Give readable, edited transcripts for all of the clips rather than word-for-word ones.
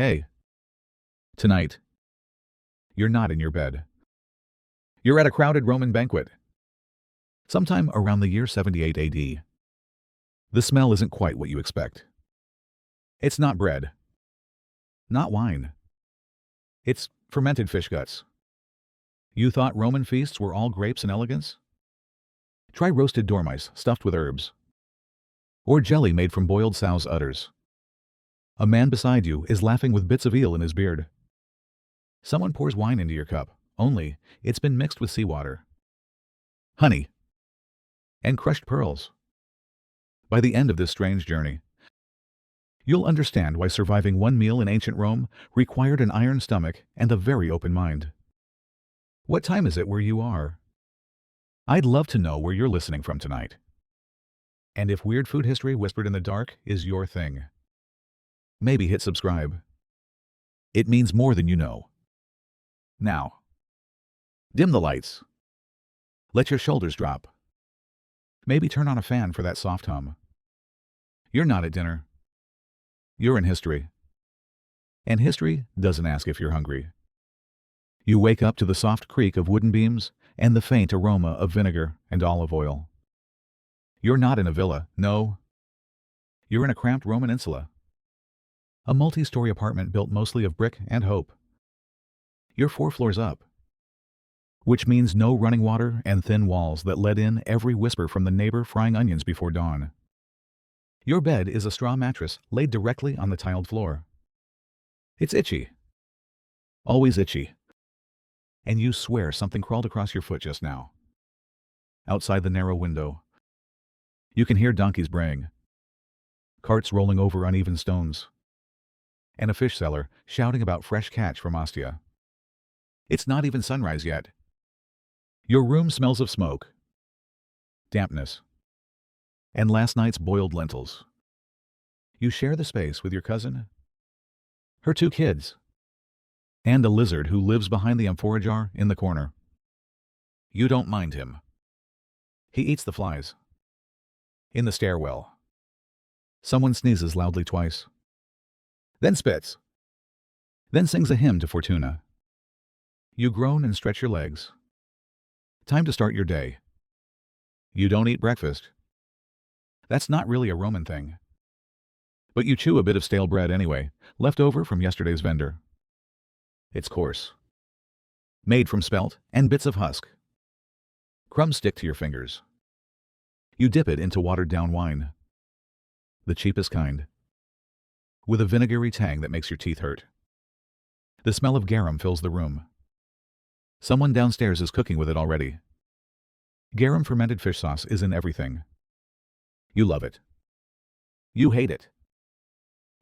Hey, tonight, you're not in your bed. You're at a crowded Roman banquet, sometime around the year 78 AD. The smell isn't quite what you expect. It's not bread, not wine. It's fermented fish guts. You thought Roman feasts were all grapes and elegance? Try roasted dormice stuffed with herbs, or jelly made from boiled sow's udders. A man beside you is laughing with bits of eel in his beard. Someone pours wine into your cup, only it's been mixed with seawater, honey, and crushed pearls. By the end of this strange journey, you'll understand why surviving one meal in ancient Rome required an iron stomach and a very open mind. What time is it where you are? I'd love to know where you're listening from tonight. And if weird food history whispered in the dark is your thing, maybe hit subscribe. It means more than you know. Now, dim the lights. Let your shoulders drop. Maybe turn on a fan for that soft hum. You're not at dinner. You're in history. And history doesn't ask if you're hungry. You wake up to the soft creak of wooden beams and the faint aroma of vinegar and olive oil. You're not in a villa, no. You're in a cramped Roman insula. A multi-story apartment built mostly of brick and hope. You're 4 floors up, which means no running water and thin walls that let in every whisper from the neighbor frying onions before dawn. Your bed is a straw mattress laid directly on the tiled floor. It's itchy. Always itchy. And you swear something crawled across your foot just now. Outside the narrow window, you can hear donkeys braying, carts rolling over uneven stones, and a fish seller shouting about fresh catch from Ostia. It's not even sunrise yet. Your room smells of smoke, dampness, and last night's boiled lentils. You share the space with your cousin, her 2 kids, and a lizard who lives behind the amphora jar in the corner. You don't mind him. He eats the flies. In the stairwell, someone sneezes loudly twice, then spits, then sings a hymn to Fortuna. You groan and stretch your legs. Time to start your day. You don't eat breakfast. That's not really a Roman thing. But you chew a bit of stale bread anyway, left over from yesterday's vendor. It's coarse, made from spelt and bits of husk. Crumbs stick to your fingers. You dip it into watered-down wine, the cheapest kind, with a vinegary tang that makes your teeth hurt. The smell of garum fills the room. Someone downstairs is cooking with it already. Garum fermented fish sauce is in everything. You love it. You hate it.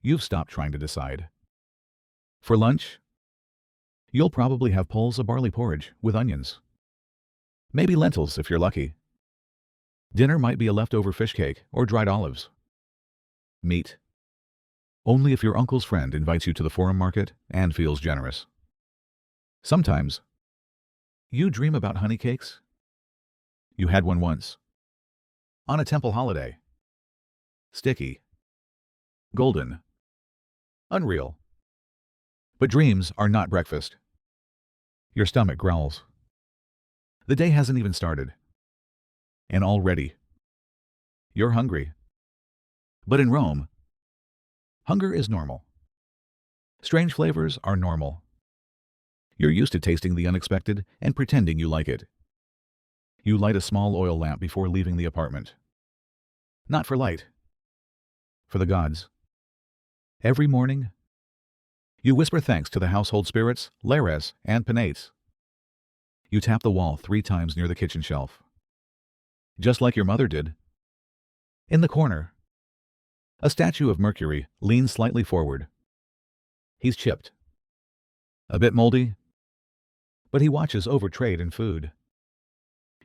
You've stopped trying to decide. For lunch, you'll probably have poles of barley porridge with onions. Maybe lentils if you're lucky. Dinner might be a leftover fish cake or dried olives. Meat. Only if your uncle's friend invites you to the forum market and feels generous. Sometimes, you dream about honey cakes. You had one once. On a temple holiday. Sticky. Golden. Unreal. But dreams are not breakfast. Your stomach growls. The day hasn't even started. And already, you're hungry. But in Rome, hunger is normal. Strange flavors are normal. You're used to tasting the unexpected and pretending you like it. You light a small oil lamp before leaving the apartment. Not for light. For the gods. Every morning, you whisper thanks to the household spirits, lares, and penates. You tap the wall 3 times near the kitchen shelf. Just like your mother did. In the corner, a statue of Mercury leans slightly forward. He's chipped. A bit moldy, but he watches over trade and food.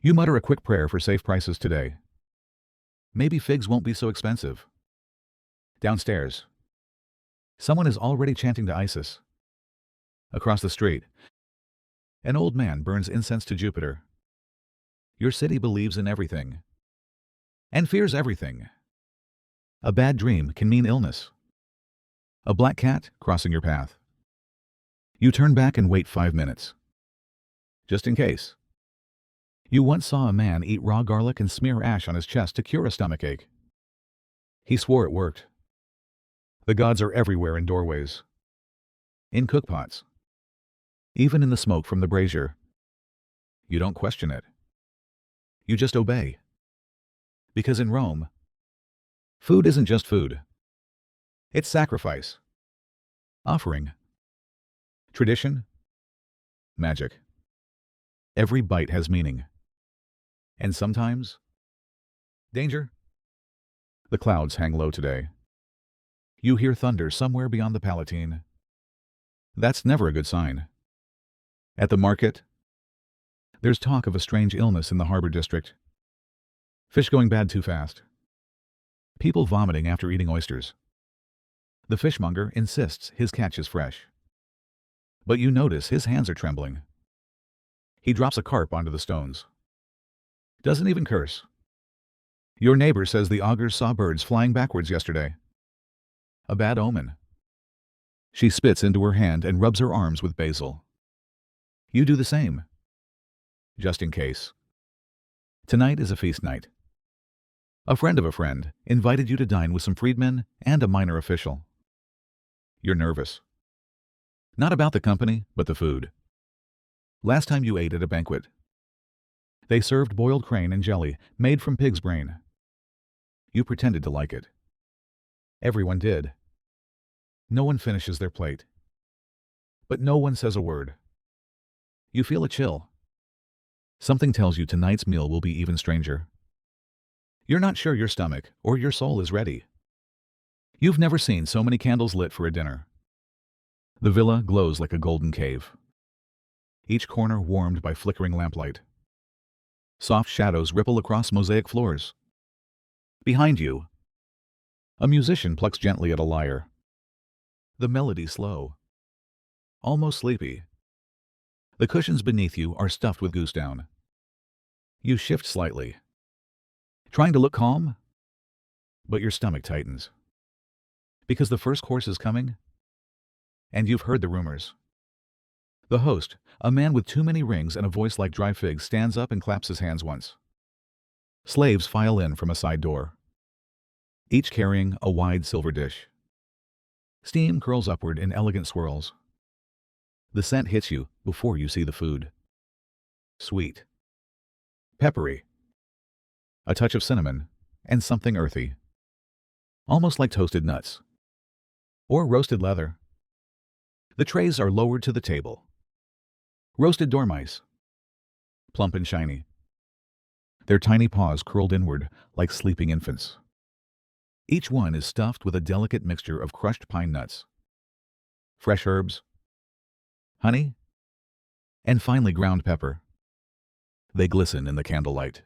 You mutter a quick prayer for safe prices today. Maybe figs won't be so expensive. Downstairs, someone is already chanting to Isis. Across the street, an old man burns incense to Jupiter. Your city believes in everything and fears everything. A bad dream can mean illness. A black cat crossing your path. You turn back and wait 5 minutes. Just in case. You once saw a man eat raw garlic and smear ash on his chest to cure a stomachache. He swore it worked. The gods are everywhere in doorways, in cookpots, even in the smoke from the brazier. You don't question it. You just obey. Because in Rome, food isn't just food. It's sacrifice, offering, tradition, magic. Every bite has meaning. And sometimes, danger. The clouds hang low today. You hear thunder somewhere beyond the Palatine. That's never a good sign. At the market, there's talk of a strange illness in the harbor district. Fish going bad too fast. People vomiting after eating oysters. The fishmonger insists his catch is fresh. But you notice his hands are trembling. He drops a carp onto the stones. Doesn't even curse. Your neighbor says the augurs saw birds flying backwards yesterday. A bad omen. She spits into her hand and rubs her arms with basil. You do the same. Just in case. Tonight is a feast night. A friend of a friend invited you to dine with some freedmen and a minor official. You're nervous. Not about the company, but the food. Last time you ate at a banquet, they served boiled crane and jelly made from pig's brain. You pretended to like it. Everyone did. No one finishes their plate. But no one says a word. You feel a chill. Something tells you tonight's meal will be even stranger. You're not sure your stomach or your soul is ready. You've never seen so many candles lit for a dinner. The villa glows like a golden cave. Each corner warmed by flickering lamplight. Soft shadows ripple across mosaic floors. Behind you, a musician plucks gently at a lyre. The melody slow, almost sleepy. The cushions beneath you are stuffed with goose down. You shift slightly, trying to look calm, but your stomach tightens. Because the first course is coming, and you've heard the rumors. The host, a man with too many rings and a voice like dry figs, stands up and claps his hands once. Slaves file in from a side door, each carrying a wide silver dish. Steam curls upward in elegant swirls. The scent hits you before you see the food. Sweet. Peppery. A touch of cinnamon, and something earthy. Almost like toasted nuts. Or roasted leather. The trays are lowered to the table. Roasted dormice. Plump and shiny. Their tiny paws curled inward like sleeping infants. Each one is stuffed with a delicate mixture of crushed pine nuts, fresh herbs, honey, and finely ground pepper. They glisten in the candlelight.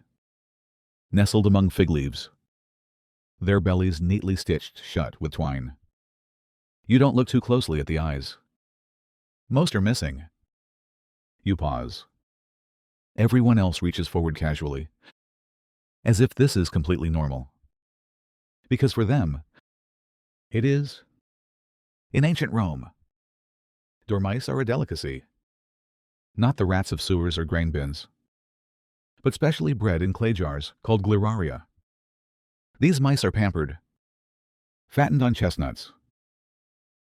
Nestled among fig leaves, their bellies neatly stitched shut with twine. You don't look too closely at the eyes. Most are missing. You pause. Everyone else reaches forward casually, as if this is completely normal. Because for them, it is. In ancient Rome, dormice are a delicacy. Not the rats of sewers or grain bins, but specially bred in clay jars called gliraria. These mice are pampered, fattened on chestnuts,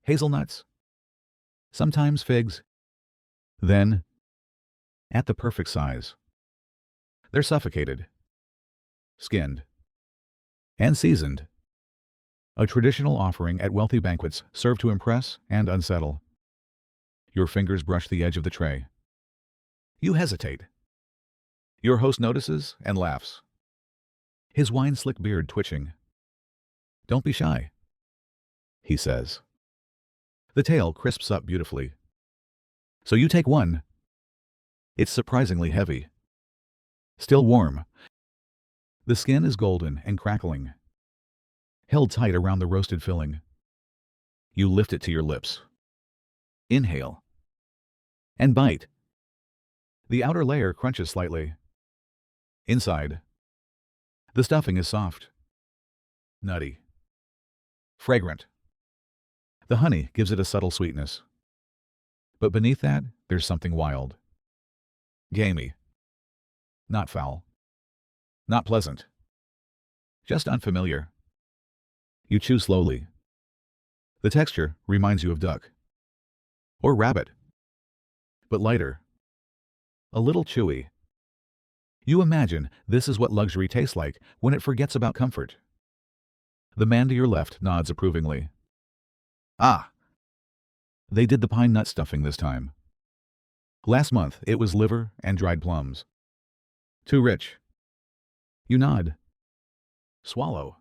hazelnuts, sometimes figs. Then, at the perfect size, they're suffocated, skinned, and seasoned. A traditional offering at wealthy banquets served to impress and unsettle. Your fingers brush the edge of the tray. You hesitate. Your host notices and laughs, his wine-slick beard twitching. Don't be shy, he says. The tail crisps up beautifully. So you take one. It's surprisingly heavy. Still warm. The skin is golden and crackling, held tight around the roasted filling. You lift it to your lips. Inhale. And bite. The outer layer crunches slightly. Inside, the stuffing is soft, nutty, fragrant. The honey gives it a subtle sweetness. But beneath that, there's something wild. Gamey. Not foul. Not pleasant. Just unfamiliar. You chew slowly. The texture reminds you of duck. Or rabbit. But lighter. A little chewy. You imagine this is what luxury tastes like when it forgets about comfort. The man to your left nods approvingly. Ah! They did the pine nut stuffing this time. Last month it was liver and dried plums. Too rich. You nod. Swallow.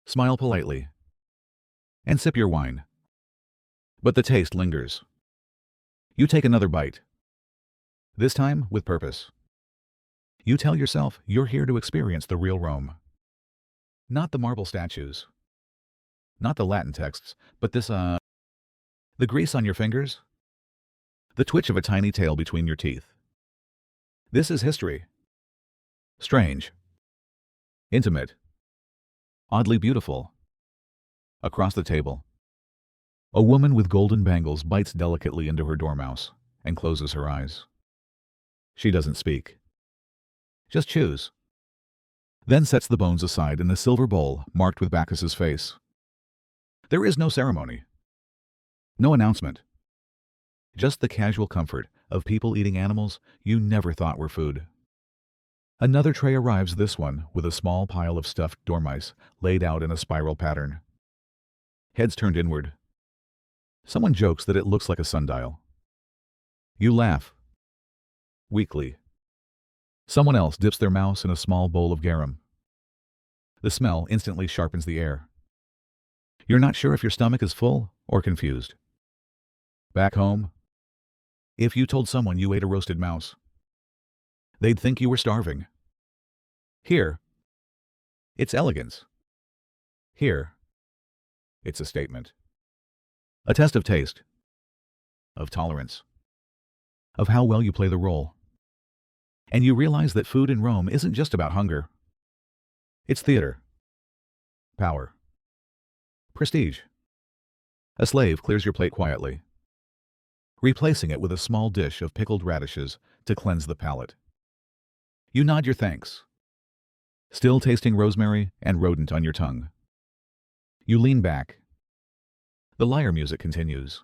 Smile politely. And sip your wine. But the taste lingers. You take another bite. This time with purpose. You tell yourself you're here to experience the real Rome. Not the marble statues. Not the Latin texts, but this, the grease on your fingers. The twitch of a tiny tail between your teeth. This is history. Strange. Intimate. Oddly beautiful. Across the table, a woman with golden bangles bites delicately into her dormouse and closes her eyes. She doesn't speak. Just chews. Then sets the bones aside in a silver bowl marked with Bacchus's face. There is no ceremony. No announcement. Just the casual comfort of people eating animals you never thought were food. Another tray arrives, this one with a small pile of stuffed dormice laid out in a spiral pattern. Heads turned inward. Someone jokes that it looks like a sundial. You laugh. Weakly. Someone else dips their mouse in a small bowl of garum. The smell instantly sharpens the air. You're not sure if your stomach is full or confused. Back home, if you told someone you ate a roasted mouse, they'd think you were starving. Here, it's elegance. Here, it's a statement. A test of taste, of tolerance, of how well you play the role. And you realize that food in Rome isn't just about hunger. It's theater, power, prestige. A slave clears your plate quietly, replacing it with a small dish of pickled radishes to cleanse the palate. You nod your thanks, still tasting rosemary and rodent on your tongue. You lean back. The lyre music continues.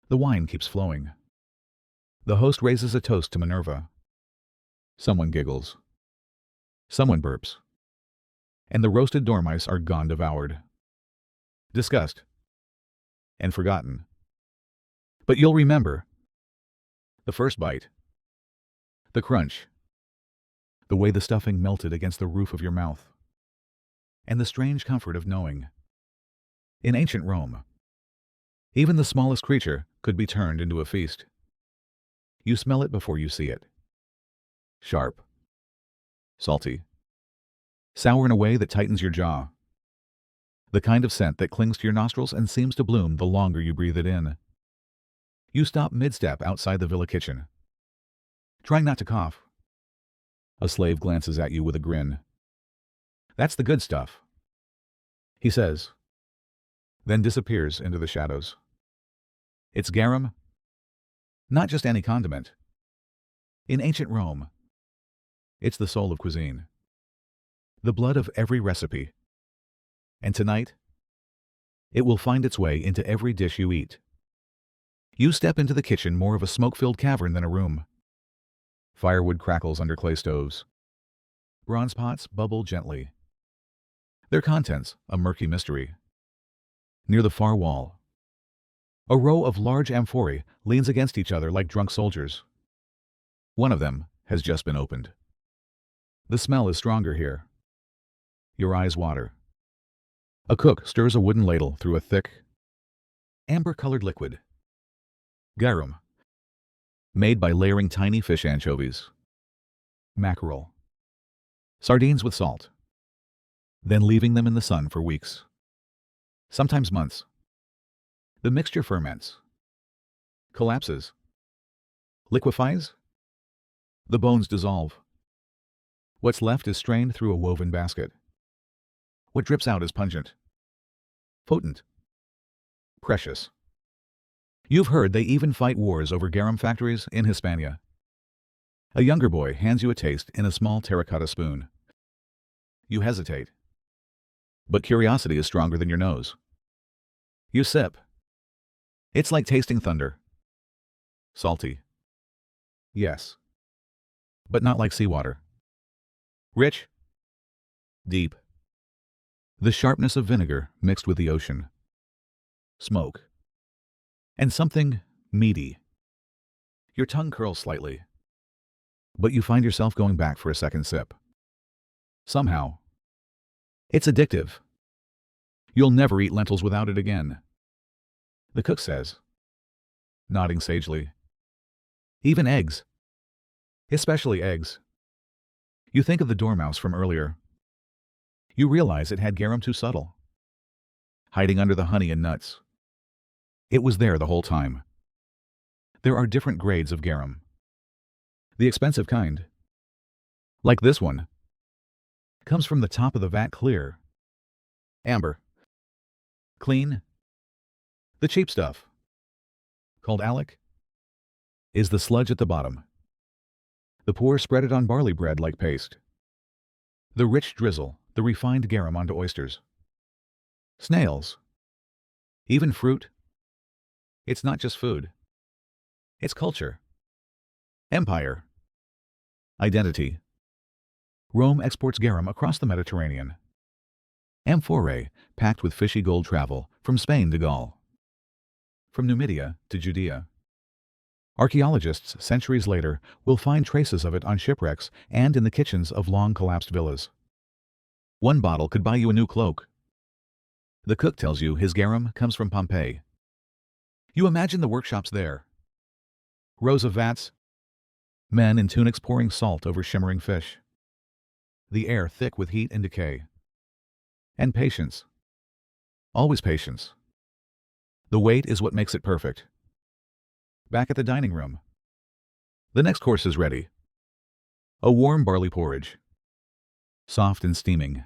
The wine keeps flowing. The host raises a toast to Minerva. Someone giggles. Someone burps. And the roasted dormice are gone devoured. Discussed. And forgotten. But you'll remember. The first bite. The crunch. The way the stuffing melted against the roof of your mouth. And the strange comfort of knowing. In ancient Rome, even the smallest creature could be turned into a feast. You smell it before you see it. Sharp. Salty. Sour in a way that tightens your jaw. The kind of scent that clings to your nostrils and seems to bloom the longer you breathe it in. You stop mid-step outside the villa kitchen. Trying not to cough. A slave glances at you with a grin. That's the good stuff, he says, then disappears into the shadows. It's garum, not just any condiment. In ancient Rome, it's the soul of cuisine, the blood of every recipe. And tonight, it will find its way into every dish you eat. You step into the kitchen, more of a smoke-filled cavern than a room. Firewood crackles under clay stoves. Bronze pots bubble gently. Their contents a murky mystery. Near the far wall, a row of large amphorae leans against each other like drunk soldiers. One of them has just been opened. The smell is stronger here. Your eyes water. A cook stirs a wooden ladle through a thick, amber-colored liquid. Garum, made by layering tiny fish anchovies. Mackerel. Sardines with salt. Then leaving them in the sun for weeks. Sometimes months. The mixture ferments. Collapses. Liquefies. The bones dissolve. What's left is strained through a woven basket. What drips out is pungent. Potent. Precious. You've heard they even fight wars over garum factories in Hispania. A younger boy hands you a taste in a small terracotta spoon. You hesitate. But curiosity is stronger than your nose. You sip. It's like tasting thunder. Salty. Yes. But not like seawater. Rich. Deep. The sharpness of vinegar mixed with the ocean. Smoke. And something meaty. Your tongue curls slightly. But you find yourself going back for a second sip. Somehow. It's addictive. You'll never eat lentils without it again. The cook says, nodding sagely. Even eggs. Especially eggs. You think of the dormouse from earlier. You realize it had garum too subtle. Hiding under the honey and nuts. It was there the whole time. There are different grades of garum. The expensive kind, like this one, comes from the top of the vat clear. Amber. Clean. The cheap stuff, called alec, is the sludge at the bottom. The poor spread it on barley bread like paste. The rich drizzle the refined garum onto oysters. Snails. Even fruit. It's not just food. It's culture. Empire. Identity. Rome exports garum across the Mediterranean. Amphorae, packed with fishy gold travel from Spain to Gaul. From Numidia to Judea. Archaeologists, centuries later, will find traces of it on shipwrecks and in the kitchens of long-collapsed villas. One bottle could buy you a new cloak. The cook tells you his garum comes from Pompeii. You imagine the workshops there. Rows of vats. Men in tunics pouring salt over shimmering fish. The air thick with heat and decay. And patience. Always patience. The wait is what makes it perfect. Back at the dining room. The next course is ready. A warm barley porridge. Soft and steaming.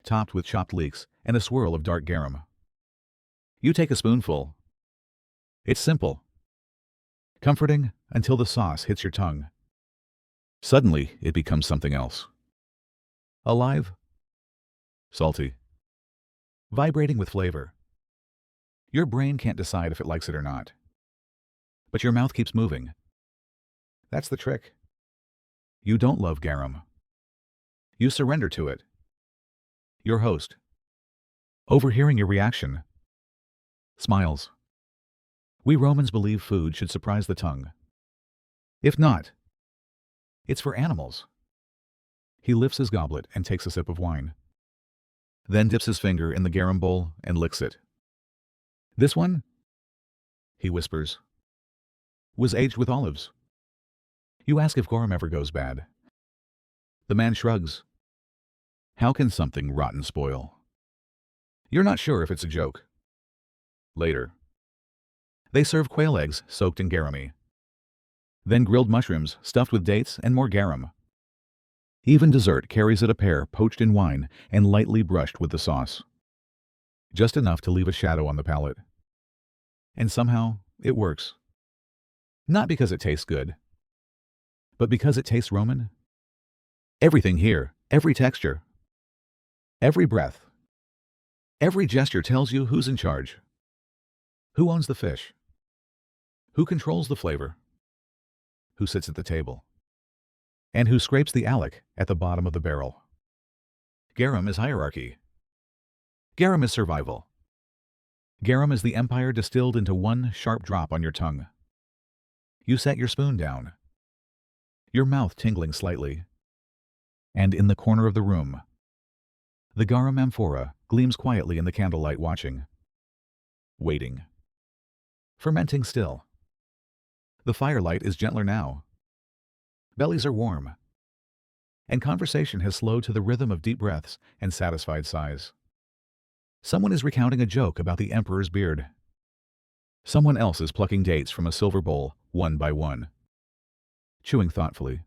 Topped with chopped leeks and a swirl of dark garum. You take a spoonful. It's simple. Comforting until the sauce hits your tongue. Suddenly, it becomes something else. Alive. Salty. Vibrating with flavor. Your brain can't decide if it likes it or not. But your mouth keeps moving. That's the trick. You don't love garum. You surrender to it. Your host, overhearing your reaction, smiles. We Romans believe food should surprise the tongue. If not, it's for animals. He lifts his goblet and takes a sip of wine. Then dips his finger in the garum bowl and licks it. This one, he whispers, was aged with olives. You ask if garum ever goes bad. The man shrugs. How can something rotten spoil? You're not sure if it's a joke. Later. They serve quail eggs soaked in garum. Then grilled mushrooms stuffed with dates and more garum. Even dessert carries it a pear poached in wine and lightly brushed with the sauce. Just enough to leave a shadow on the palate. And somehow, it works. Not because it tastes good, but because it tastes Roman. Everything here, every texture, every breath, every gesture tells you who's in charge. Who owns the fish? Who controls the flavor? Who sits at the table? And who scrapes the alec at the bottom of the barrel? Garum is hierarchy. Garum is survival. Garum is the empire distilled into one sharp drop on your tongue. You set your spoon down, your mouth tingling slightly. And in the corner of the room, the garum amphora gleams quietly in the candlelight, watching, waiting, fermenting still. The firelight is gentler now. Bellies are warm, and conversation has slowed to the rhythm of deep breaths and satisfied sighs. Someone is recounting a joke about the emperor's beard. Someone else is plucking dates from a silver bowl, one by one, chewing thoughtfully,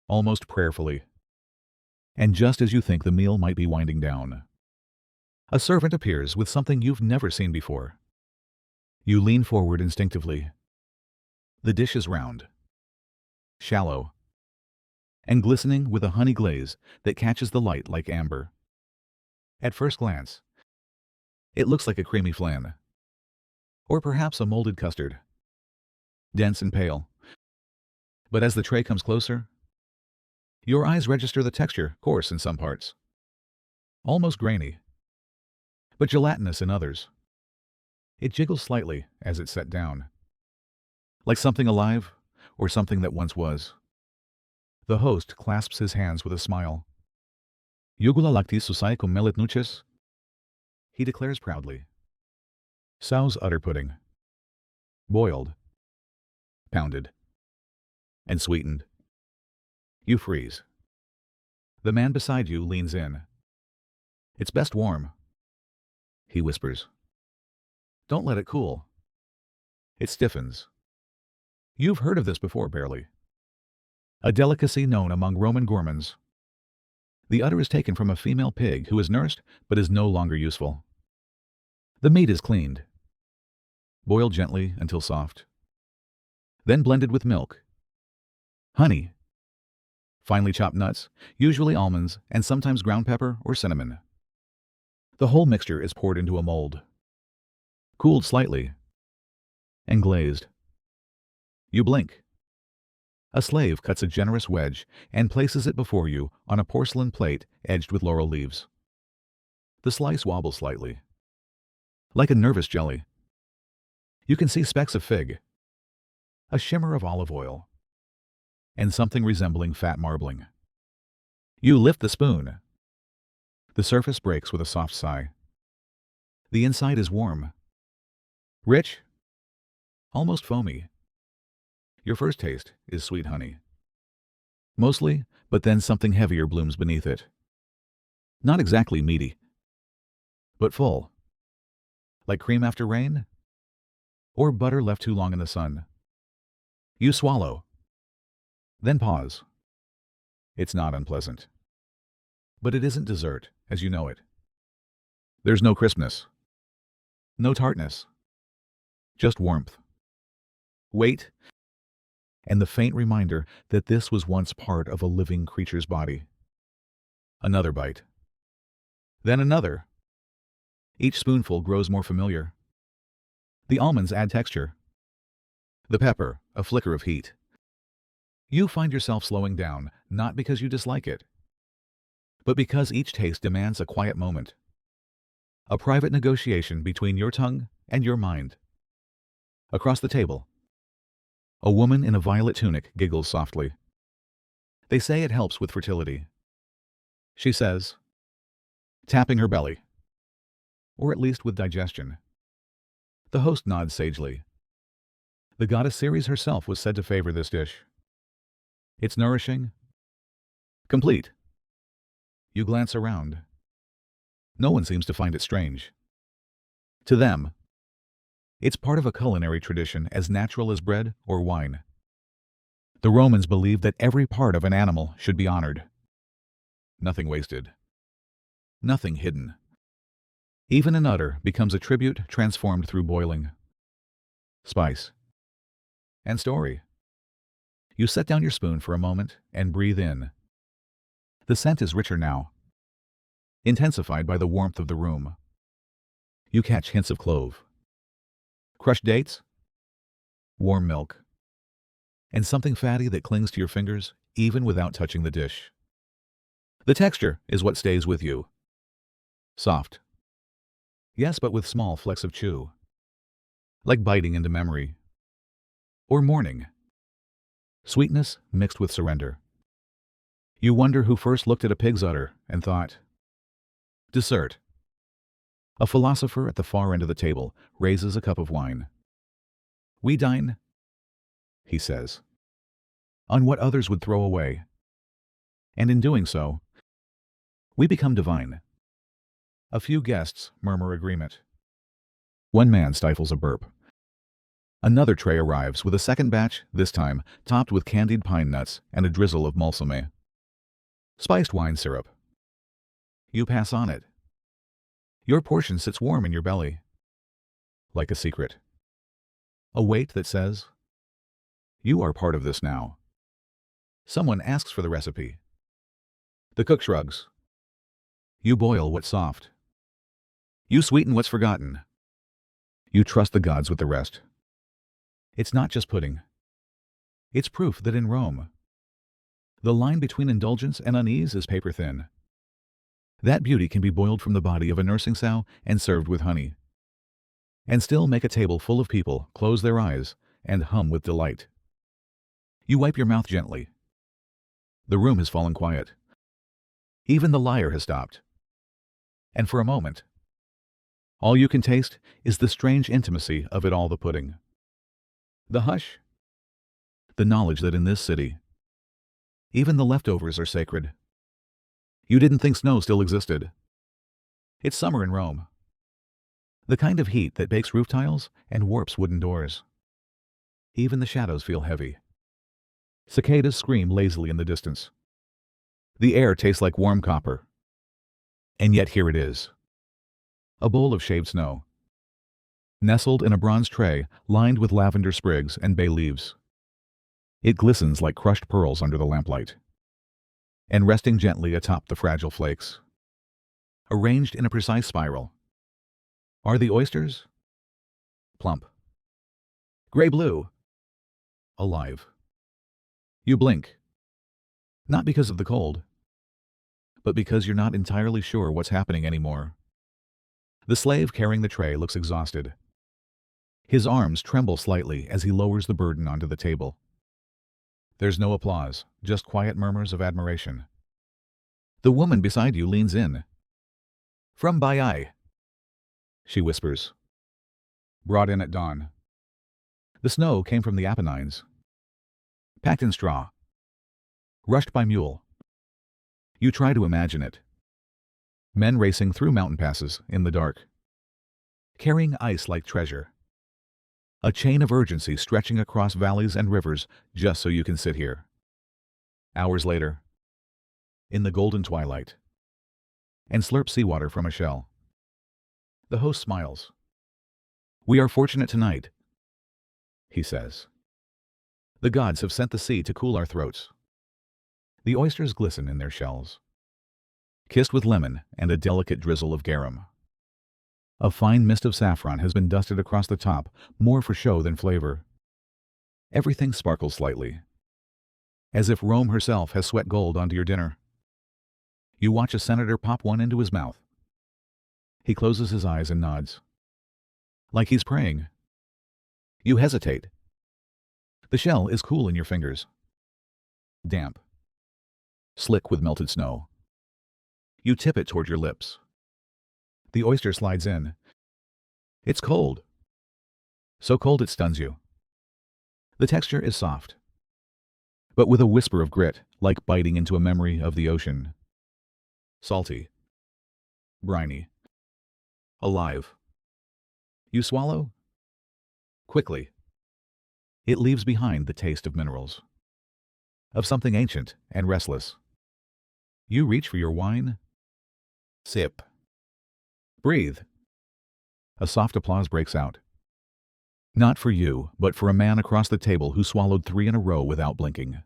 almost prayerfully. And just as you think the meal might be winding down, A servant appears with something you've never seen before. You lean forward instinctively. The dish is round, shallow, and glistening with a honey glaze that catches the light like amber. At first glance, it looks like a creamy flan, or perhaps a molded custard, dense and pale. But as the tray comes closer, your eyes register the texture, coarse in some parts, almost grainy, but gelatinous in others. It jiggles slightly as it's set down, like something alive or something that once was. The host clasps his hands with a smile. Yugula lakti susai cum melit nuches, he declares proudly. Sow's udder pudding. Boiled, pounded, and sweetened. You freeze. The man beside you leans in. It's best warm, he whispers. Don't let it cool. It stiffens. You've heard of this before, barely. A delicacy known among Roman gourmands. The udder is taken from a female pig who is nursed but is no longer useful. The meat is cleaned, boiled gently until soft, then blended with milk, honey, finely chopped nuts, usually almonds, and sometimes ground pepper or cinnamon. The whole mixture is poured into a mold, cooled slightly, and glazed. You blink. A slave cuts a generous wedge and places it before you on a porcelain plate edged with laurel leaves. The slice wobbles slightly, like a nervous jelly. You can see specks of fig, a shimmer of olive oil, and something resembling fat marbling. You lift the spoon. The surface breaks with a soft sigh. The inside is warm, rich, almost foamy. Your first taste is sweet honey. Mostly, but then something heavier blooms beneath it. Not exactly meaty, but full. Like cream after rain, or butter left too long in the sun. You swallow, then pause. It's not unpleasant. But it isn't dessert, as you know it. There's no crispness, no tartness, just warmth, weight, and the faint reminder that this was once part of a living creature's body. Another bite. Then another. Each spoonful grows more familiar. The almonds add texture. The pepper, a flicker of heat. You find yourself slowing down, not because you dislike it, but because each taste demands a quiet moment. A private negotiation between your tongue and your mind. Across the table, a woman in a violet tunic giggles softly. They say it helps with fertility. She says, tapping her belly, or at least with digestion. The host nods sagely. The goddess Ceres herself was said to favor this dish. It's nourishing, complete. You glance around. No one seems to find it strange. To them, it's part of a culinary tradition as natural as bread or wine. The Romans believed that every part of an animal should be honored. Nothing wasted. Nothing hidden. Even an udder becomes a tribute transformed through boiling. Spice. And story. You set down your spoon for a moment and breathe in. The scent is richer now, intensified by the warmth of the room. You catch hints of clove, crushed dates, warm milk, and something fatty that clings to your fingers even without touching the dish. The texture is what stays with you. Soft. Yes, but with small flecks of chew. Like biting into memory. Or mourning. Sweetness mixed with surrender. You wonder who first looked at a pig's udder and thought, dessert. A philosopher at the far end of the table raises a cup of wine. We dine, he says, on what others would throw away. And in doing so, we become divine. A few guests murmur agreement. One man stifles a burp. Another tray arrives with a second batch, this time topped with candied pine nuts and a drizzle of mulsame. Spiced wine syrup. You pass on it. Your portion sits warm in your belly, like a secret. A weight that says, you are part of this now. Someone asks for the recipe. The cook shrugs. You boil what's soft. You sweeten what's forgotten. You trust the gods with the rest. It's not just pudding. It's proof that in Rome, the line between indulgence and unease is paper thin. That beauty can be boiled from the body of a nursing sow and served with honey, and still make a table full of people close their eyes and hum with delight. You wipe your mouth gently. The room has fallen quiet. Even the lyre has stopped. And for a moment, all you can taste is the strange intimacy of it all, the pudding. The hush. The knowledge that in this city, even the leftovers are sacred. You didn't think snow still existed. It's summer in Rome. The kind of heat that bakes roof tiles and warps wooden doors. Even the shadows feel heavy. Cicadas scream lazily in the distance. The air tastes like warm copper. And yet here it is. A bowl of shaved snow, nestled in a bronze tray lined with lavender sprigs and bay leaves. It glistens like crushed pearls under the lamplight, and resting gently atop the fragile flakes, arranged in a precise spiral, are the oysters. Plump, gray-blue, alive. You blink, not because of the cold, but because you're not entirely sure what's happening anymore. The slave carrying the tray looks exhausted. His arms tremble slightly as he lowers the burden onto the table. There's no applause, just quiet murmurs of admiration. The woman beside you leans in. From Baiae, she whispers. Brought in at dawn. The snow came from the Apennines. Packed in straw. Rushed by mule. You try to imagine it. Men racing through mountain passes in the dark, carrying ice like treasure. A chain of urgency stretching across valleys and rivers just so you can sit here. Hours later, in the golden twilight, and slurp seawater from a shell. The host smiles. We are fortunate tonight, he says. The gods have sent the sea to cool our throats. The oysters glisten in their shells, kissed with lemon and a delicate drizzle of garum. A fine mist of saffron has been dusted across the top, more for show than flavor. Everything sparkles slightly, as if Rome herself has sweat gold onto your dinner. You watch a senator pop one into his mouth. He closes his eyes and nods, like he's praying. You hesitate. The shell is cool in your fingers, damp, slick with melted snow. You tip it toward your lips. The oyster slides in. It's cold. So cold it stuns you. The texture is soft, but with a whisper of grit, like biting into a memory of the ocean. Salty. Briny. Alive. You swallow? Quickly. It leaves behind the taste of minerals, of something ancient and restless. You reach for your wine. Sip. Breathe. A soft applause breaks out. Not for you, but for a man across the table who swallowed 3 in a row without blinking.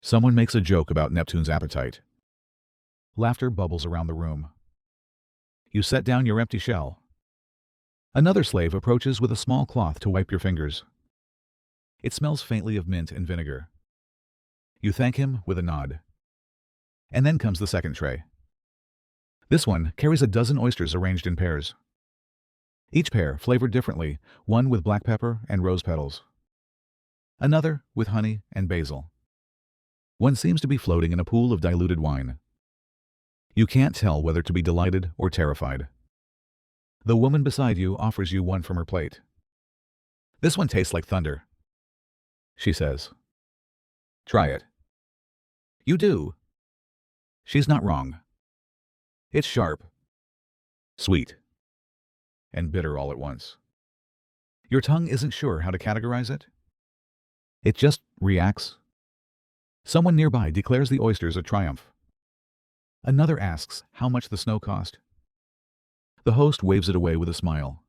Someone makes a joke about Neptune's appetite. Laughter bubbles around the room. You set down your empty shell. Another slave approaches with a small cloth to wipe your fingers. It smells faintly of mint and vinegar. You thank him with a nod. And then comes the second tray. This one carries a dozen oysters arranged in pairs. Each pair flavored differently, one with black pepper and rose petals. Another with honey and basil. One seems to be floating in a pool of diluted wine. You can't tell whether to be delighted or terrified. The woman beside you offers you one from her plate. This one tastes like thunder, she says. Try it. You do. She's not wrong. It's sharp, sweet, and bitter all at once. Your tongue isn't sure how to categorize it. It just reacts. Someone nearby declares the oysters a triumph. Another asks how much the snow cost. The host waves it away with a smile.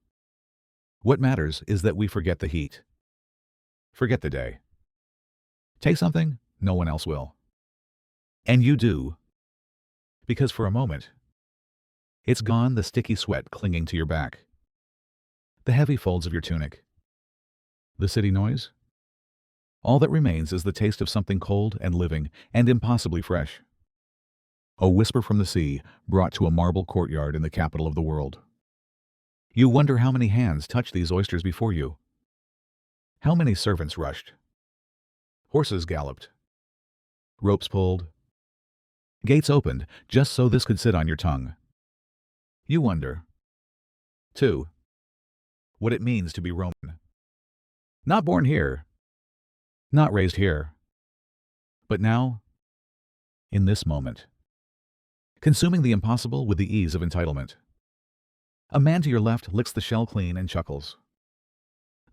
What matters is that we forget the heat. Forget the day. Take something no one else will. And you do. Because for a moment, it's gone, the sticky sweat clinging to your back, the heavy folds of your tunic, the city noise. All that remains is the taste of something cold and living and impossibly fresh. A whisper from the sea brought to a marble courtyard in the capital of the world. You wonder how many hands touched these oysters before you. How many servants rushed. Horses galloped. Ropes pulled. Gates opened just so this could sit on your tongue. You wonder, too, what it means to be Roman. Not born here. Not raised here. But now, in this moment, consuming the impossible with the ease of entitlement. A man to your left licks the shell clean and chuckles.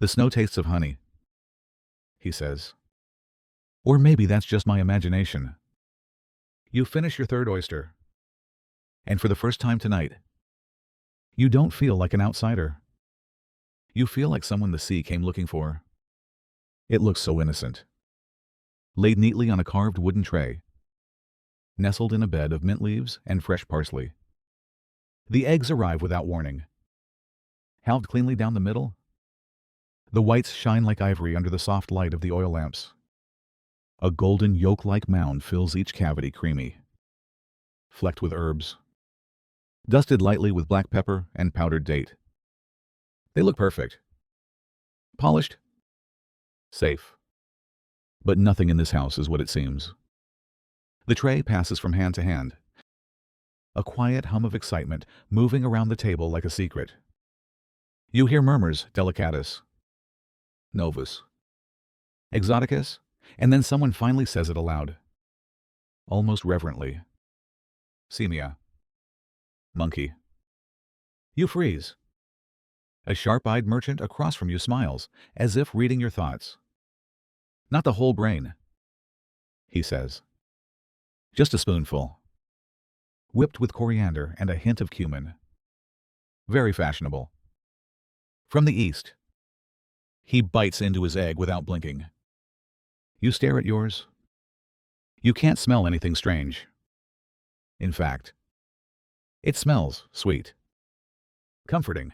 The snow tastes of honey, he says. Or maybe that's just my imagination. You finish your third oyster, and for the first time tonight, you don't feel like an outsider. You feel like someone the sea came looking for. It looks so innocent. Laid neatly on a carved wooden tray, nestled in a bed of mint leaves and fresh parsley. The eggs arrive without warning. Halved cleanly down the middle, the whites shine like ivory under the soft light of the oil lamps. A golden yolk-like mound fills each cavity, creamy, flecked with herbs, dusted lightly with black pepper and powdered date. They look perfect. Polished. Safe. But nothing in this house is what it seems. The tray passes from hand to hand. A quiet hum of excitement moving around the table like a secret. You hear murmurs, delicatus, novus, exoticus, and then someone finally says it aloud. Almost reverently. Simia. Monkey. You freeze. A sharp-eyed merchant across from you smiles, as if reading your thoughts. Not the whole brain, he says. Just a spoonful. Whipped with coriander and a hint of cumin. Very fashionable. From the east. He bites into his egg without blinking. You stare at yours. You can't smell anything strange. In fact, it smells sweet. Comforting.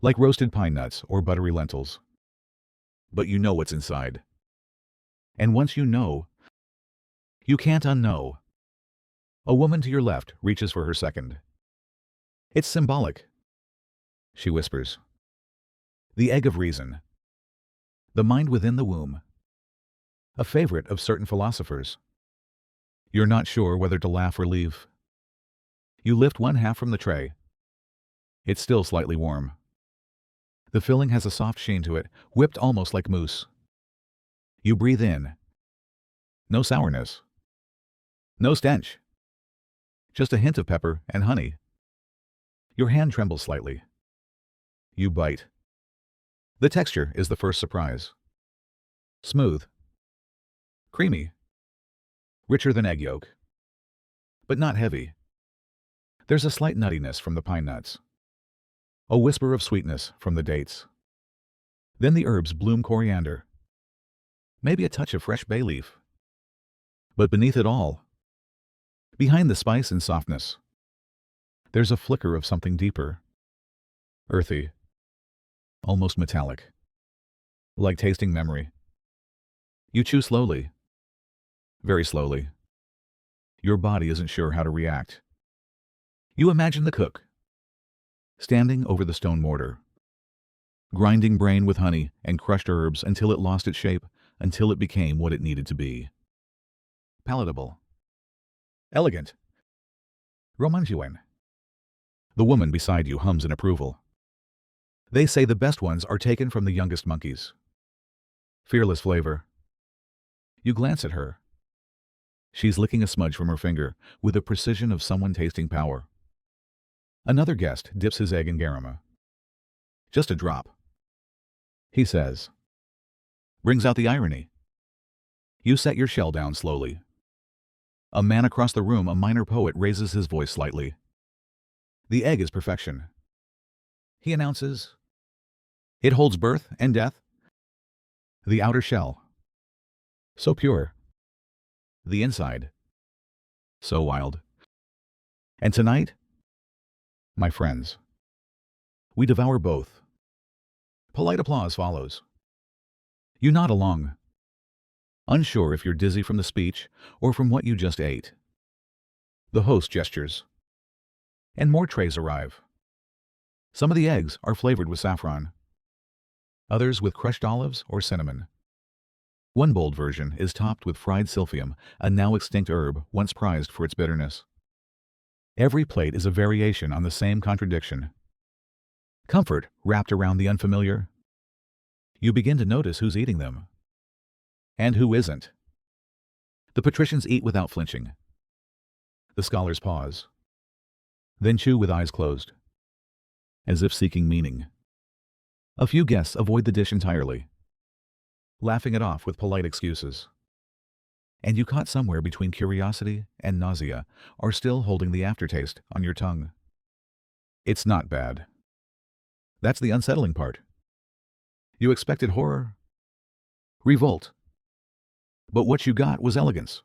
Like roasted pine nuts or buttery lentils. But you know what's inside. And once you know, you can't unknow. A woman to your left reaches for her second. It's symbolic, she whispers. The egg of reason. The mind within the womb. A favorite of certain philosophers. You're not sure whether to laugh or leave. You lift one half from the tray. It's still slightly warm. The filling has a soft sheen to it, whipped almost like mousse. You breathe in. No sourness. No stench. Just a hint of pepper and honey. Your hand trembles slightly. You bite. The texture is the first surprise. Smooth. Creamy. Richer than egg yolk. But not heavy. There's a slight nuttiness from the pine nuts. A whisper of sweetness from the dates. Then the herbs bloom coriander. Maybe a touch of fresh bay leaf. But beneath it all, behind the spice and softness, there's a flicker of something deeper. Earthy. Almost metallic. Like tasting memory. You chew slowly. Very slowly. Your body isn't sure how to react. You imagine the cook, standing over the stone mortar, grinding brain with honey and crushed herbs until it lost its shape, until it became what it needed to be. Palatable. Elegant. Romantian. The woman beside you hums in approval. They say the best ones are taken from the youngest monkeys. Fearless flavor. You glance at her. She's licking a smudge from her finger with the precision of someone tasting power. Another guest dips his egg in garum. Just a drop, he says. Brings out the irony. You set your shell down slowly. A man across the room, a minor poet, raises his voice slightly. The egg is perfection, he announces. It holds birth and death. The outer shell, so pure. The inside, so wild. And tonight, my friends, we devour both. Polite applause follows. You nod along, unsure if you're dizzy from the speech or from what you just ate. The host gestures, and more trays arrive. Some of the eggs are flavored with saffron, others with crushed olives or cinnamon. One bold version is topped with fried silphium, a now extinct herb once prized for its bitterness. Every plate is a variation on the same contradiction. Comfort wrapped around the unfamiliar. You begin to notice who's eating them, and who isn't. The patricians eat without flinching. The scholars pause, then chew with eyes closed, as if seeking meaning. A few guests avoid the dish entirely, laughing it off with polite excuses. And you caught somewhere between curiosity and nausea are still holding the aftertaste on your tongue. It's not bad. That's the unsettling part. You expected horror, revolt. But what you got was elegance.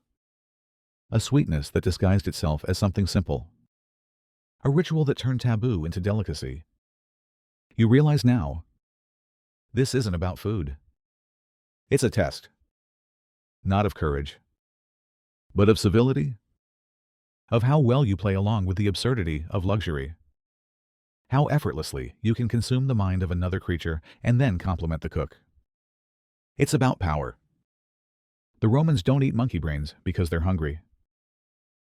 A sweetness that disguised itself as something simple. A ritual that turned taboo into delicacy. You realize now, this isn't about food. It's a test. Not of courage, but of civility, of how well you play along with the absurdity of luxury, how effortlessly you can consume the mind of another creature and then compliment the cook. It's about power. The Romans don't eat monkey brains because they're hungry.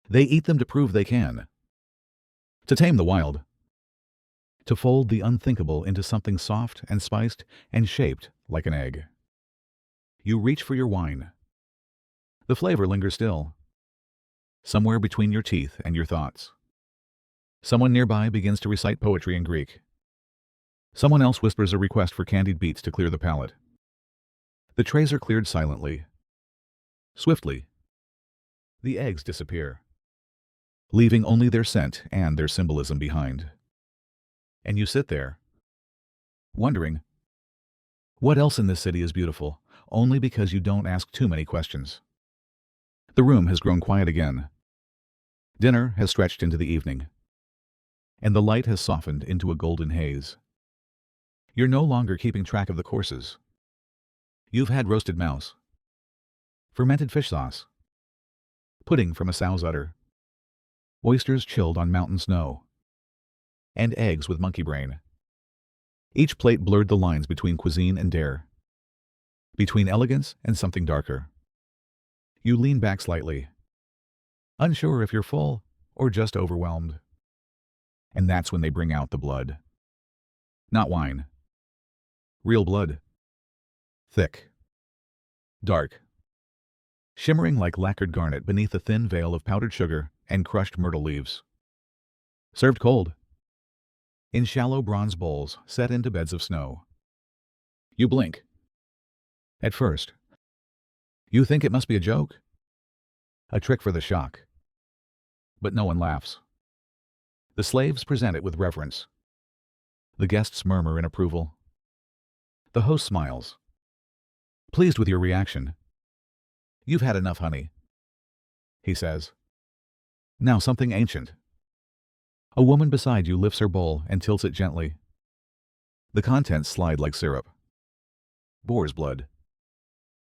They eat them to prove they can, to tame the wild, to fold the unthinkable into something soft and spiced and shaped like an egg. You reach for your wine. The flavor lingers still, somewhere between your teeth and your thoughts. Someone nearby begins to recite poetry in Greek. Someone else whispers a request for candied beets to clear the palate. The trays are cleared silently. Swiftly, the eggs disappear, leaving only their scent and their symbolism behind. And you sit there, wondering, what else in this city is beautiful, only because you don't ask too many questions. The room has grown quiet again. Dinner has stretched into the evening, and the light has softened into a golden haze. You're no longer keeping track of the courses. You've had roasted mouse, fermented fish sauce, pudding from a sow's udder, oysters chilled on mountain snow, and eggs with monkey brain. Each plate blurred the lines between cuisine and dare, between elegance and something darker. You lean back slightly, unsure if you're full or just overwhelmed. And that's when they bring out the blood. Not wine. Real blood. Thick. Dark. Shimmering like lacquered garnet beneath a thin veil of powdered sugar and crushed myrtle leaves. Served cold, in shallow bronze bowls set into beds of snow. You blink. At first, you think it must be a joke, a trick for the shock. But no one laughs. The slaves present it with reverence. The guests murmur in approval. The host smiles, pleased with your reaction. You've had enough, honey, he says. Now something ancient. A woman beside you lifts her bowl and tilts it gently. The contents slide like syrup. Boar's blood,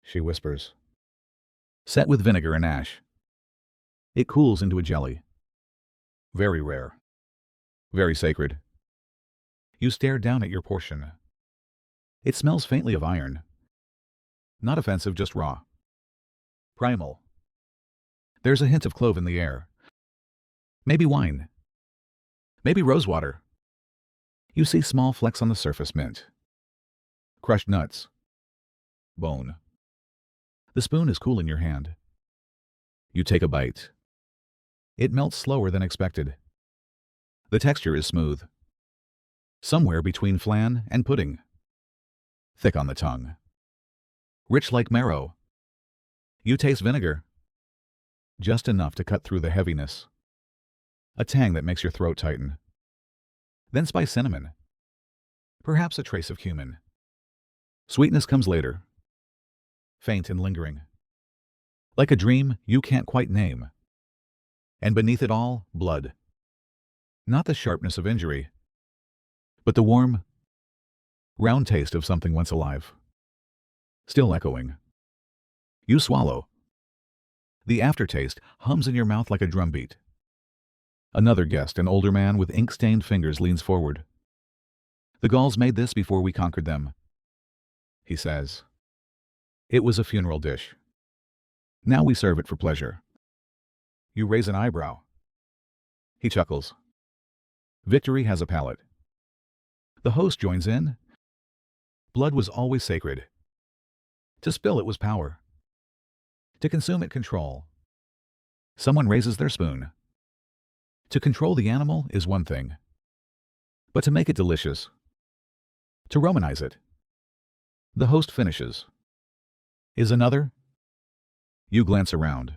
she whispers. Set with vinegar and ash. It cools into a jelly. Very rare. Very sacred. You stare down at your portion. It smells faintly of iron. Not offensive, just raw. Primal. There's a hint of clove in the air. Maybe wine. Maybe rosewater. You see small flecks on the surface mint. Crushed nuts. Bone. The spoon is cool in your hand. You take a bite. It melts slower than expected. The texture is smooth. Somewhere between flan and pudding. Thick on the tongue. Rich like marrow. You taste vinegar. Just enough to cut through the heaviness. A tang that makes your throat tighten. Then spice cinnamon. Perhaps a trace of cumin. Sweetness comes later, faint and lingering, like a dream you can't quite name. And beneath it all, blood. Not the sharpness of injury, but the warm, round taste of something once alive. Still echoing. You swallow. The aftertaste hums in your mouth like a drumbeat. Another guest, an older man with ink-stained fingers, leans forward. The Gauls made this before we conquered them, he says. It was a funeral dish. Now we serve it for pleasure. You raise an eyebrow. He chuckles. Victory has a palate. The host joins in. Blood was always sacred. To spill it was power. To consume it, control. Someone raises their spoon. To control the animal is one thing, but to make it delicious, to Romanize it, the host finishes, is another. You glance around.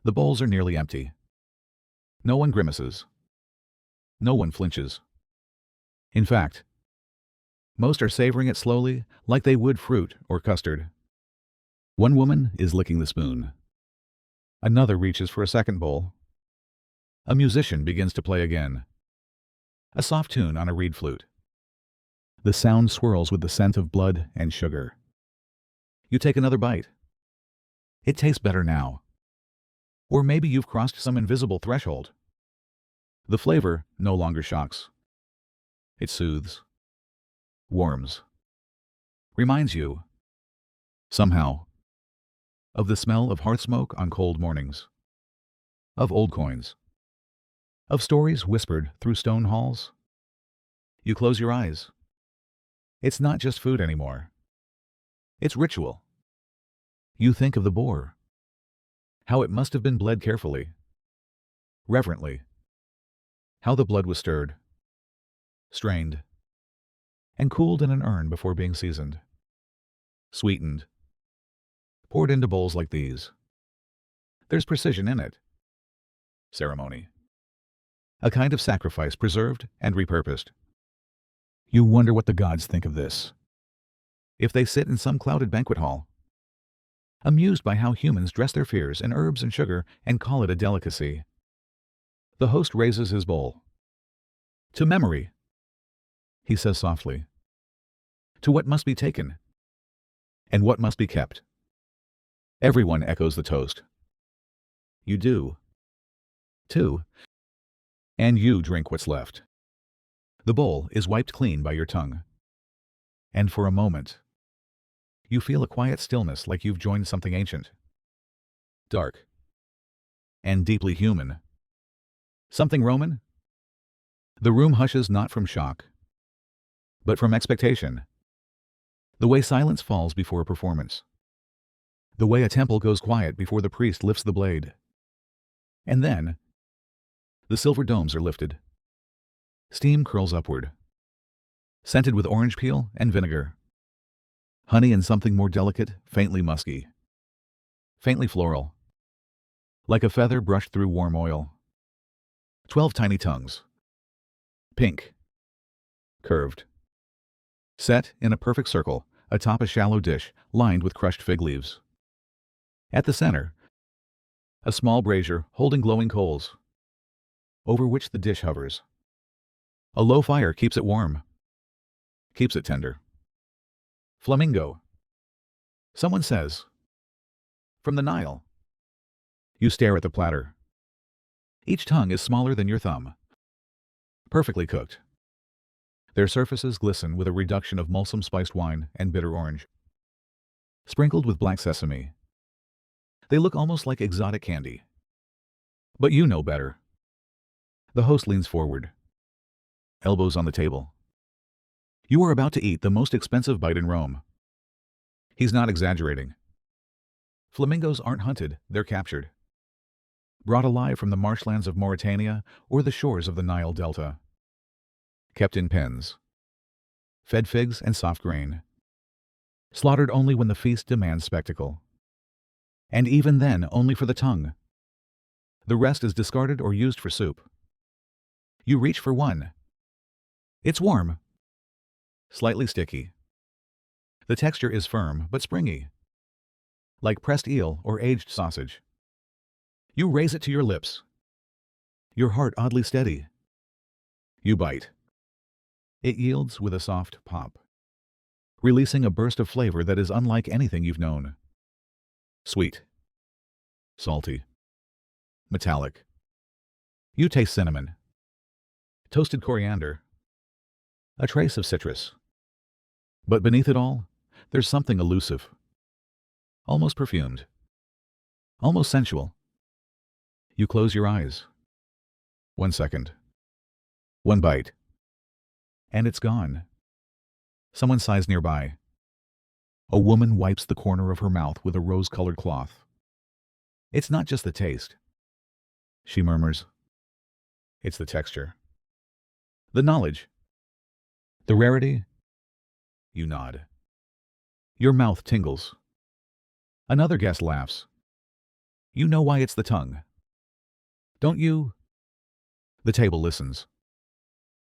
The bowls are nearly empty. No one grimaces. No one flinches. In fact, most are savoring it slowly, like they would fruit or custard. One woman is licking the spoon. Another reaches for a second bowl. A musician begins to play again. A soft tune on a reed flute. The sound swirls with the scent of blood and sugar. You take another bite. It tastes better now. Or maybe you've crossed some invisible threshold. The flavor no longer shocks. It soothes, warms, reminds you, somehow, of the smell of hearth smoke on cold mornings, of old coins, of stories whispered through stone halls. You close your eyes. It's not just food anymore. It's ritual. You think of the boar, how it must have been bled carefully, reverently, how the blood was stirred, strained, and cooled in an urn before being seasoned, sweetened, poured into bowls like these. There's precision in it. Ceremony. A kind of sacrifice preserved and repurposed. You wonder what the gods think of this. If they sit in some clouded banquet hall, amused by how humans dress their fears in herbs and sugar and call it a delicacy. The host raises his bowl. To memory, he says softly. To what must be taken, and what must be kept. Everyone echoes the toast. You do, too, and you drink what's left. The bowl is wiped clean by your tongue. And for a moment, you feel a quiet stillness, like you've joined something ancient, dark, and deeply human. Something Roman? The room hushes not from shock, but from expectation. The way silence falls before a performance. The way a temple goes quiet before the priest lifts the blade. And then, the silver domes are lifted. Steam curls upward, scented with orange peel and vinegar. Honey and something more delicate, faintly musky. Faintly floral. Like a feather brushed through warm oil. 12 tiny tongues. Pink. Curved. Set in a perfect circle atop a shallow dish lined with crushed fig leaves. At the center, a small brazier holding glowing coals, over which the dish hovers. A low fire keeps it warm, keeps it tender. Flamingo. Someone says. From the Nile. You stare at the platter. Each tongue is smaller than your thumb. Perfectly cooked. Their surfaces glisten with a reduction of mulsome spiced wine and bitter orange. Sprinkled with black sesame. They look almost like exotic candy. But you know better. The host leans forward, elbows on the table. You are about to eat the most expensive bite in Rome. He's not exaggerating. Flamingos aren't hunted, they're captured. Brought alive from the marshlands of Mauritania or the shores of the Nile Delta. Kept in pens. Fed figs and soft grain. Slaughtered only when the feast demands spectacle. And even then, only for the tongue. The rest is discarded or used for soup. You reach for one, It's warm, slightly sticky. The texture is firm but springy, like pressed eel or aged sausage. You raise it to your lips, your heart oddly steady. You bite. It yields with a soft pop, releasing a burst of flavor that is unlike anything you've known. Sweet, salty, metallic. You taste cinnamon, toasted coriander, a trace of citrus. But beneath it all, there's something elusive, almost perfumed, almost sensual. You close your eyes. 1 second. 1 bite. And it's gone. Someone sighs nearby. A woman wipes the corner of her mouth with a rose-colored cloth. It's not just the taste, she murmurs. It's the texture. The knowledge. The rarity. You nod. Your mouth tingles. Another guest laughs. You know why it's the tongue. Don't you? The table listens.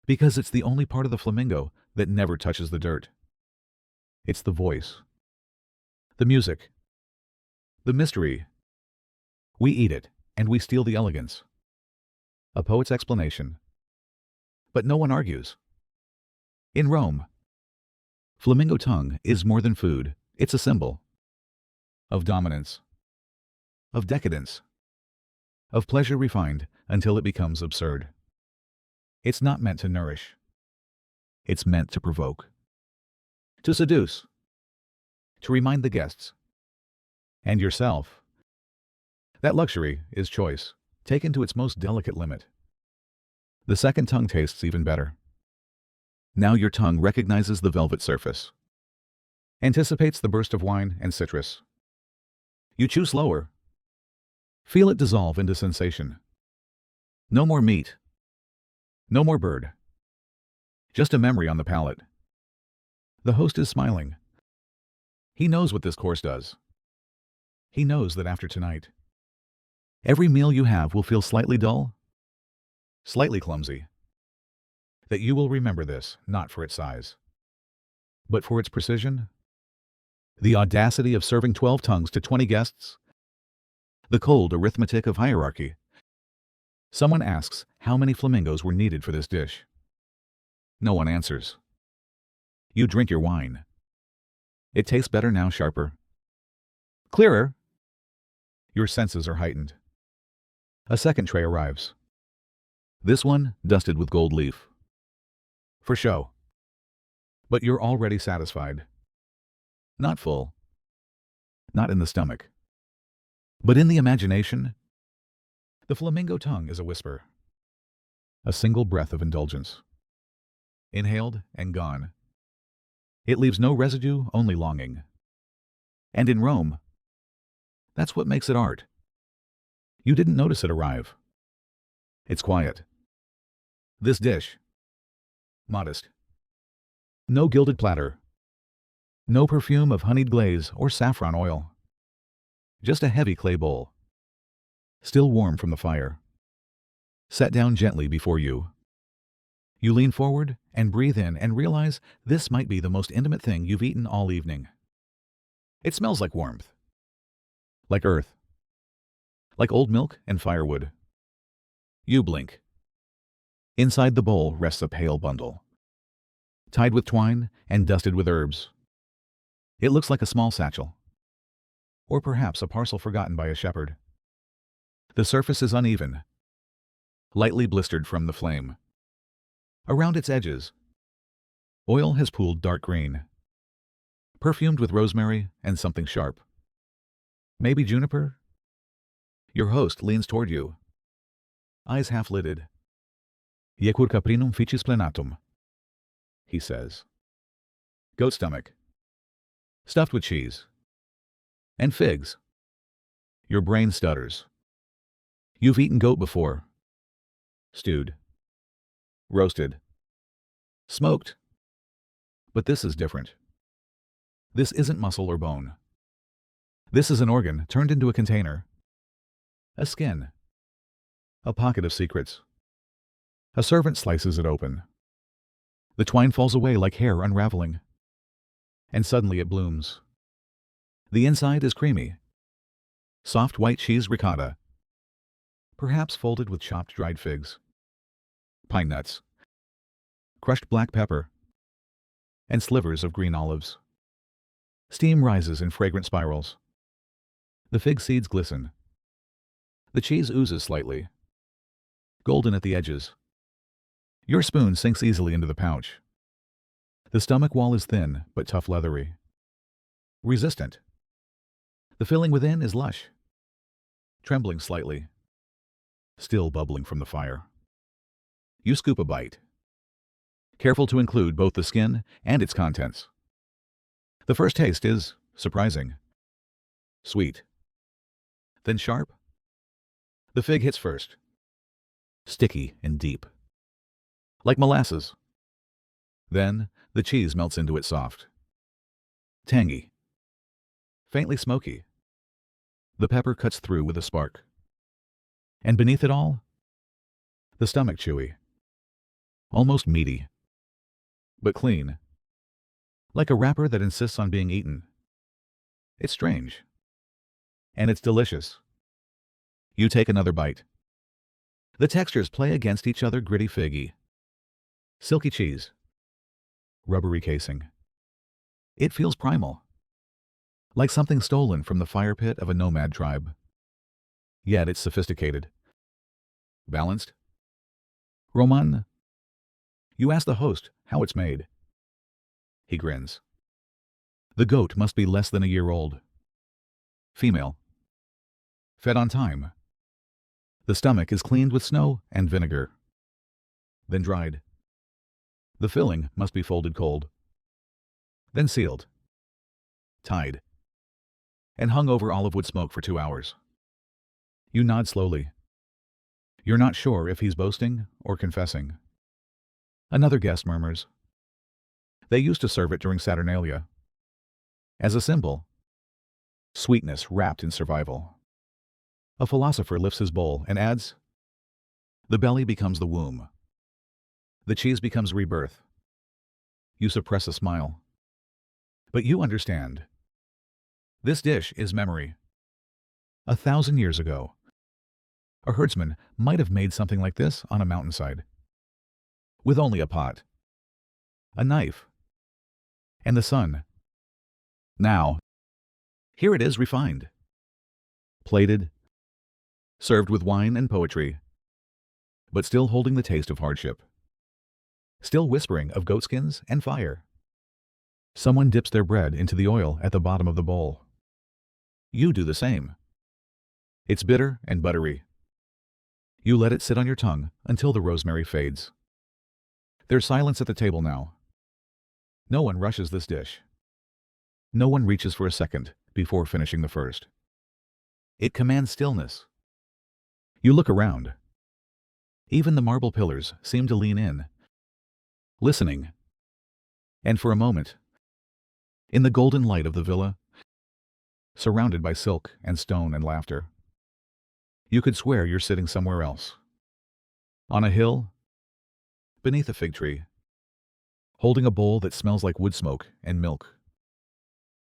Because it's the only part of the flamingo that never touches the dirt. It's the voice. The music. The mystery. We eat it, and we steal the elegance. A poet's explanation. But no one argues. In Rome, flamingo tongue is more than food. It's a symbol of dominance, of decadence, of pleasure refined until it becomes absurd. It's not meant to nourish. It's meant to provoke, to seduce, to remind the guests, and yourself, that luxury is choice, taken to its most delicate limit. The second tongue tastes even better. Now your tongue recognizes the velvet surface, anticipates the burst of wine and citrus. You chew slower. Feel it dissolve into sensation. No more meat. No more bird. Just a memory on the palate. The host is smiling. He knows what this course does. He knows that after tonight, every meal you have will feel slightly dull, slightly clumsy. That you will remember this not for its size, but for its precision, the audacity of serving 12 tongues to 20 guests, the cold arithmetic of hierarchy. Someone asks how many flamingos were needed for this dish. No one answers. You drink your wine. It tastes better now, sharper, clearer. Your senses are heightened. A second tray arrives. This one dusted with gold leaf. For show. But you're already satisfied. Not full. Not in the stomach. But in the imagination. The flamingo tongue is a whisper. A single breath of indulgence. Inhaled and gone. It leaves no residue, only longing. And in Rome, that's what makes it art. You didn't notice it arrive. It's quiet. This dish. Modest. No gilded platter. No perfume of honeyed glaze or saffron oil. Just a heavy clay bowl. Still warm from the fire. Set down gently before you. You lean forward and breathe in and realize this might be the most intimate thing you've eaten all evening. It smells like warmth. Like earth. Like old milk and firewood. You blink. Inside the bowl rests a pale bundle, tied with twine and dusted with herbs. It looks like a small satchel, or perhaps a parcel forgotten by a shepherd. The surface is uneven, lightly blistered from the flame. Around its edges, oil has pooled dark green, perfumed with rosemary and something sharp. Maybe juniper? Your host leans toward you, eyes half-lidded. Iecur caprinum ficis plenatum, he says. Goat stomach, stuffed with cheese. And figs. Your brain stutters. You've eaten goat before. Stewed. Roasted. Smoked. But this is different. This isn't muscle or bone. This is an organ turned into a container. A skin. A pocket of secrets. A servant slices it open. The twine falls away like hair unraveling, and suddenly it blooms. The inside is creamy, soft white cheese ricotta, perhaps folded with chopped dried figs, pine nuts, crushed black pepper, and slivers of green olives. Steam rises in fragrant spirals. The fig seeds glisten. The cheese oozes slightly, golden at the edges. Your spoon sinks easily into the pouch. The stomach wall is thin, but tough leathery. Resistant. The filling within is lush, trembling slightly, still bubbling from the fire. You scoop a bite, careful to include both the skin and its contents. The first taste is surprising. Sweet. Then sharp. The fig hits first. Sticky and deep. Like molasses. Then the cheese melts into it soft. Tangy. Faintly smoky. The pepper cuts through with a spark. And beneath it all, the stomach chewy. Almost meaty. But clean. Like a wrapper that insists on being eaten. It's strange. And it's delicious. You take another bite. The textures play against each other, gritty figgy. Silky cheese. Rubbery casing. It feels primal. Like something stolen from the fire pit of a nomad tribe. Yet it's sophisticated. Balanced. Roman. You ask the host how it's made. He grins. The goat must be less than a year old. Female. Fed on thyme. The stomach is cleaned with snow and vinegar. Then dried. The filling must be folded cold. Then sealed. Tied. And hung over olive wood smoke for 2 hours. You nod slowly. You're not sure if he's boasting or confessing. Another guest murmurs. They used to serve it during Saturnalia. As a symbol. Sweetness wrapped in survival. A philosopher lifts his bowl and adds, the belly becomes the womb. The cheese becomes rebirth. You suppress a smile. But you understand. This dish is memory. 1,000 years ago, a herdsman might have made something like this on a mountainside. With only a pot, a knife, and the sun. Now, here it is refined. Plated, served with wine and poetry, but still holding the taste of hardship. Still whispering of goatskins and fire. Someone dips their bread into the oil at the bottom of the bowl. You do the same. It's bitter and buttery. You let it sit on your tongue until the rosemary fades. There's silence at the table now. No one rushes this dish. No one reaches for a second before finishing the first. It commands stillness. You look around. Even the marble pillars seem to lean in, listening. And for a moment, in the golden light of the villa, surrounded by silk and stone and laughter, you could swear you're sitting somewhere else. On a hill, beneath a fig tree, holding a bowl that smells like wood smoke and milk.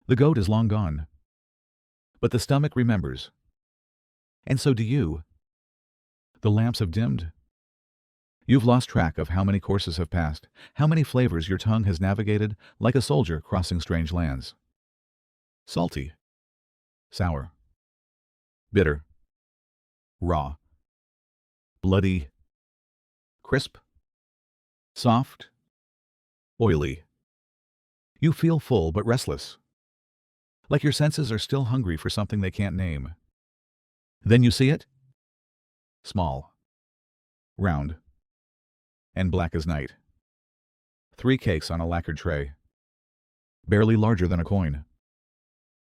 The goat is long gone, but the stomach remembers. And so do you. The lamps have dimmed. You've lost track of how many courses have passed, how many flavors your tongue has navigated like a soldier crossing strange lands. Salty. Sour. Bitter. Raw. Bloody. Crisp. Soft. Oily. You feel full but restless. Like your senses are still hungry for something they can't name. Then you see it. Small. Round. And black as night. 3 cakes on a lacquered tray. Barely larger than a coin.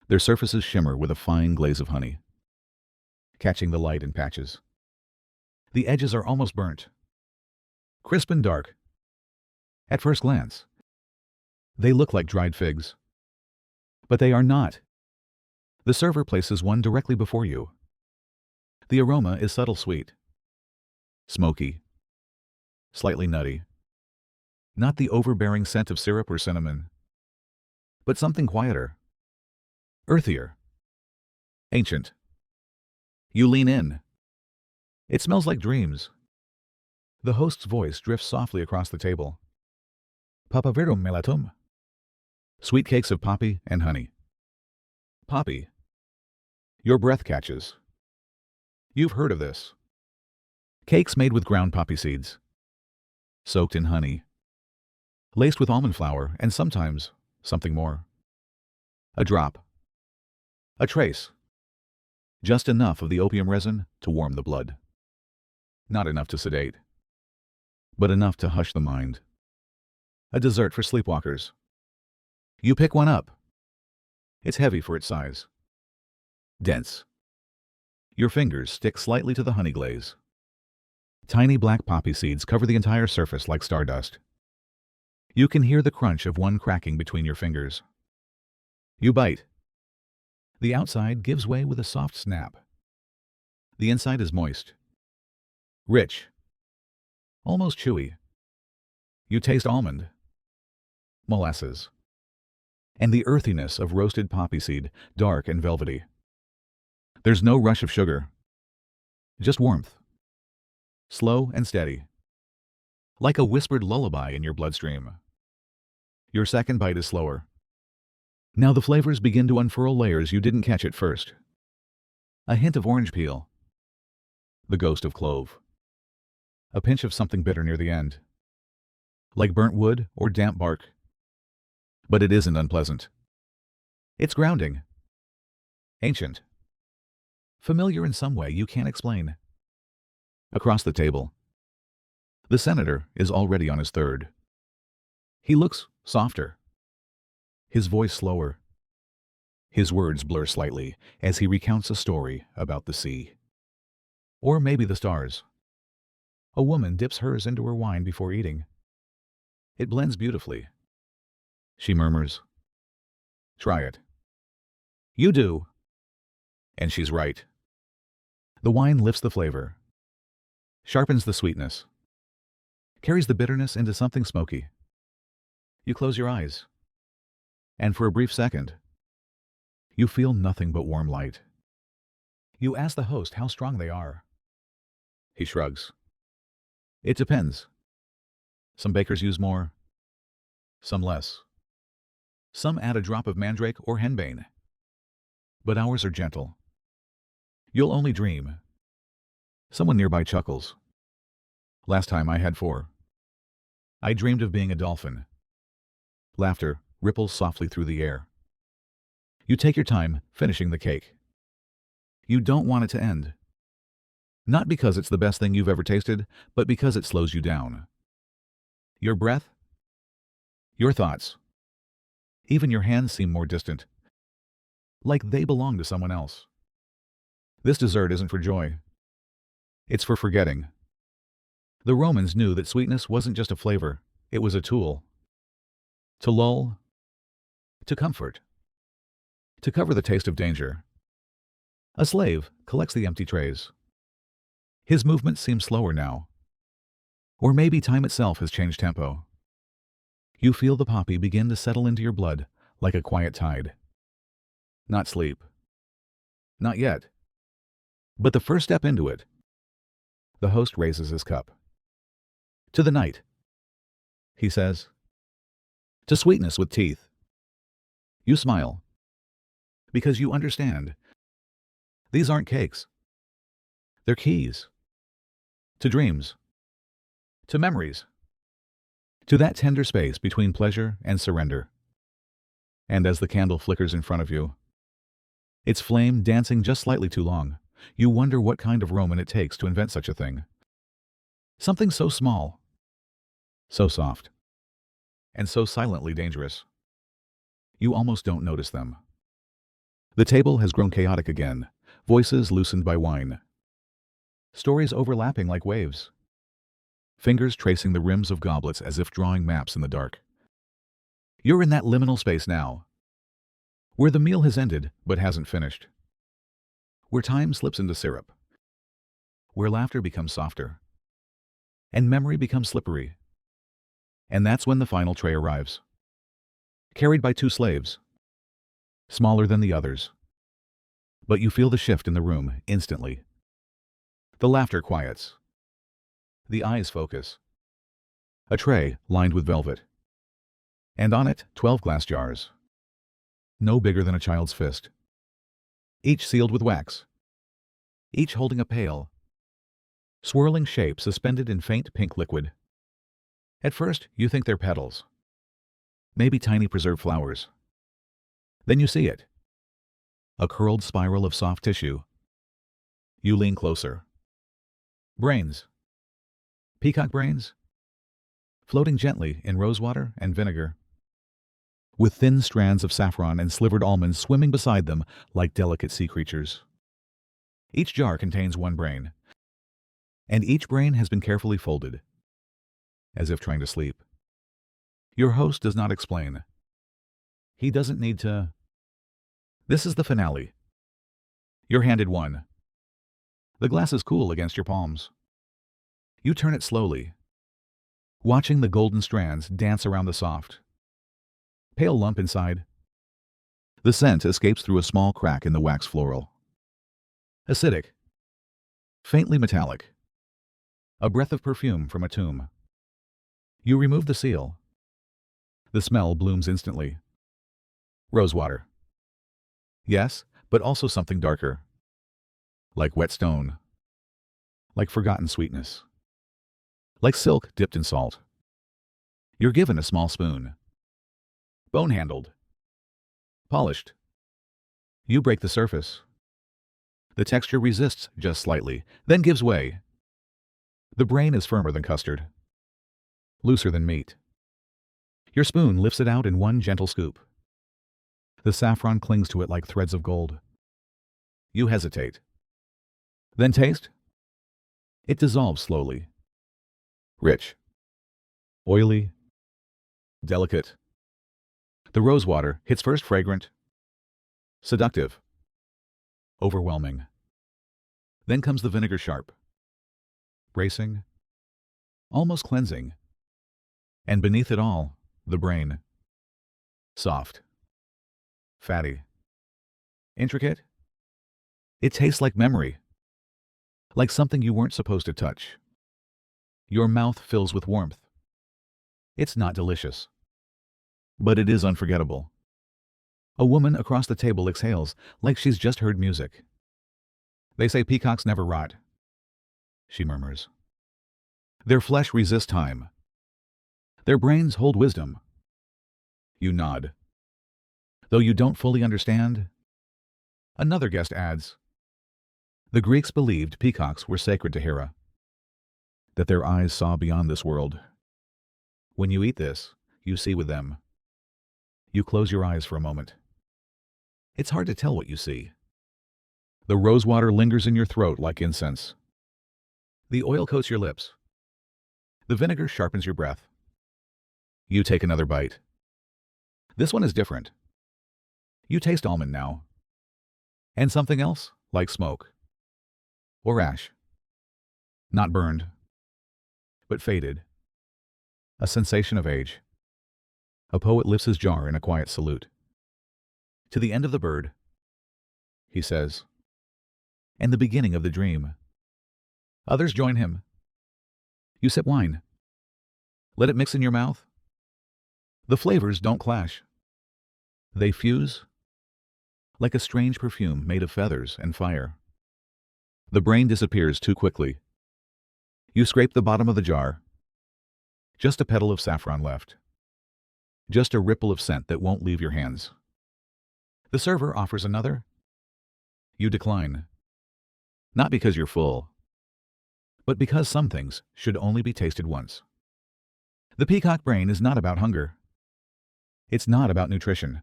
Their surfaces shimmer with a fine glaze of honey, catching the light in patches. The edges are almost burnt. Crisp and dark. At first glance, they look like dried figs. But they are not. The server places one directly before you. The aroma is subtle sweet. Smoky. Slightly nutty. Not the overbearing scent of syrup or cinnamon, but something quieter, earthier, ancient. You lean in. It smells like dreams. The host's voice drifts softly across the table. Papaverum melatum. Sweet cakes of poppy and honey. Poppy. Your breath catches. You've heard of this. Cakes made with ground poppy seeds, soaked in honey, laced with almond flour, and sometimes something more. A drop. A trace. Just enough of the opium resin to warm the blood. Not enough to sedate, but enough to hush the mind. A dessert for sleepwalkers. You pick one up. It's heavy for its size. Dense. Your fingers stick slightly to the honey glaze. Tiny black poppy seeds cover the entire surface like stardust. You can hear the crunch of one cracking between your fingers. You bite. The outside gives way with a soft snap. The inside is moist, rich, almost chewy. You taste almond, molasses, and the earthiness of roasted poppy seed, dark and velvety. There's no rush of sugar, just warmth, slow and steady, like a whispered lullaby in your bloodstream. Your second bite is slower. Now the flavors begin to unfurl layers you didn't catch at first. A hint of orange peel, the ghost of clove, a pinch of something bitter near the end, like burnt wood or damp bark. But it isn't unpleasant. It's grounding, ancient, familiar in some way you can't explain. Across the table, the senator is already on his third. He looks softer, his voice slower. His words blur slightly as he recounts a story about the sea. Or maybe the stars. A woman dips hers into her wine before eating. It blends beautifully. She murmurs, "Try it." You do. And she's right. The wine lifts the flavor, sharpens the sweetness, carries the bitterness into something smoky. You close your eyes, and for a brief second, you feel nothing but warm light. You ask the host how strong they are. He shrugs. It depends. Some bakers use more, some less. Some add a drop of mandrake or henbane. But ours are gentle. You'll only dream. Someone nearby chuckles. Last time I had 4. I dreamed of being a dolphin. Laughter ripples softly through the air. You take your time finishing the cake. You don't want it to end. Not because it's the best thing you've ever tasted, but because it slows you down. Your breath, your thoughts, even your hands seem more distant, like they belong to someone else. This dessert isn't for joy. It's for forgetting. The Romans knew that sweetness wasn't just a flavor, it was a tool. To lull, to comfort, to cover the taste of danger. A slave collects the empty trays. His movements seem slower now. Or maybe time itself has changed tempo. You feel the poppy begin to settle into your blood like a quiet tide. Not sleep. Not yet. But the first step into it. The host raises his cup. To the night, he says. To sweetness with teeth. You smile. Because you understand. These aren't cakes. They're keys. To dreams. To memories. To that tender space between pleasure and surrender. And as the candle flickers in front of you, its flame dancing just slightly too long, you wonder what kind of Roman it takes to invent such a thing. Something so small, so soft, and so silently dangerous. You almost don't notice them. The table has grown chaotic again, voices loosened by wine. Stories overlapping like waves. Fingers tracing the rims of goblets as if drawing maps in the dark. You're in that liminal space now, where the meal has ended but hasn't finished. Where time slips into syrup. Where laughter becomes softer. And memory becomes slippery. And that's when the final tray arrives. Carried by two slaves, smaller than the others. But you feel the shift in the room instantly. The laughter quiets. The eyes focus. A tray lined with velvet. And on it, 12 glass jars. No bigger than a child's fist. Each sealed with wax. Each holding a pale, swirling shape suspended in faint pink liquid. At first, you think they're petals. Maybe tiny preserved flowers. Then you see it. A curled spiral of soft tissue. You lean closer. Brains. Peacock brains. Floating gently in rosewater and vinegar, with thin strands of saffron and slivered almonds swimming beside them like delicate sea creatures. Each jar contains one brain, and each brain has been carefully folded, as if trying to sleep. Your host does not explain. He doesn't need to. This is the finale. You're handed one. The glass is cool against your palms. You turn it slowly, watching the golden strands dance around the soft, pale lump inside. The scent escapes through a small crack in the wax floral. Acidic, faintly metallic, a breath of perfume from a tomb. You remove the seal. The smell blooms instantly. Rosewater. Yes, but also something darker. Like wet stone. Like forgotten sweetness. Like silk dipped in salt. You're given a small spoon. Bone-handled. Polished. You break the surface. The texture resists just slightly, then gives way. The brain is firmer than custard. Looser than meat. Your spoon lifts it out in one gentle scoop. The saffron clings to it like threads of gold. You hesitate. Then taste. It dissolves slowly. Rich. Oily. Delicate. The rosewater hits first fragrant. Seductive. Overwhelming. Then comes the vinegar sharp. Bracing. Almost cleansing. And beneath it all, the brain. Soft. Fatty. Intricate. It tastes like memory. Like something you weren't supposed to touch. Your mouth fills with warmth. It's not delicious. But it is unforgettable. A woman across the table exhales like she's just heard music. They say peacocks never rot, she murmurs. Their flesh resists time. Their brains hold wisdom. You nod. Though you don't fully understand. Another guest adds, the Greeks believed peacocks were sacred to Hera, that their eyes saw beyond this world. When you eat this, you see with them. You close your eyes for a moment. It's hard to tell what you see. The rosewater lingers in your throat like incense. The oil coats your lips. The vinegar sharpens your breath. You take another bite. This one is different. You taste almond now. And something else, like smoke. Or ash. Not burned, but faded. A sensation of age. A poet lifts his jar in a quiet salute. To the end of the bird, he says, and the beginning of the dream. Others join him. You sip wine. Let it mix in your mouth. The flavors don't clash. They fuse like a strange perfume made of feathers and fire. The brain disappears too quickly. You scrape the bottom of the jar. Just a petal of saffron left. Just a ripple of scent that won't leave your hands. The server offers another. You decline. Not because you're full, but because some things should only be tasted once. The peacock brain is not about hunger. It's not about nutrition.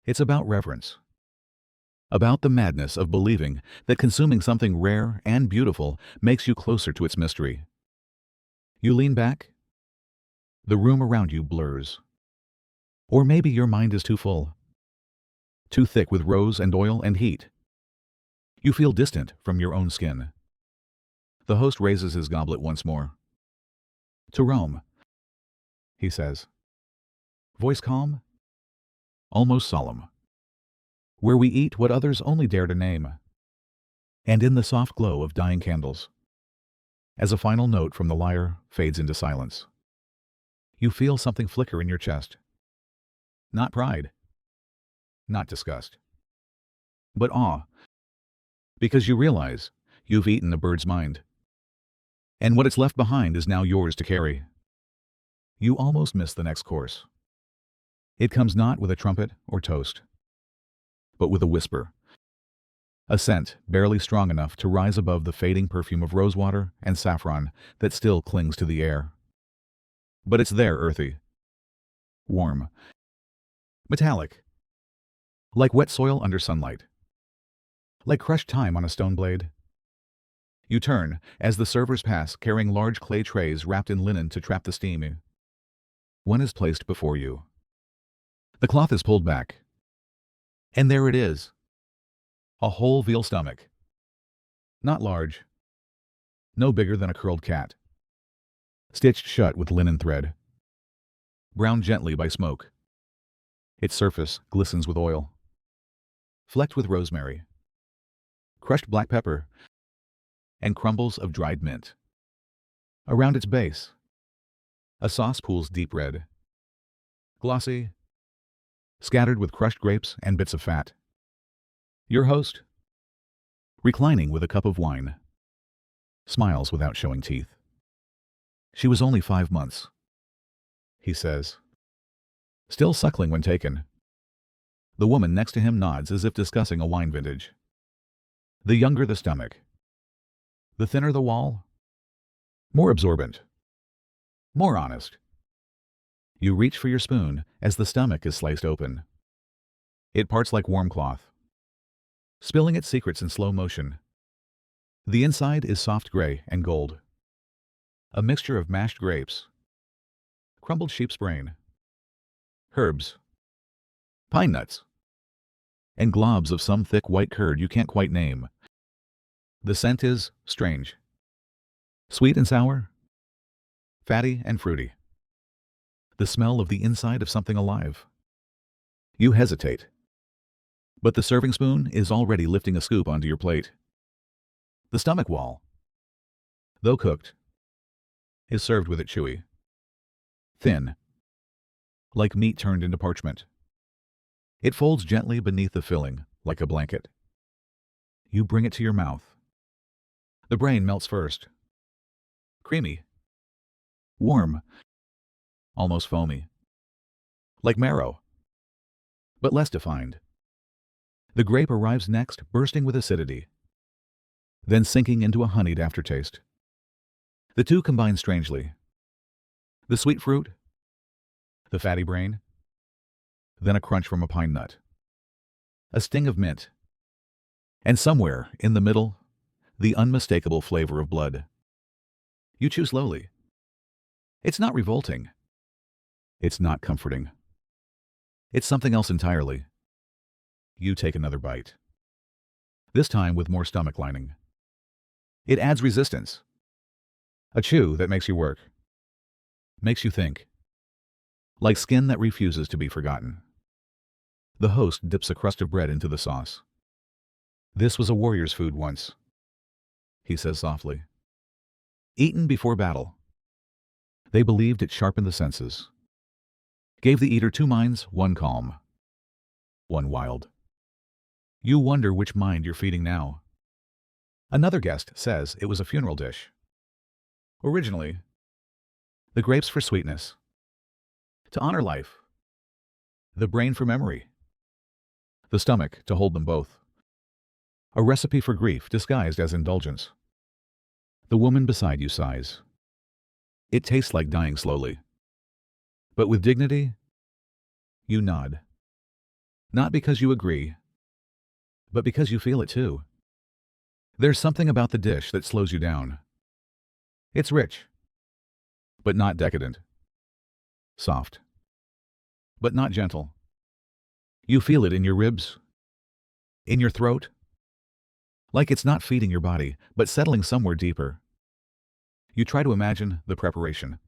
It's about reverence. About the madness of believing that consuming something rare and beautiful makes you closer to its mystery. You lean back. The room around you blurs. Or maybe your mind is too full. Too thick with rose and oil and heat. You feel distant from your own skin. The host raises his goblet once more. To Rome. he says. Voice calm, almost solemn. Where we eat what others only dare to name. And in the soft glow of dying candles, as a final note from the lyre fades into silence, you feel something flicker in your chest. Not pride, not disgust, but awe, because you realize you've eaten a bird's mind. And what it's left behind is now yours to carry. You almost miss the next course. It comes not with a trumpet or toast, but with a whisper, a scent barely strong enough to rise above the fading perfume of rosewater and saffron that still clings to the air. But it's there, earthy, warm, metallic, like wet soil under sunlight, like crushed thyme on a stone blade. You turn as the servers pass, carrying large clay trays wrapped in linen to trap the steam. One is placed before you. The cloth is pulled back, and there it is, a whole veal stomach. Not large, no bigger than a curled cat, stitched shut with linen thread, browned gently by smoke. Its surface glistens with oil, flecked with rosemary, crushed black pepper, and crumbles of dried mint. Around its base, a sauce pools deep red, glossy, scattered with crushed grapes and bits of fat. Your host, reclining with a cup of wine, smiles without showing teeth. She was only 5 months, he says, still suckling when taken. The woman next to him nods as if discussing a wine vintage. The younger the stomach, the thinner the wall, more absorbent, more honest. You reach for your spoon as the stomach is sliced open. It parts like warm cloth, spilling its secrets in slow motion. The inside is soft gray and gold, a mixture of mashed grapes, crumbled sheep's brain, herbs, pine nuts, and globs of some thick white curd you can't quite name. The scent is strange, sweet and sour, fatty and fruity. The smell of the inside of something alive. You hesitate, but the serving spoon is already lifting a scoop onto your plate. The stomach wall, though cooked, is served with it chewy, thin, like meat turned into parchment. It folds gently beneath the filling, like a blanket. You bring it to your mouth. The brain melts first. Creamy, warm, almost foamy, like marrow, but less defined. The grape arrives next, bursting with acidity, then sinking into a honeyed aftertaste. The two combine strangely. The sweet fruit, the fatty brain, then a crunch from a pine nut, a sting of mint, and somewhere in the middle, the unmistakable flavor of blood. You chew slowly. It's not revolting. It's not comforting. It's something else entirely. You take another bite, this time with more stomach lining. It adds resistance. A chew that makes you work, makes you think, like skin that refuses to be forgotten. The host dips a crust of bread into the sauce. This was a warrior's food once, he says softly. Eaten before battle. They believed it sharpened the senses, gave the eater 2 minds, one calm, one wild. You wonder which mind you're feeding now. Another guest says it was a funeral dish. Originally, the grapes for sweetness, to honor life, the brain for memory, the stomach to hold them both. A recipe for grief disguised as indulgence. The woman beside you sighs. It tastes like dying slowly. But with dignity, you nod. Not because you agree, but because you feel it too. There's something about the dish that slows you down. It's rich, but not decadent. Soft, but not gentle. You feel it in your ribs, in your throat, like it's not feeding your body, but settling somewhere deeper. You try to imagine the preparation.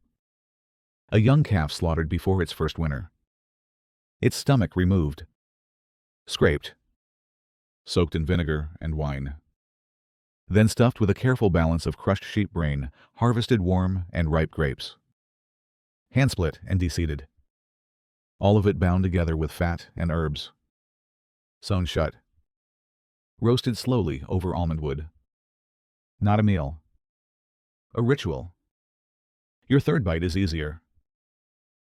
A young calf slaughtered before its first winter. Its stomach removed, scraped, soaked in vinegar and wine. Then stuffed with a careful balance of crushed sheep brain, harvested warm and ripe grapes. Hand-split and deseeded. All of it bound together with fat and herbs. Sewn shut. Roasted slowly over almond wood. Not a meal. A ritual. Your third bite is easier.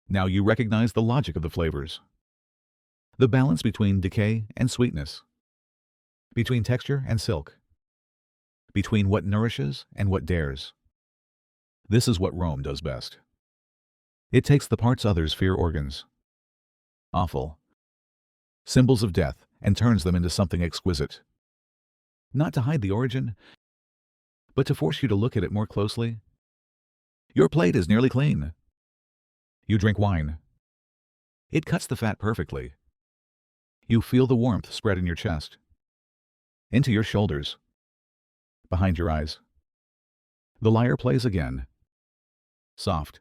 Now you recognize the logic of the flavors. The balance between decay and sweetness. Between texture and silk. Between what nourishes and what dares. This is what Rome does best. It takes the parts others fear organs. Awful. Symbols of death, and turns them into something exquisite. Not to hide the origin, but to force you to look at it more closely. Your plate is nearly clean. You drink wine. It cuts the fat perfectly. You feel the warmth spread in your chest, into your shoulders, behind your eyes. The lyre plays again. Soft.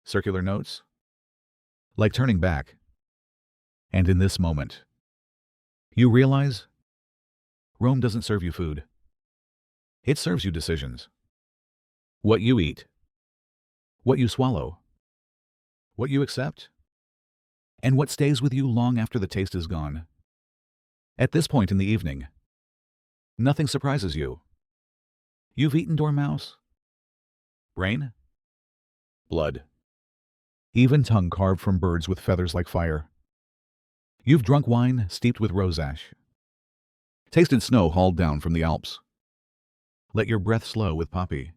Circular notes. Like turning back. And in this moment, you realize Rome doesn't serve you food. It serves you decisions. What you eat. What you swallow. What you accept. And what stays with you long after the taste is gone. At this point in the evening, nothing surprises you. You've eaten dormouse, brain, blood, even tongue carved from birds with feathers like fire. You've drunk wine steeped with rose ash, tasted snow hauled down from the Alps. Let your breath slow with poppy.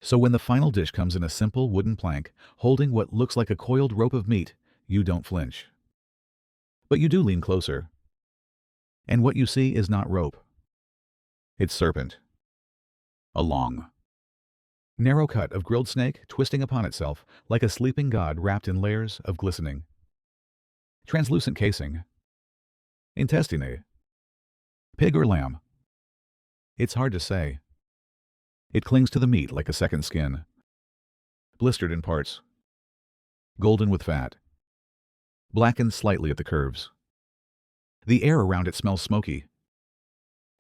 So when the final dish comes in a simple wooden plank, holding what looks like a coiled rope of meat, you don't flinch. But you do lean closer. And what you see is not rope. It's serpent. A long, narrow cut of grilled snake twisting upon itself like a sleeping god wrapped in layers of glistening, translucent casing. Intestine. Pig or lamb? It's hard to say. It clings to the meat like a second skin. Blistered in parts. Golden with fat. Blackened slightly at the curves. The air around it smells smoky.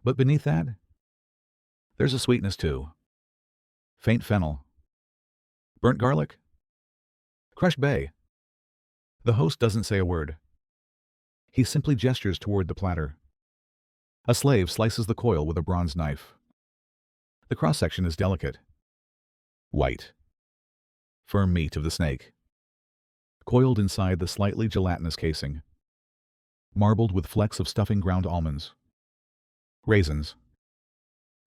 But beneath that, there's a sweetness too. Faint fennel. Burnt garlic. Crushed bay. The host doesn't say a word. He simply gestures toward the platter. A slave slices the coil with a bronze knife. The cross-section is delicate. White. Firm meat of the snake. Coiled inside the slightly gelatinous casing. Marbled with flecks of stuffing ground almonds. Raisins.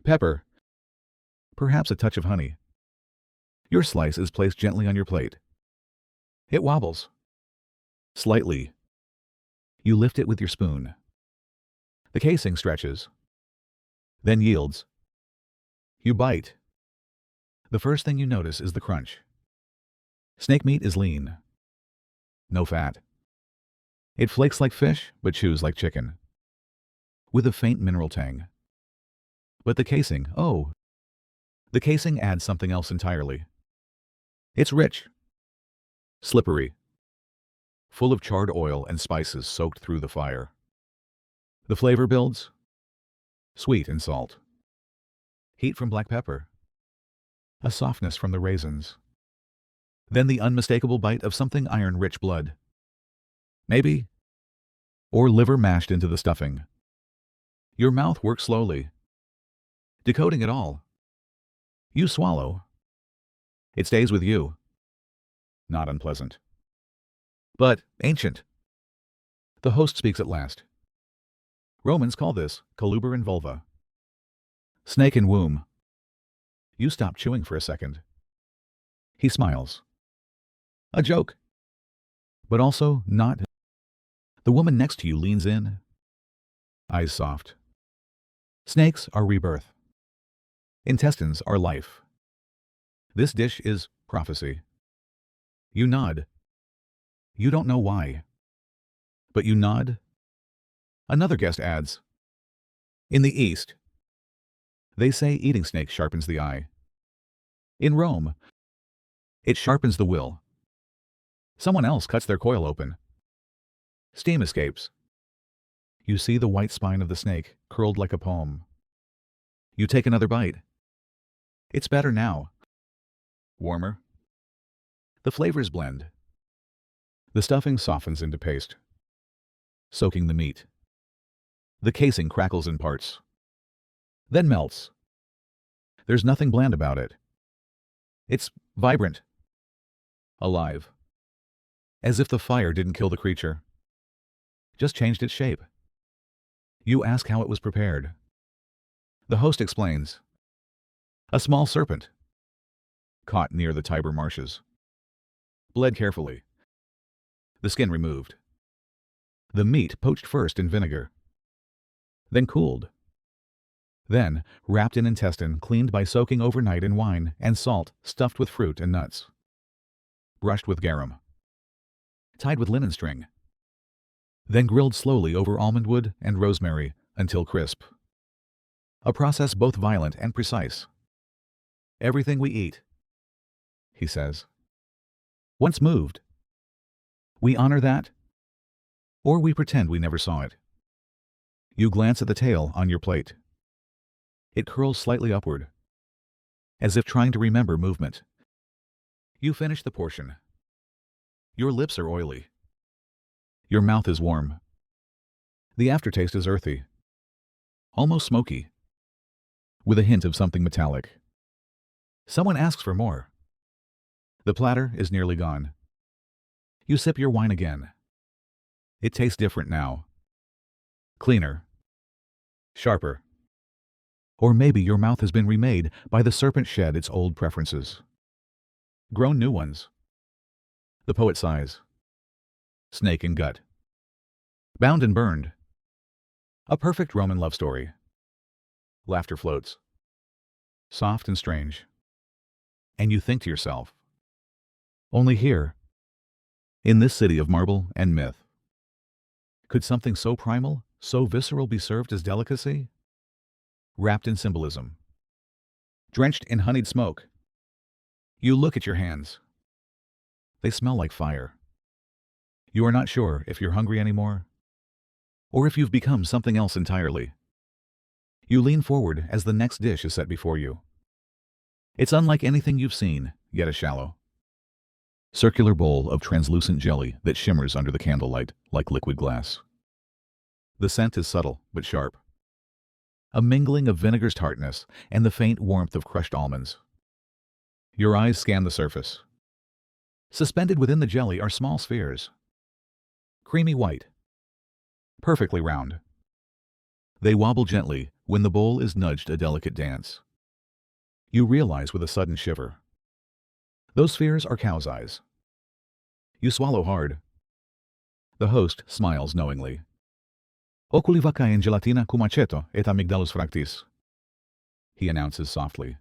Pepper. Perhaps a touch of honey. Your slice is placed gently on your plate. It wobbles. Slightly. You lift it with your spoon. The casing stretches. Then yields. You bite. The first thing you notice is the crunch. Snake meat is lean. No fat. It flakes like fish, but chews like chicken. With a faint mineral tang. But the casing, oh! The casing adds something else entirely. It's rich. Slippery. Full of charred oil and spices soaked through the fire. The flavor builds. Sweet and salt. Heat from black pepper. A softness from the raisins. Then the unmistakable bite of something iron-rich blood. Maybe. Or liver mashed into the stuffing. Your mouth works slowly, decoding it all. You swallow. It stays with you. Not unpleasant. But ancient. The host speaks at last. Romans call this coluber and vulva. Snake and womb. You stop chewing for a second. He smiles. A joke. But also not. The woman next to you leans in. Eyes soft. Snakes are rebirth. Intestines are life. This dish is prophecy. You nod. You don't know why. But you nod. Another guest adds. In the East, they say eating snake sharpens the eye. In Rome, It sharpens the will. Someone else cuts their coil open. Steam escapes. You see the white spine of the snake, curled like a poem. You take another bite. It's better now. Warmer. The flavors blend. The stuffing softens into paste, soaking the meat. The casing crackles in parts, then melts. There's nothing bland about it. It's vibrant, alive, as if the fire didn't kill the creature, just changed its shape. You ask how it was prepared. The host explains. A small serpent, caught near the Tiber marshes, bled carefully, the skin removed. The meat poached first in vinegar, then cooled. Then, wrapped in intestine, cleaned by soaking overnight in wine and salt, stuffed with fruit and nuts. Brushed with garum. Tied with linen string. Then grilled slowly over almond wood and rosemary until crisp. A process both violent and precise. Everything we eat, he says, once moved. We honor that, or we pretend we never saw it. You glance at the tail on your plate. It curls slightly upward, as if trying to remember movement. You finish the portion. Your lips are oily. Your mouth is warm. The aftertaste is earthy, almost smoky, with a hint of something metallic. Someone asks for more. The platter is nearly gone. You sip your wine again. It tastes different now. Cleaner. Sharper. Or maybe your mouth has been remade by the serpent shed its old preferences. Grown new ones. The poet sighs. Snake and gut. Bound and burned. A perfect Roman love story. Laughter floats. Soft and strange. And you think to yourself, only here, in this city of marble and myth, could something so primal, so visceral be served as delicacy? Wrapped in symbolism. Drenched in honeyed smoke. You look at your hands. They smell like fire. You are not sure if you're hungry anymore, or if you've become something else entirely. You lean forward as the next dish is set before you. It's unlike anything you've seen, yet a shallow, circular bowl of translucent jelly that shimmers under the candlelight like liquid glass. The scent is subtle but sharp. A mingling of vinegar's tartness and the faint warmth of crushed almonds. Your eyes scan the surface. Suspended within the jelly are small spheres. Creamy white. Perfectly round. They wobble gently when the bowl is nudged a delicate dance. You realize with a sudden shiver. Those spheres are cow's eyes. You swallow hard. The host smiles knowingly. Oculi vaccae in gelatina cum aceto et amygdalus fractis, he announces softly.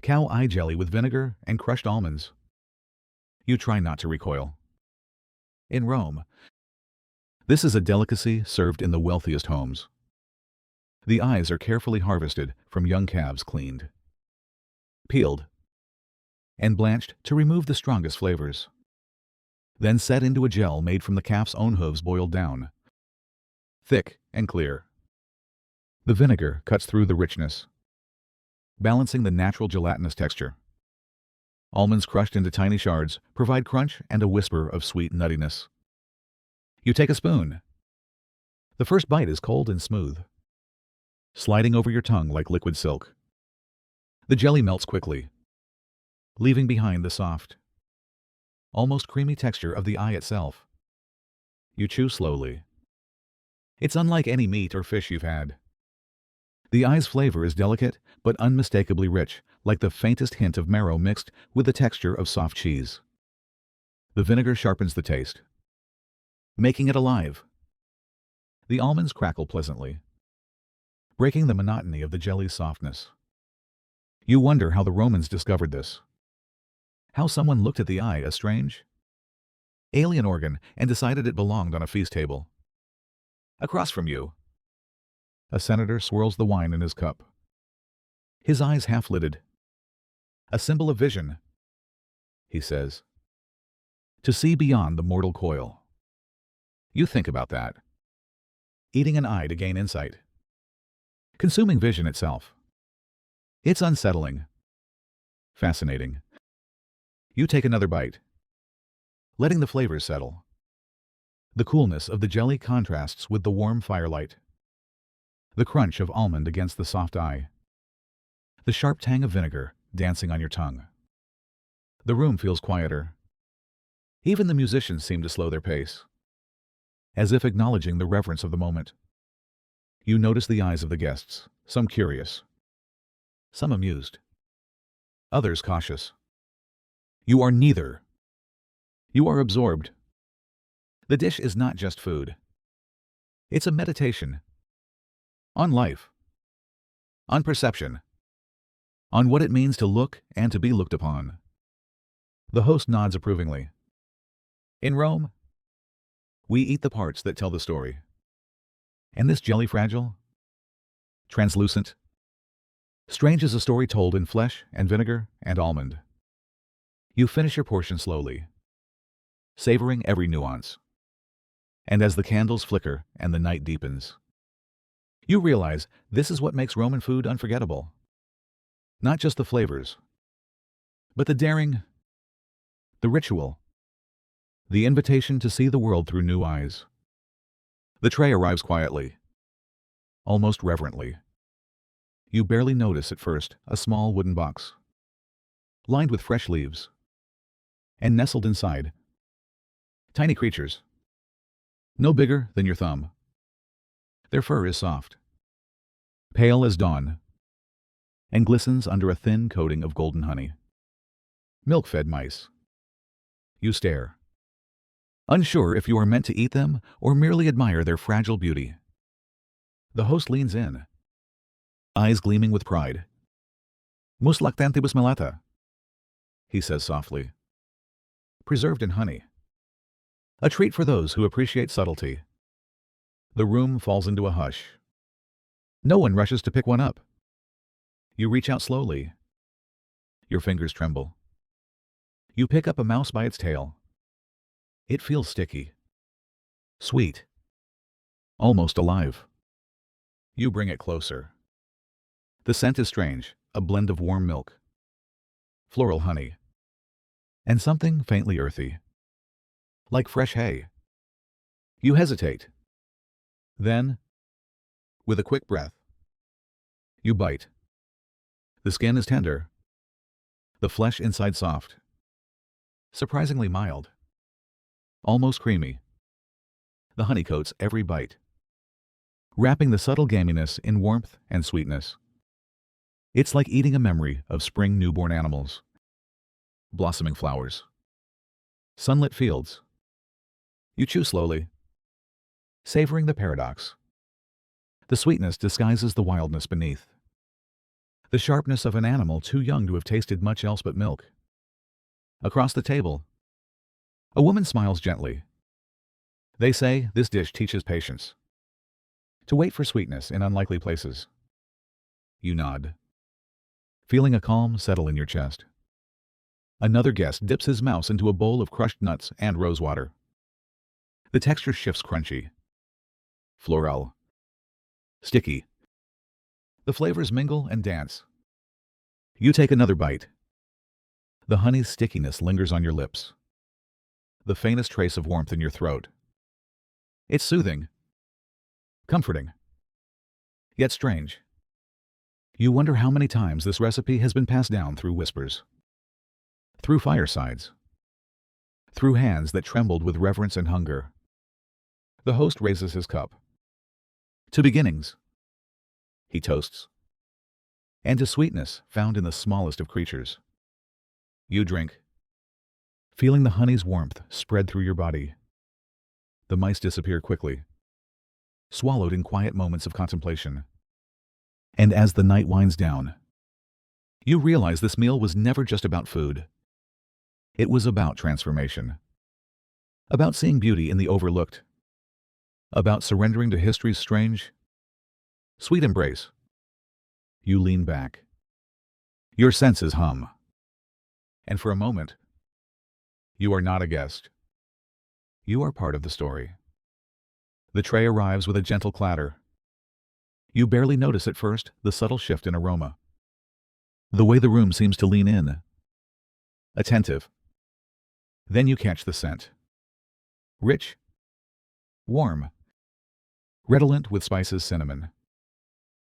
Cow eye jelly with vinegar and crushed almonds. You try not to recoil. In Rome, this is a delicacy served in the wealthiest homes. The eyes are carefully harvested from young calves cleaned, peeled, and blanched to remove the strongest flavors. Then set into a gel made from the calf's own hooves boiled down. Thick and clear. The vinegar cuts through the richness, balancing the natural gelatinous texture. Almonds crushed into tiny shards provide crunch and a whisper of sweet nuttiness. You take a spoon. The first bite is cold and smooth, sliding over your tongue like liquid silk. The jelly melts quickly, leaving behind the soft, almost creamy texture of the eye itself. You chew slowly. It's unlike any meat or fish you've had. The eye's flavor is delicate but unmistakably rich, like the faintest hint of marrow mixed with the texture of soft cheese. The vinegar sharpens the taste, making it alive. The almonds crackle pleasantly, breaking the monotony of the jelly's softness. You wonder how the Romans discovered this. How someone looked at the eye, a strange, alien organ, and decided it belonged on a feast table. Across from you, a senator swirls the wine in his cup. His eyes half-lidded. A symbol of vision. he says. To see beyond the mortal coil. You think about that. Eating an eye to gain insight. Consuming vision itself. It's unsettling. Fascinating. You take another bite, letting the flavors settle. The coolness of the jelly contrasts with the warm firelight. The crunch of almond against the soft eye. The sharp tang of vinegar dancing on your tongue. The room feels quieter. Even the musicians seem to slow their pace, as if acknowledging the reverence of the moment. You notice the eyes of the guests, some curious, some amused, others cautious. You are neither. You are absorbed. The dish is not just food. It's a meditation. On life. On perception. On what it means to look and to be looked upon. The host nods approvingly. In Rome, we eat the parts that tell the story. And this jelly fragile, translucent, strange as a story told in flesh and vinegar and almond. You finish your portion slowly, savoring every nuance. And as the candles flicker and the night deepens, you realize this is what makes Roman food unforgettable. Not just the flavors, but the daring, the ritual, the invitation to see the world through new eyes. The tray arrives quietly, almost reverently. You barely notice at first a small wooden box, lined with fresh leaves, and nestled inside, tiny creatures, no bigger than your thumb. Their fur is soft, pale as dawn, and glistens under a thin coating of golden honey. Milk-fed mice. You stare, unsure if you are meant to eat them or merely admire their fragile beauty. The host leans in, eyes gleaming with pride. Mus lactantibus melata, he says softly. Preserved in honey. A treat for those who appreciate subtlety. The room falls into a hush. No one rushes to pick one up. You reach out slowly. Your fingers tremble. You pick up a mouse by its tail. It feels sticky, sweet, almost alive. You bring it closer. The scent is strange, a blend of warm milk, floral honey, and something faintly earthy, like fresh hay. You hesitate. Then, with a quick breath, you bite. The skin is tender, the flesh inside soft, surprisingly mild, almost creamy. The honey coats every bite, wrapping the subtle gaminess in warmth and sweetness. It's like eating a memory of spring newborn animals, blossoming flowers, sunlit fields. You chew slowly, savoring the paradox. The sweetness disguises the wildness beneath. The sharpness of an animal too young to have tasted much else but milk. Across the table, a woman smiles gently. They say this dish teaches patience. To wait for sweetness in unlikely places. You nod, feeling a calm settle in your chest. Another guest dips his mouse into a bowl of crushed nuts and rosewater. The texture shifts crunchy, floral, sticky. The flavors mingle and dance. You take another bite. The honey's stickiness lingers on your lips. The faintest trace of warmth in your throat. It's soothing, comforting, yet strange. You wonder how many times this recipe has been passed down through whispers, through firesides, through hands that trembled with reverence and hunger. The host raises his cup. To beginnings, he toasts, and to sweetness found in the smallest of creatures. You drink, feeling the honey's warmth spread through your body. The mice disappear quickly, swallowed in quiet moments of contemplation. And as the night winds down, you realize this meal was never just about food. It was about transformation, about seeing beauty in the overlooked, about surrendering to history's strange, sweet embrace. You lean back. Your senses hum. And for a moment, You are not a guest. You are part of the story. The tray arrives with a gentle clatter. You barely notice at first the subtle shift in aroma. The way the room seems to lean in. Attentive. Then you catch the scent. Rich. Warm. Redolent with spices, cinnamon.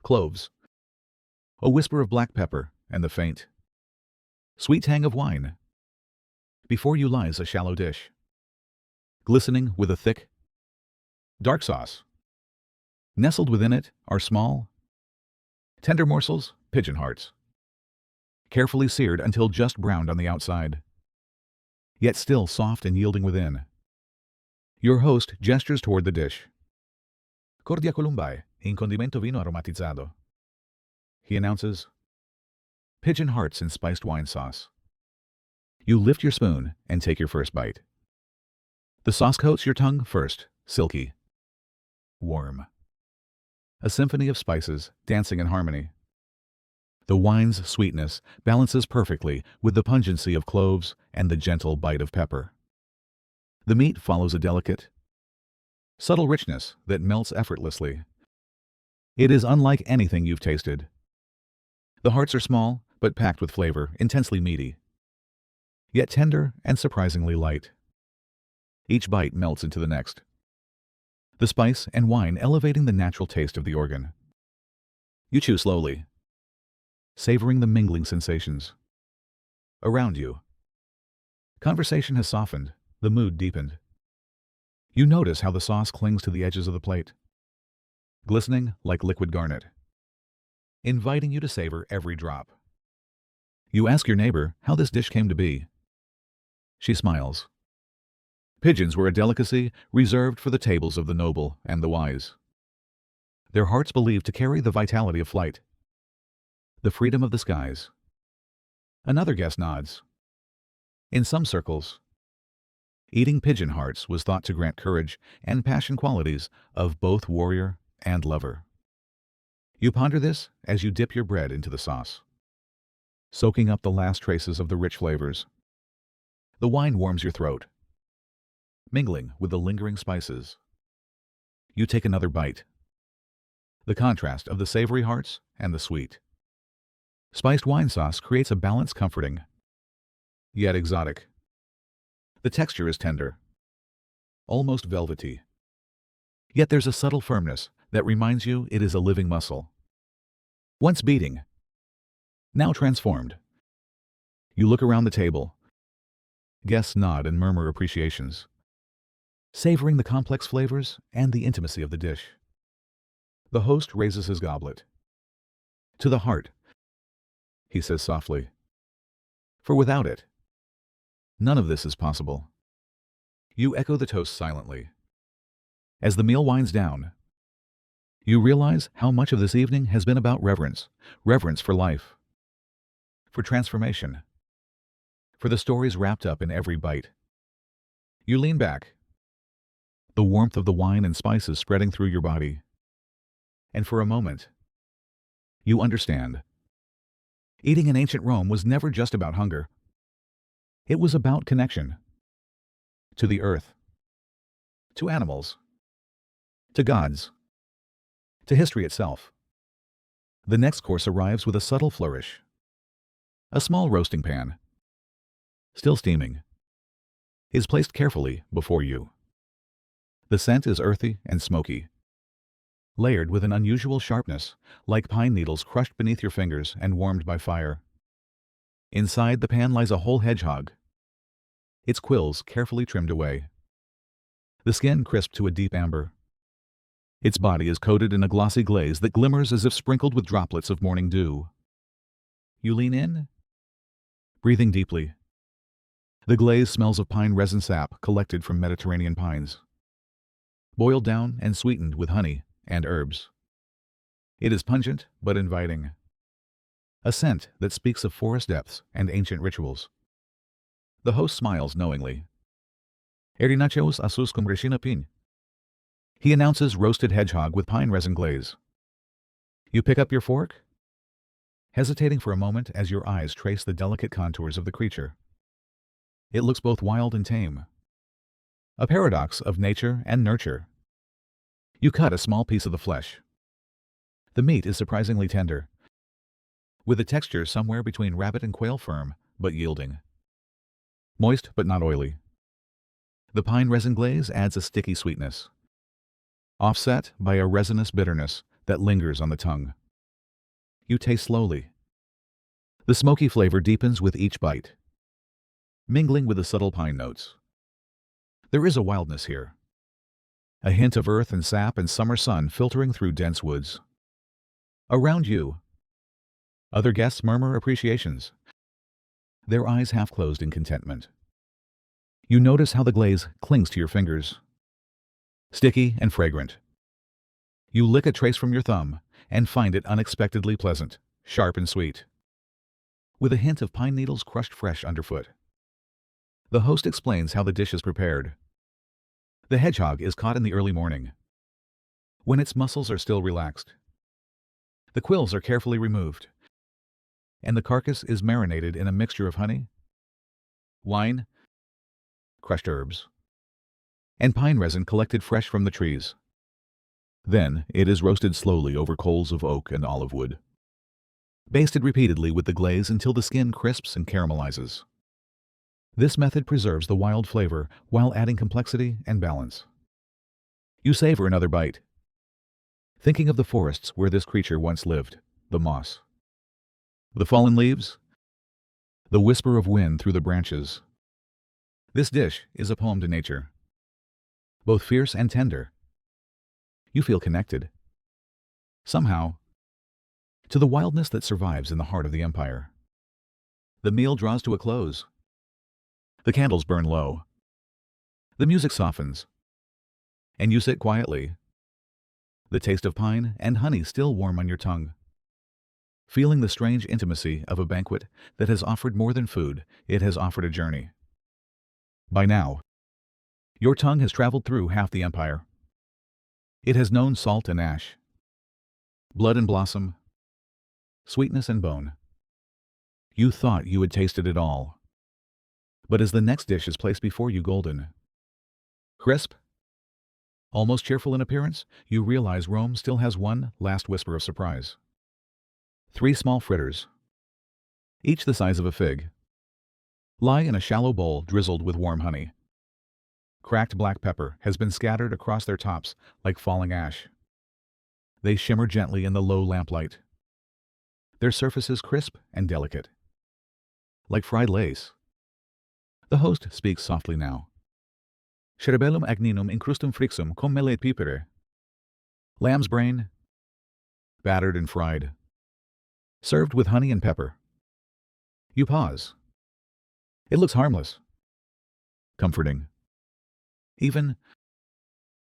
Cloves. A whisper of black pepper and the faint, sweet tang of wine. Before you lies a shallow dish, glistening with a thick, dark sauce. Nestled within it are small, tender morsels, pigeon hearts, carefully seared until just browned on the outside, yet still soft and yielding within. Your host gestures toward the dish. Cordia columbae, in condimento vino aromatizado. He announces, pigeon hearts in spiced wine sauce. You lift your spoon and take your first bite. The sauce coats your tongue first, silky, warm. A symphony of spices dancing in harmony. The wine's sweetness balances perfectly with the pungency of cloves and the gentle bite of pepper. The meat follows a delicate, subtle richness that melts effortlessly. It is unlike anything you've tasted. The hearts are small, but packed with flavor, intensely meaty, yet tender and surprisingly light. Each bite melts into the next, the spice and wine elevating the natural taste of the organ. You chew slowly, savoring the mingling sensations. Around you, conversation has softened, the mood deepened. You notice how the sauce clings to the edges of the plate, glistening like liquid garnet, inviting you to savor every drop. You ask your neighbor how this dish came to be. She smiles. Pigeons were a delicacy reserved for the tables of the noble and the wise. Their hearts believed to carry the vitality of flight, the freedom of the skies. Another guest nods. In some circles, eating pigeon hearts was thought to grant courage and passion qualities of both warrior and lover. You ponder this as you dip your bread into the sauce, soaking up the last traces of the rich flavors. The wine warms your throat, mingling with the lingering spices. You take another bite. The contrast of the savory hearts and the sweet, spiced wine sauce creates a balance comforting, yet exotic. The texture is tender, almost velvety. Yet there's a subtle firmness that reminds you it is a living muscle. Once beating, now transformed. You look around the table. Guests nod and murmur appreciations, savoring the complex flavors and the intimacy of the dish. The host raises his goblet. To the heart, he says softly, for without it, none of this is possible. You echo the toast silently. As the meal winds down, you realize how much of this evening has been about reverence, reverence for life, for transformation, for the stories wrapped up in every bite. You lean back, the warmth of the wine and spices spreading through your body, and for a moment, you understand. Eating in ancient Rome was never just about hunger. It was about connection to the earth, to animals, to gods, to history itself. The next course arrives with a subtle flourish. A small roasting pan, still steaming, is placed carefully before you. The scent is earthy and smoky, layered with an unusual sharpness, like pine needles crushed beneath your fingers and warmed by fire. Inside the pan lies a whole hedgehog, its quills carefully trimmed away, the skin crisped to a deep amber. Its body is coated in a glossy glaze that glimmers as if sprinkled with droplets of morning dew. You lean in, breathing deeply. The glaze smells of pine resin sap collected from Mediterranean pines, boiled down and sweetened with honey and herbs. It is pungent but inviting, a scent that speaks of forest depths and ancient rituals. The host smiles knowingly. Erinachos asus cum resina pin. He announces roasted hedgehog with pine resin glaze. You pick up your fork, hesitating for a moment as your eyes trace the delicate contours of the creature. It looks both wild and tame. A paradox of nature and nurture. You cut a small piece of the flesh. The meat is surprisingly tender, with a texture somewhere between rabbit and quail, firm but yielding. Moist but not oily. The pine resin glaze adds a sticky sweetness, offset by a resinous bitterness that lingers on the tongue. You taste slowly. The smoky flavor deepens with each bite, mingling with the subtle pine notes. There is a wildness here, a hint of earth and sap and summer sun filtering through dense woods. Around you, other guests murmur appreciations, their eyes half closed in contentment. You notice how the glaze clings to your fingers, sticky and fragrant. You lick a trace from your thumb and find it unexpectedly pleasant, sharp and sweet, with a hint of pine needles crushed fresh underfoot. The host explains how the dish is prepared. The hedgehog is caught in the early morning, when its muscles are still relaxed. The quills are carefully removed, and the carcass is marinated in a mixture of honey, wine, crushed herbs, and pine resin collected fresh from the trees. Then it is roasted slowly over coals of oak and olive wood, basted repeatedly with the glaze until the skin crisps and caramelizes. This method preserves the wild flavor while adding complexity and balance. You savor another bite, thinking of the forests where this creature once lived, the moss, the fallen leaves, the whisper of wind through the branches. This dish is a poem to nature, both fierce and tender. You feel connected, somehow, to the wildness that survives in the heart of the empire. The meal draws to a close. The candles burn low. The music softens, and you sit quietly, the taste of pine and honey still warm on your tongue, feeling the strange intimacy of a banquet that has offered more than food, it has offered a journey. By now, your tongue has traveled through half the empire. It has known salt and ash, blood and blossom, sweetness and bone. You thought you had tasted it all. But as the next dish is placed before you, golden, crisp, almost cheerful in appearance, you realize Rome still has one last whisper of surprise. 3 small fritters, each the size of a fig, lie in a shallow bowl drizzled with warm honey. Cracked black pepper has been scattered across their tops like falling ash. They shimmer gently in the low lamplight, their surfaces crisp and delicate, like fried lace. The host speaks softly now. Cerebellum agninum incrustum frixum cum mele et pipere. Lamb's brain, battered and fried, served with honey and pepper. You pause. It looks harmless, comforting, even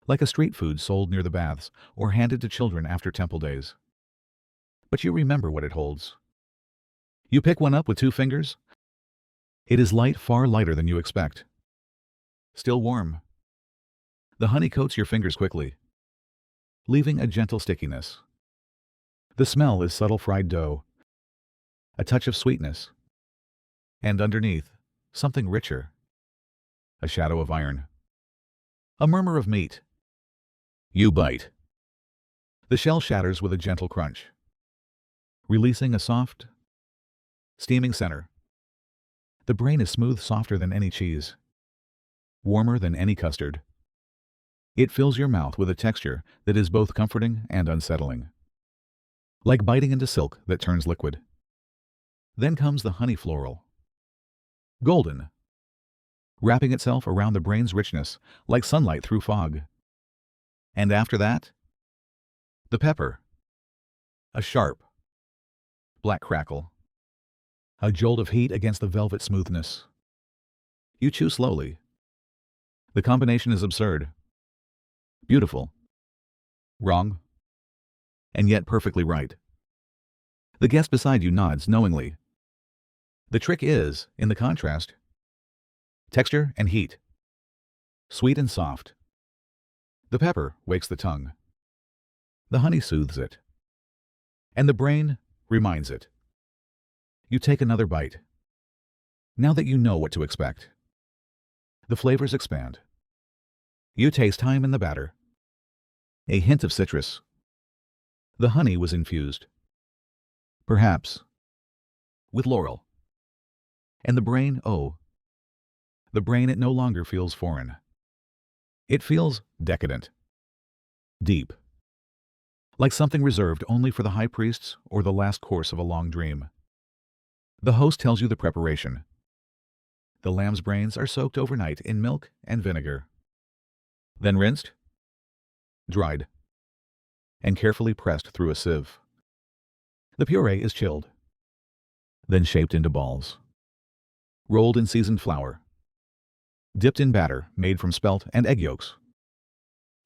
like a street food sold near the baths or handed to children after temple days. But you remember what it holds. You pick one up with 2 fingers. It is light, far lighter than you expect. Still warm. The honey coats your fingers quickly, leaving a gentle stickiness. The smell is subtle fried dough, a touch of sweetness, and underneath, something richer, a shadow of iron, a murmur of meat. You bite. The shell shatters with a gentle crunch, releasing a soft, steaming center. The brain is smooth, softer than any cheese, warmer than any custard. It fills your mouth with a texture that is both comforting and unsettling, like biting into silk that turns liquid. Then comes the honey floral, golden, wrapping itself around the brain's richness like sunlight through fog. And after that, the pepper, a sharp, black crackle, a jolt of heat against the velvet smoothness. You chew slowly. The combination is absurd, beautiful, wrong, and yet perfectly right. The guest beside you nods knowingly. The trick is, in the contrast, texture and heat, sweet and soft. The pepper wakes the tongue. The honey soothes it. And the brain reminds it. You take another bite. Now that you know what to expect, The flavors expand. You taste thyme in the batter, a hint of citrus. The honey was infused, perhaps, with laurel. And the brain, oh, the brain, it no longer feels foreign. It feels decadent, deep, like something reserved only for the high priests or the last course of a long dream. The host tells you the preparation. The lamb's brains are soaked overnight in milk and vinegar, then rinsed, dried, and carefully pressed through a sieve. The puree is chilled, then shaped into balls, rolled in seasoned flour, dipped in batter made from spelt and egg yolks,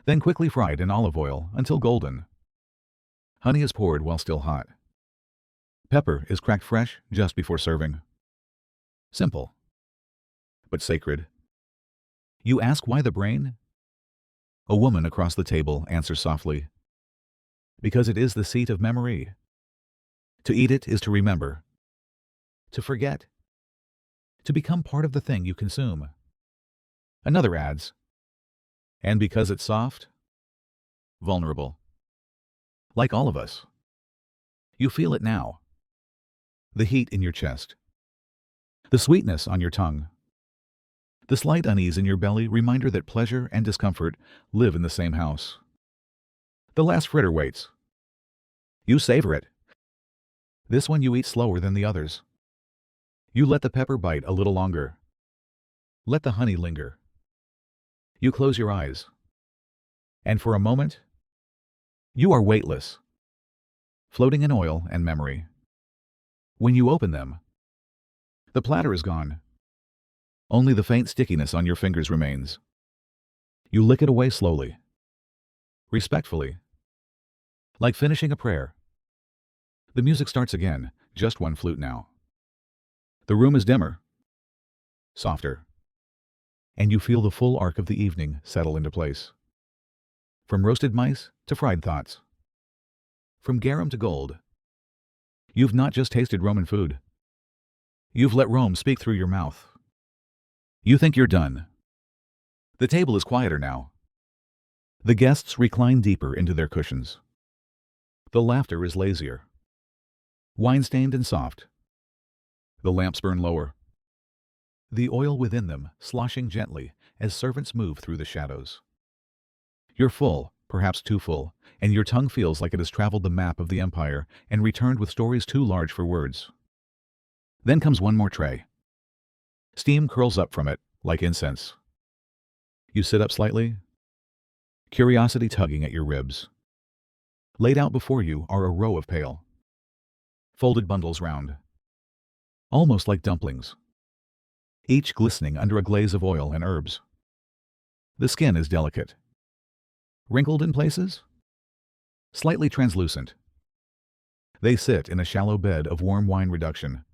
then quickly fried in olive oil until golden. Honey is poured while still hot. Pepper is cracked fresh just before serving. Simple, but sacred. You ask why the brain? A woman across the table answers softly, because it is the seat of memory. To eat it is to remember, to forget, to become part of the thing you consume. Another adds, and because it's soft, vulnerable, like all of us. You feel it now. The heat in your chest, the sweetness on your tongue, the slight unease in your belly, reminder that pleasure and discomfort live in the same house. The last fritter waits. You savor it. This one you eat slower than the others. You let the pepper bite a little longer. Let the honey linger. You close your eyes. And for a moment, you are weightless, floating in oil and memory. When you open them, the platter is gone. Only the faint stickiness on your fingers remains. You lick it away slowly, respectfully, like finishing a prayer. The music starts again, just one flute now. The room is dimmer, softer, and you feel the full arc of the evening settle into place. From roasted mice to fried thoughts, from garum to gold. You've not just tasted Roman food. You've let Rome speak through your mouth. You think you're done. The table is quieter now. The guests recline deeper into their cushions. The laughter is lazier, wine-stained and soft. The lamps burn lower, the oil within them sloshing gently as servants move through the shadows. You're full, perhaps too full, and your tongue feels like it has traveled the map of the empire and returned with stories too large for words. Then comes one more tray. Steam curls up from it like incense. You sit up slightly, curiosity tugging at your ribs. Laid out before you are a row of pale, folded bundles round, almost like dumplings, each glistening under a glaze of oil and herbs. The skin is delicate, wrinkled in places, slightly translucent. They sit in a shallow bed of warm wine reduction,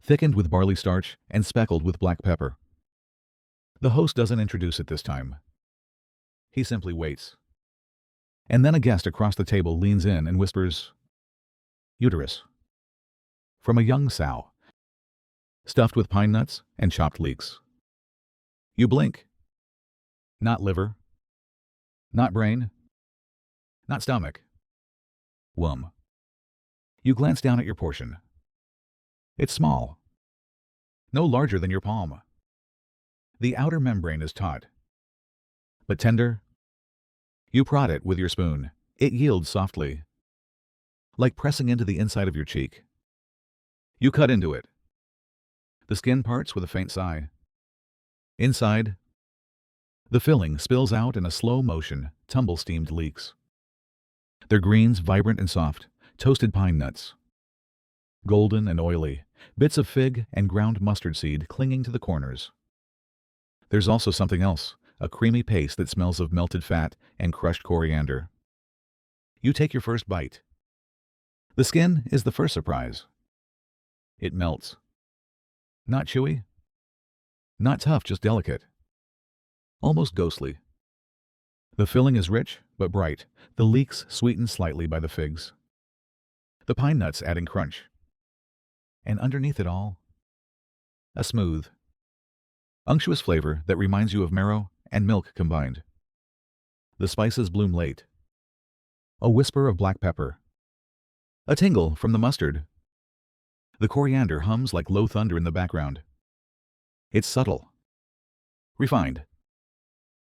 thickened with barley starch and speckled with black pepper. The host doesn't introduce it this time. He simply waits. And then a guest across the table leans in and whispers, "Uterus," from a young sow, stuffed with pine nuts and chopped leeks. You blink. Not liver, not brain, not stomach. Womb. You glance down at your portion. It's small, no larger than your palm. The outer membrane is taut, but tender. You prod it with your spoon. It yields softly, like pressing into the inside of your cheek. You cut into it. The skin parts with a faint sigh. Inside, the filling spills out in a slow motion, tumble-steamed leeks. Their greens vibrant and soft, toasted pine nuts. Golden and oily, bits of fig and ground mustard seed clinging to the corners. There's also something else, a creamy paste that smells of melted fat and crushed coriander. You take your first bite. The skin is the first surprise. It melts. Not chewy, not tough, just delicate, almost ghostly. The filling is rich but bright, the leeks sweetened slightly by the figs, the pine nuts adding crunch. And underneath it all, a smooth, Unctuous flavor that reminds you of marrow and milk combined. The spices bloom late. A whisper of black pepper. A tingle from the mustard. The coriander hums like low thunder in the background. It's subtle, refined,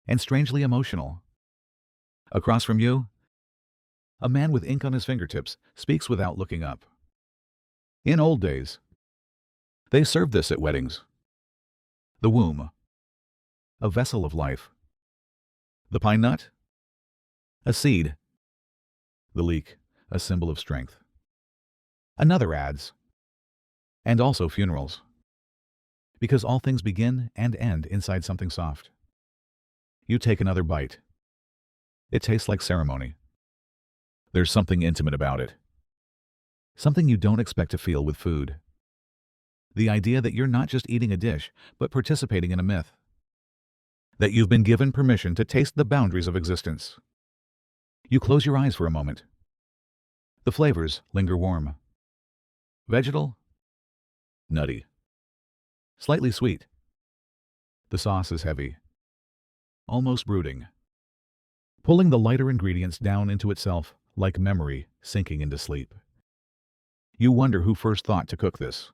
and strangely emotional. Across from you, a man with ink on his fingertips speaks without looking up. In old days, they served this at weddings. The womb, a vessel of life. The pine nut, a seed. The leek, a symbol of strength. Another adds, and also funerals. Because all things begin and end inside something soft. You take another bite. It tastes like ceremony. There's something intimate about it. Something you don't expect to feel with food. The idea that you're not just eating a dish, but participating in a myth. That you've been given permission to taste the boundaries of existence. You close your eyes for a moment. The flavors linger warm. Vegetal, nutty, slightly sweet. The sauce is heavy, almost brooding, pulling the lighter ingredients down into itself like memory sinking into sleep. You wonder who first thought to cook this.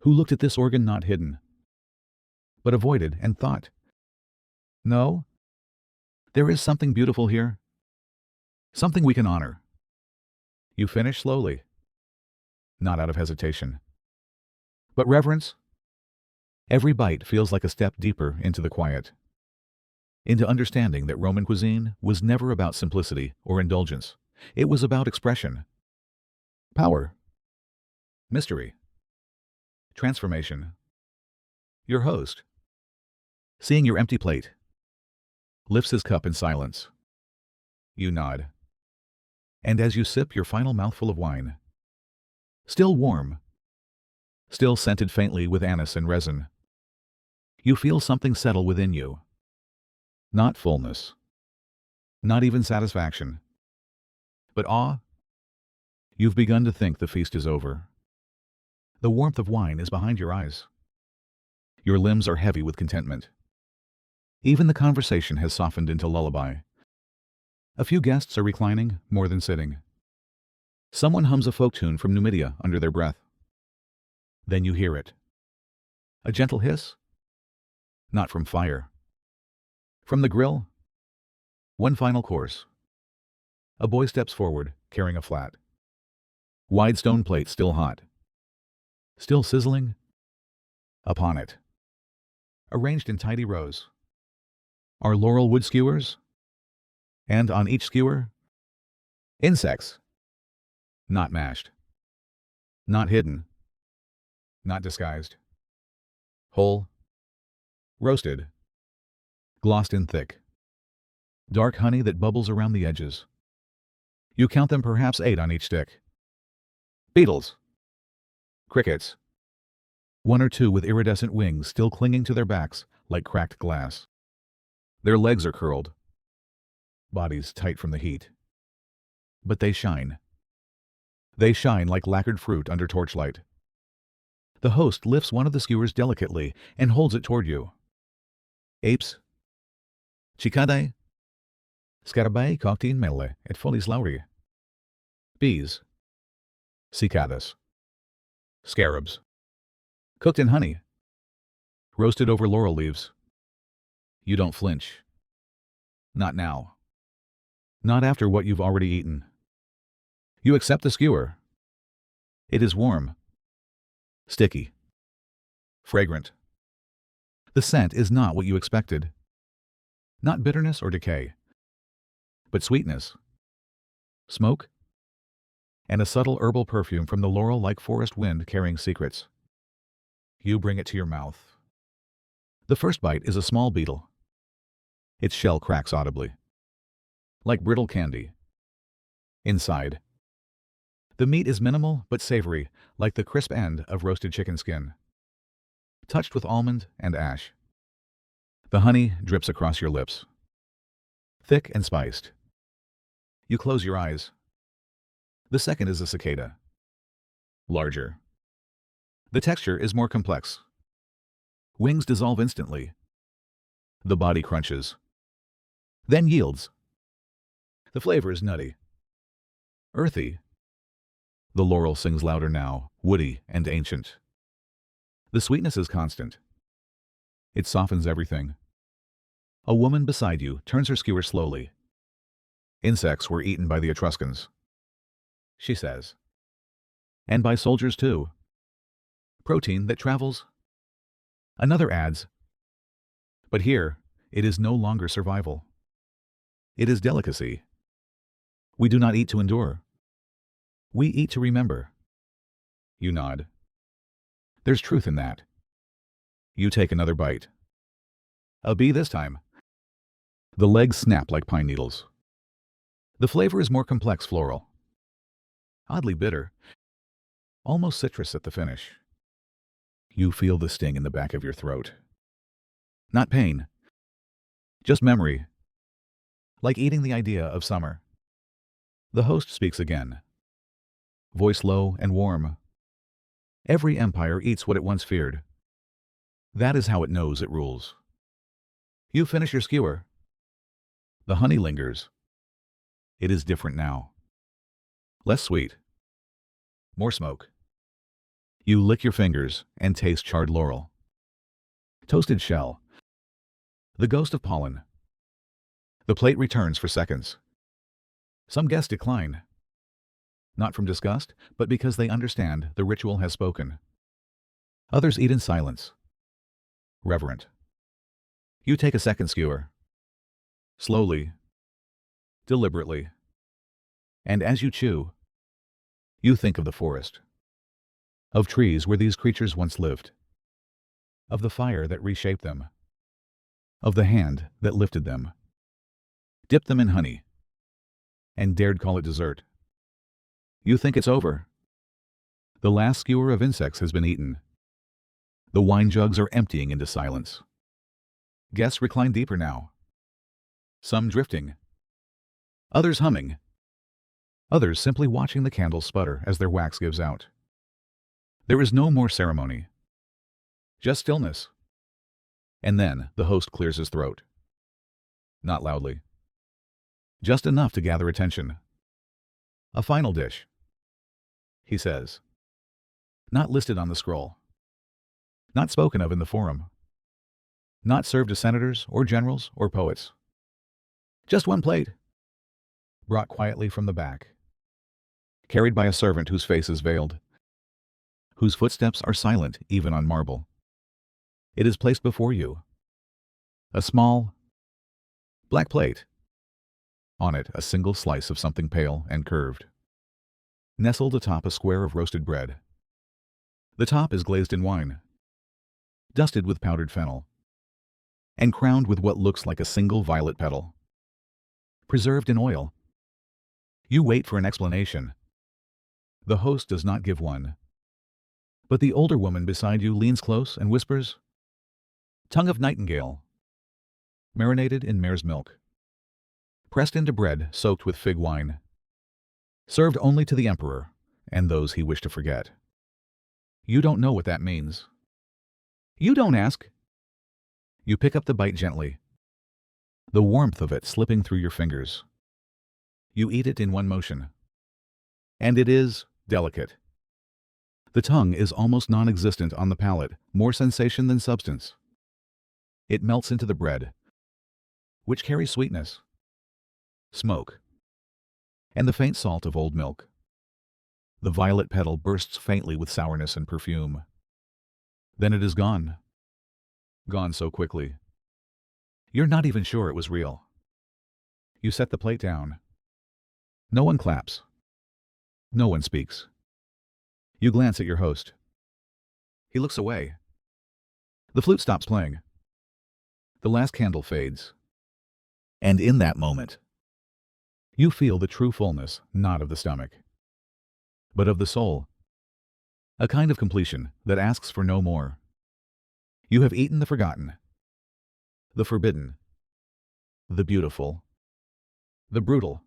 Who looked at this organ not hidden, but avoided and thought, no, there is something beautiful here. Something we can honor. You finish slowly, not out of hesitation, but reverence. Every bite feels like a step deeper into the quiet, into understanding that Roman cuisine was never about simplicity or indulgence. It was about expression, power, mystery, transformation. Your host, seeing your empty plate, lifts his cup in silence. You nod. And as you sip your final mouthful of wine, still warm, still scented faintly with anise and resin, you feel something settle within you. Not fullness, not even satisfaction, but awe. You've begun to think the feast is over. The warmth of wine is behind your eyes. Your limbs are heavy with contentment. Even the conversation has softened into lullaby. A few guests are reclining more than sitting. Someone hums a folk tune from Numidia under their breath. Then you hear it. A gentle hiss? Not from fire. From the grill? One final course. A boy steps forward, carrying a flat, wide stone plate still hot. Still sizzling? Upon it, arranged in tidy rows, are laurel wood skewers, and on each skewer, insects. Not mashed, not hidden, not disguised. Whole, roasted, glossed in thick, dark honey that bubbles around the edges. You count them, perhaps 8 on each stick. Beetles, crickets, 1 or 2 with iridescent wings still clinging to their backs like cracked glass. Their legs are curled, bodies tight from the heat. But they shine. They shine like lacquered fruit under torchlight. The host lifts one of the skewers delicately and holds it toward you. Apes, cicadae, scarabaei cocti in melle et folies lauriae. Bees, cicadas, scarabs, cooked in honey, roasted over laurel leaves. You don't flinch. Not now. Not after what you've already eaten. You accept the skewer. It is warm, sticky, fragrant. The scent is not what you expected. Not bitterness or decay, but sweetness, smoke, and a subtle herbal perfume from the laurel-like forest wind carrying secrets. You bring it to your mouth. The first bite is a small beetle. Its shell cracks audibly, like brittle candy. Inside, the meat is minimal but savory, like the crisp end of roasted chicken skin, touched with almond and ash. The honey drips across your lips, thick and spiced. You close your eyes. The second is a cicada, larger. The texture is more complex. Wings dissolve instantly. The body crunches, then yields. The flavor is nutty, earthy. The laurel sings louder now, woody and ancient. The sweetness is constant. It softens everything. A woman beside you turns her skewer slowly. Insects were eaten by the Etruscans, she says. And by soldiers too. Protein that travels. Another adds. But here, it is no longer survival. It is delicacy. We do not eat to endure. We eat to remember. You nod. There's truth in that. You take another bite. A bee this time. The legs snap like pine needles. The flavor is more complex floral. Oddly bitter. Almost citrus at the finish. You feel the sting in the back of your throat. Not pain. Just memory. Like eating the idea of summer. The host speaks again. Voice low and warm. Every empire eats what it once feared. That is how it knows it rules. You finish your skewer. The honey lingers. It is different now. Less sweet. More smoke. You lick your fingers and taste charred laurel. Toasted shell. The ghost of pollen. The plate returns for seconds. Some guests decline. Not from disgust, but because they understand the ritual has spoken. Others eat in silence. Reverent. You take a second skewer. Slowly. Deliberately. And as you chew, you think of the forest. Of trees where these creatures once lived. Of the fire that reshaped them. Of the hand that lifted them. Dipped them in honey. And dared call it dessert. You think it's over. The last skewer of insects has been eaten. The wine jugs are emptying into silence. Guests recline deeper now. Some drifting. Others humming. Others simply watching the candles sputter as their wax gives out. There is no more ceremony. Just stillness. And then the host clears his throat. Not loudly. Just enough to gather attention. A final dish, he says. Not listed on the scroll. Not spoken of in the forum. Not served to senators or generals or poets. Just one plate. Brought quietly from the back. Carried by a servant whose face is veiled. Whose footsteps are silent even on marble. It is placed before you. A small, black plate. On it, a single slice of something pale and curved. Nestled atop a square of roasted bread. The top is glazed in wine. Dusted with powdered fennel. And crowned with what looks like a single violet petal. Preserved in oil. You wait for an explanation. The host does not give one. But the older woman beside you leans close and whispers, "Tongue of nightingale. Marinated in mare's milk. Pressed into bread soaked with fig wine. Served only to the emperor and those he wished to forget." You don't know what that means. You don't ask. You pick up the bite gently. The warmth of it slipping through your fingers. You eat it in one motion. And it is delicate. The tongue is almost non-existent on the palate, more sensation than substance. It melts into the bread, which carries sweetness, smoke, and the faint salt of old milk. The violet petal bursts faintly with sourness and perfume. Then it is gone. Gone so quickly. You're not even sure it was real. You set the plate down. No one claps. No one speaks. You glance at your host. He looks away. The flute stops playing. The last candle fades. And in that moment, you feel the true fullness, not of the stomach, but of the soul. A kind of completion that asks for no more. You have eaten the forgotten, the forbidden, the beautiful, the brutal.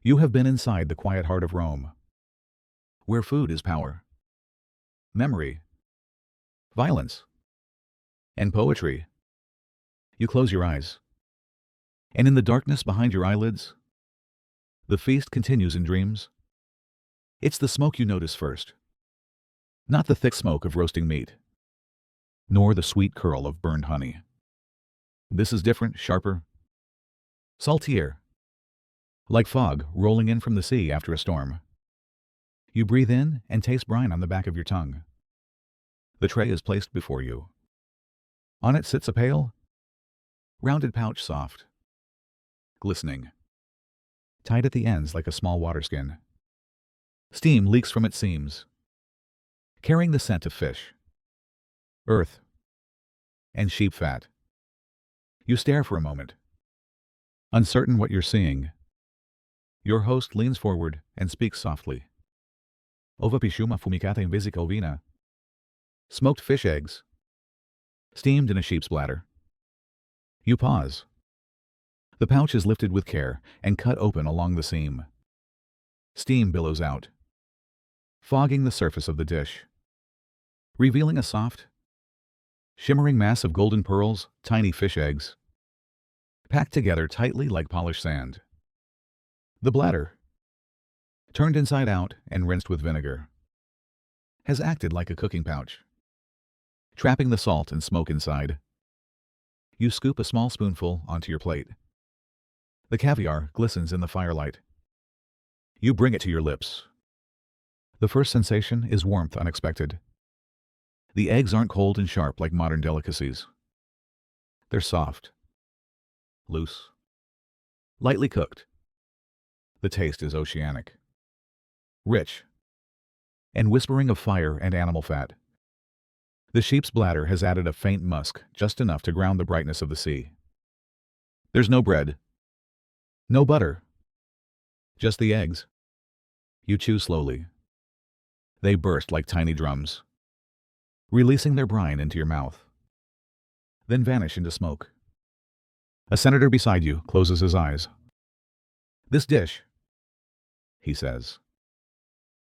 You have been inside the quiet heart of Rome, where food is power, memory, violence, and poetry. You close your eyes, and in the darkness behind your eyelids, the feast continues in dreams. It's the smoke you notice first, not the thick smoke of roasting meat, nor the sweet curl of burned honey. This is different, sharper, saltier, like fog rolling in from the sea after a storm. You breathe in and taste brine on the back of your tongue. The tray is placed before you. On it sits a pale, rounded pouch, soft, glistening, tied at the ends like a small water skin. Steam leaks from its seams, carrying the scent of fish, earth, and sheep fat. You stare for a moment, uncertain what you're seeing. Your host leans forward and speaks softly. Ova pishuma fumicata in vina. Smoked fish eggs, steamed in a sheep's bladder. You pause. The pouch is lifted with care and cut open along the seam. Steam billows out, fogging the surface of the dish, revealing a soft, shimmering mass of golden pearls, tiny fish eggs, packed together tightly like polished sand. The bladder, turned inside out and rinsed with vinegar, has acted like a cooking pouch, trapping the salt and smoke inside. You scoop a small spoonful onto your plate. The caviar glistens in the firelight. You bring it to your lips. The first sensation is warmth unexpected. The eggs aren't cold and sharp like modern delicacies. They're soft, loose, lightly cooked. The taste is oceanic, rich, and whispering of fire and animal fat. The sheep's bladder has added a faint musk, just enough to ground the brightness of the sea. There's no bread, no butter, just the eggs. You chew slowly. They burst like tiny drums, releasing their brine into your mouth, then vanish into smoke. A senator beside you closes his eyes. This dish, he says,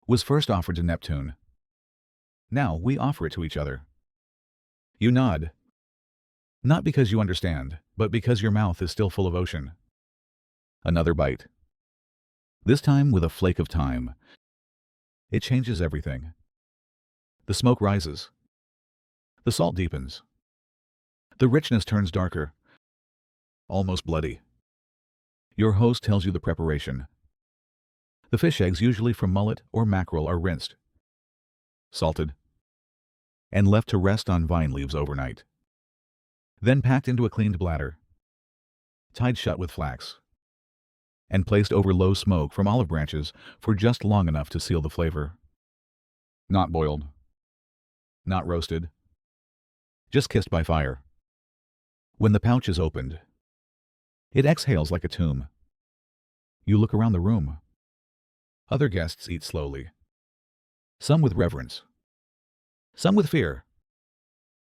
was first offered to Neptune. Now we offer it to each other. You nod, not because you understand, but because your mouth is still full of ocean. Another bite, this time with a flake of thyme. It changes everything. The smoke rises. The salt deepens. The richness turns darker, almost bloody. Your host tells you the preparation. The fish eggs, usually from mullet or mackerel, are rinsed, salted, and left to rest on vine leaves overnight. Then packed into a cleaned bladder, tied shut with flax, and placed over low smoke from olive branches for just long enough to seal the flavor. Not boiled, not roasted, just kissed by fire. When the pouch is opened, it exhales like a tomb. You look around the room. Other guests eat slowly, some with reverence, some with fear.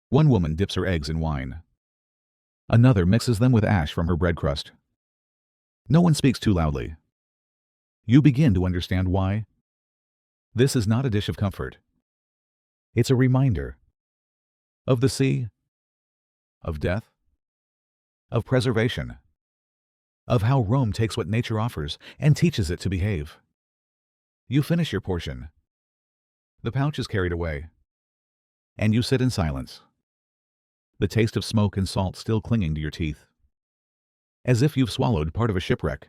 One woman dips her eggs in wine. Another mixes them with ash from her bread crust. No one speaks too loudly. You begin to understand why. This is not a dish of comfort. It's a reminder of the sea, of death, of preservation, of how Rome takes what nature offers and teaches it to behave. You finish your portion. The pouch is carried away, and you sit in silence, the taste of smoke and salt still clinging to your teeth, as if you've swallowed part of a shipwreck.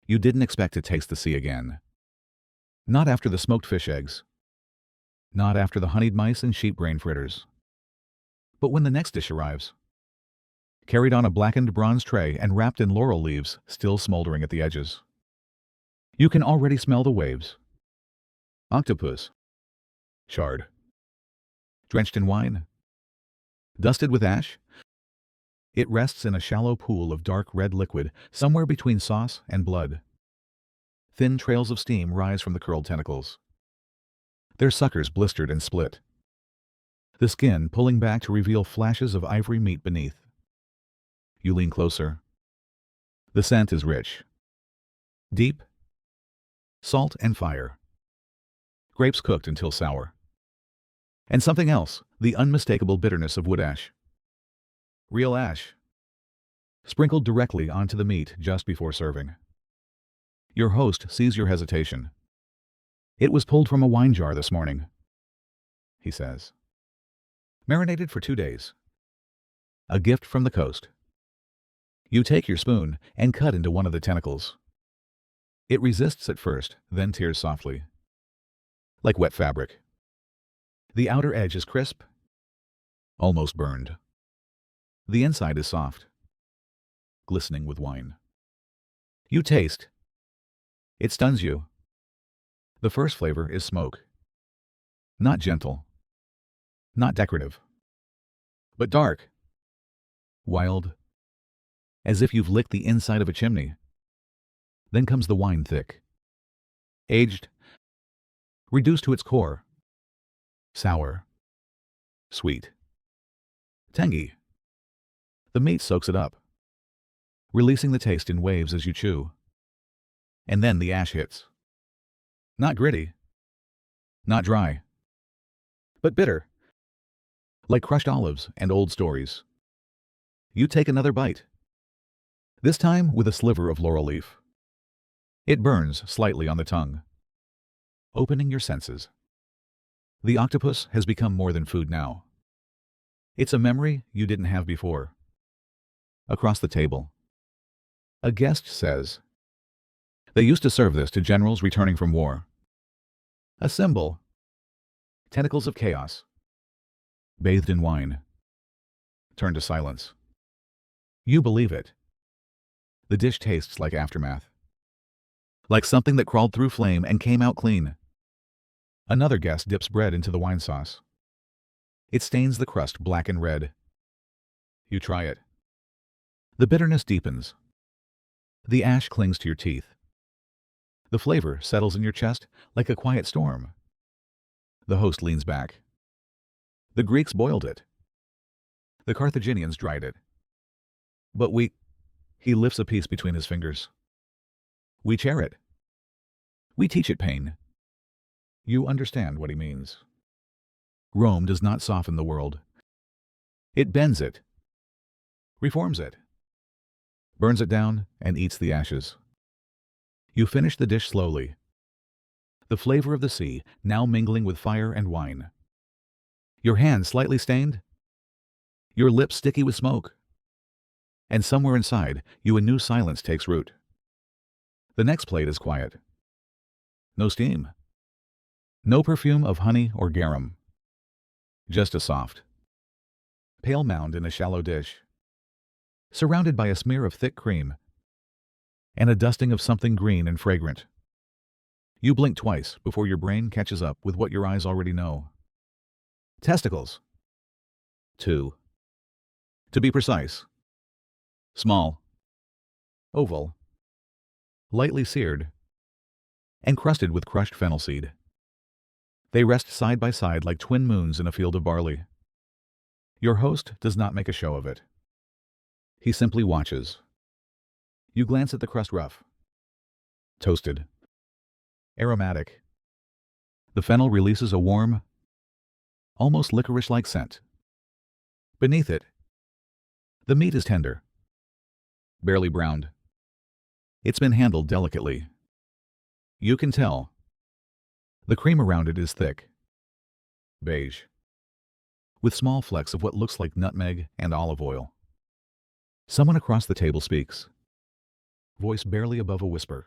You didn't expect to taste the sea again. Not after the smoked fish eggs. Not after the honeyed mice and sheep brain fritters. But when the next dish arrives, carried on a blackened bronze tray and wrapped in laurel leaves still smoldering at the edges. You can already smell the waves. Octopus. Charred. Drenched in wine. Dusted with ash. It rests in a shallow pool of dark red liquid somewhere between sauce and blood. Thin trails of steam rise from the curled tentacles, their suckers blistered and split, the skin pulling back to reveal flashes of ivory meat beneath. You lean closer. The scent is rich, deep, salt and fire. Grapes cooked until sour. And something else, the unmistakable bitterness of wood ash. Real ash. Sprinkled directly onto the meat just before serving. Your host sees your hesitation. It was pulled from a wine jar this morning, he says. Marinated for 2 days. A gift from the coast. You take your spoon and cut into one of the tentacles. It resists at first, then tears softly. Like wet fabric. The outer edge is crisp, almost burned. The inside is soft, glistening with wine. You taste. It stuns you. The first flavor is smoke. Not gentle. Not decorative. But dark. Wild. As if you've licked the inside of a chimney. Then comes the wine thick. Aged. Reduced to its core. Sour. Sweet. Tangy. The meat soaks it up, releasing the taste in waves as you chew. And then the ash hits. Not gritty. Not dry. But bitter. Like crushed olives and old stories. You take another bite. This time with a sliver of laurel leaf. It burns slightly on the tongue, opening your senses. The octopus has become more than food now. It's a memory you didn't have before. Across the table, a guest says, they used to serve this to generals returning from war. A symbol. Tentacles of chaos. Bathed in wine. Turn to silence. You believe it. The dish tastes like aftermath. Like something that crawled through flame and came out clean. Another guest dips bread into the wine sauce. It stains the crust black and red. You try it. The bitterness deepens. The ash clings to your teeth. The flavor settles in your chest like a quiet storm. The host leans back. The Greeks boiled it. The Carthaginians dried it. But he lifts a piece between his fingers. We chair it. We teach it pain. You understand what he means. Rome does not soften the world. It bends it. Reforms it. Burns it down and eats the ashes. You finish the dish slowly. The flavor of the sea now mingling with fire and wine. Your hands slightly stained. Your lips sticky with smoke. And somewhere inside you a new silence takes root. The next plate is quiet. No steam. No perfume of honey or garum. Just a soft, pale mound in a shallow dish, surrounded by a smear of thick cream and a dusting of something green and fragrant. You blink twice before your brain catches up with what your eyes already know. Testicles. 2. To be precise. Small. Oval. Lightly seared. And crusted with crushed fennel seed. They rest side by side like twin moons in a field of barley. Your host does not make a show of it. He simply watches. You glance at the crust rough. Toasted. Aromatic. The fennel releases a warm, almost licorice-like scent. Beneath it, the meat is tender. Barely browned. It's been handled delicately. You can tell. The cream around it is thick. Beige. With small flecks of what looks like nutmeg and olive oil. Someone across the table speaks. Voice barely above a whisper.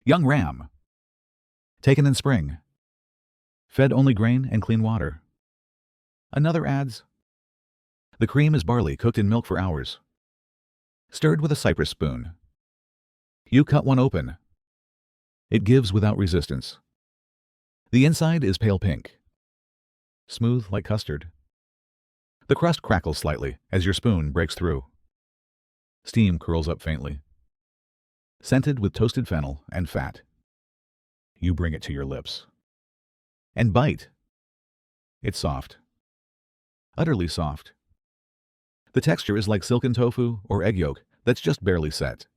Young ram. Taken in spring. Fed only grain and clean water. Another adds. The cream is barley cooked in milk for hours. Stirred with a cypress spoon. You cut one open. It gives without resistance. The inside is pale pink. Smooth like custard. The crust crackles slightly as your spoon breaks through. Steam curls up faintly. Scented with toasted fennel and fat. You bring it to your lips. And bite. It's soft. Utterly soft. The texture is like silken tofu or egg yolk that's just barely set.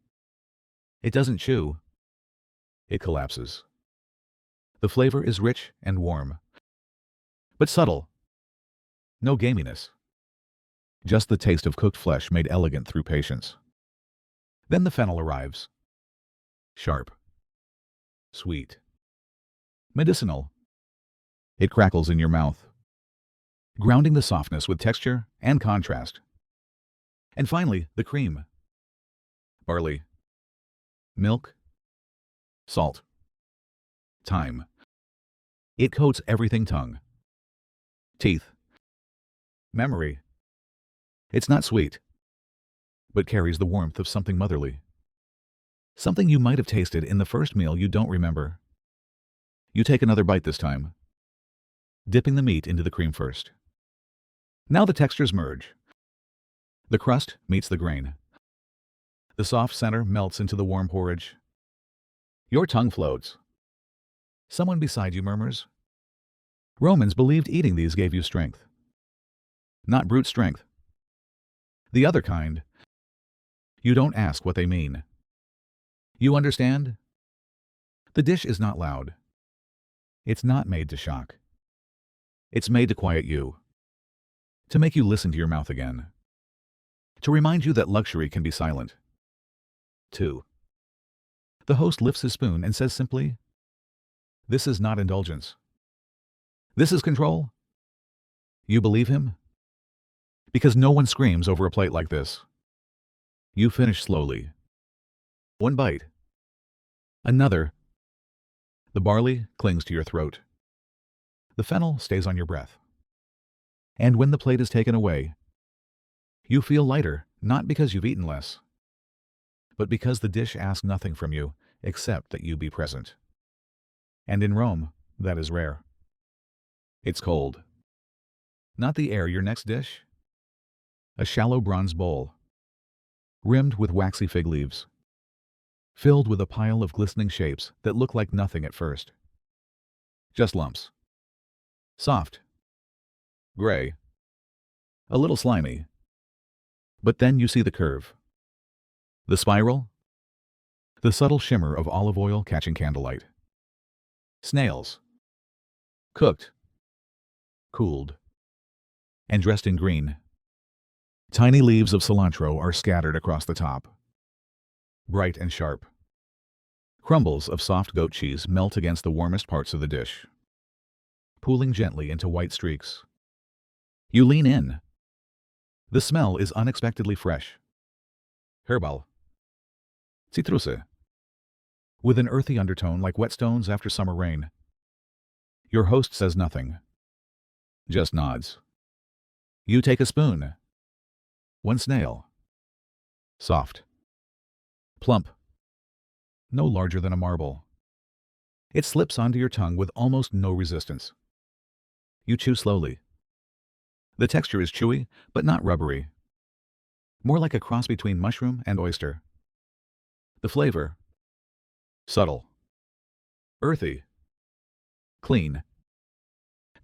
It doesn't chew. It collapses. The flavor is rich and warm, but subtle. No gaminess. Just the taste of cooked flesh made elegant through patience. Then the fennel arrives. Sharp. Sweet. Medicinal. It crackles in your mouth, grounding the softness with texture and contrast. And finally, the cream. Barley. Milk. Salt. Thyme. It coats everything: tongue, teeth, memory. It's not sweet, but carries the warmth of something motherly. Something you might have tasted in the first meal you don't remember. You take another bite this time, dipping the meat into the cream first. Now the textures merge. The crust meets the grain. The soft center melts into the warm porridge. Your tongue floats. Someone beside you murmurs. Romans believed eating these gave you strength. Not brute strength. The other kind. You don't ask what they mean. You understand? The dish is not loud. It's not made to shock. It's made to quiet you. To make you listen to your mouth again. To remind you that luxury can be silent. 2. The host lifts his spoon and says simply, "This is not indulgence. This is control." You believe him? Because no one screams over a plate like this. You finish slowly. One bite. Another. The barley clings to your throat. The fennel stays on your breath. And when the plate is taken away, you feel lighter, not because you've eaten less, but because the dish asks nothing from you except that you be present. And in Rome, that is rare. It's cold. Not the air, your next dish. A shallow bronze bowl, rimmed with waxy fig leaves, filled with a pile of glistening shapes that look like nothing at first. Just lumps. Soft. Gray. A little slimy. But then you see the curve. The spiral. The subtle shimmer of olive oil catching candlelight. Snails. Cooked. Cooled. And dressed in green. Tiny leaves of cilantro are scattered across the top. Bright and sharp. Crumbles of soft goat cheese melt against the warmest parts of the dish, pooling gently into white streaks. You lean in. The smell is unexpectedly fresh. Herbal. Citruse. With an earthy undertone like whetstones after summer rain. Your host says nothing. Just nods. You take a spoon. One snail. Soft. Plump. No larger than a marble. It slips onto your tongue with almost no resistance. You chew slowly. The texture is chewy, but not rubbery. More like a cross between mushroom and oyster. The flavor. Subtle. Earthy. Clean.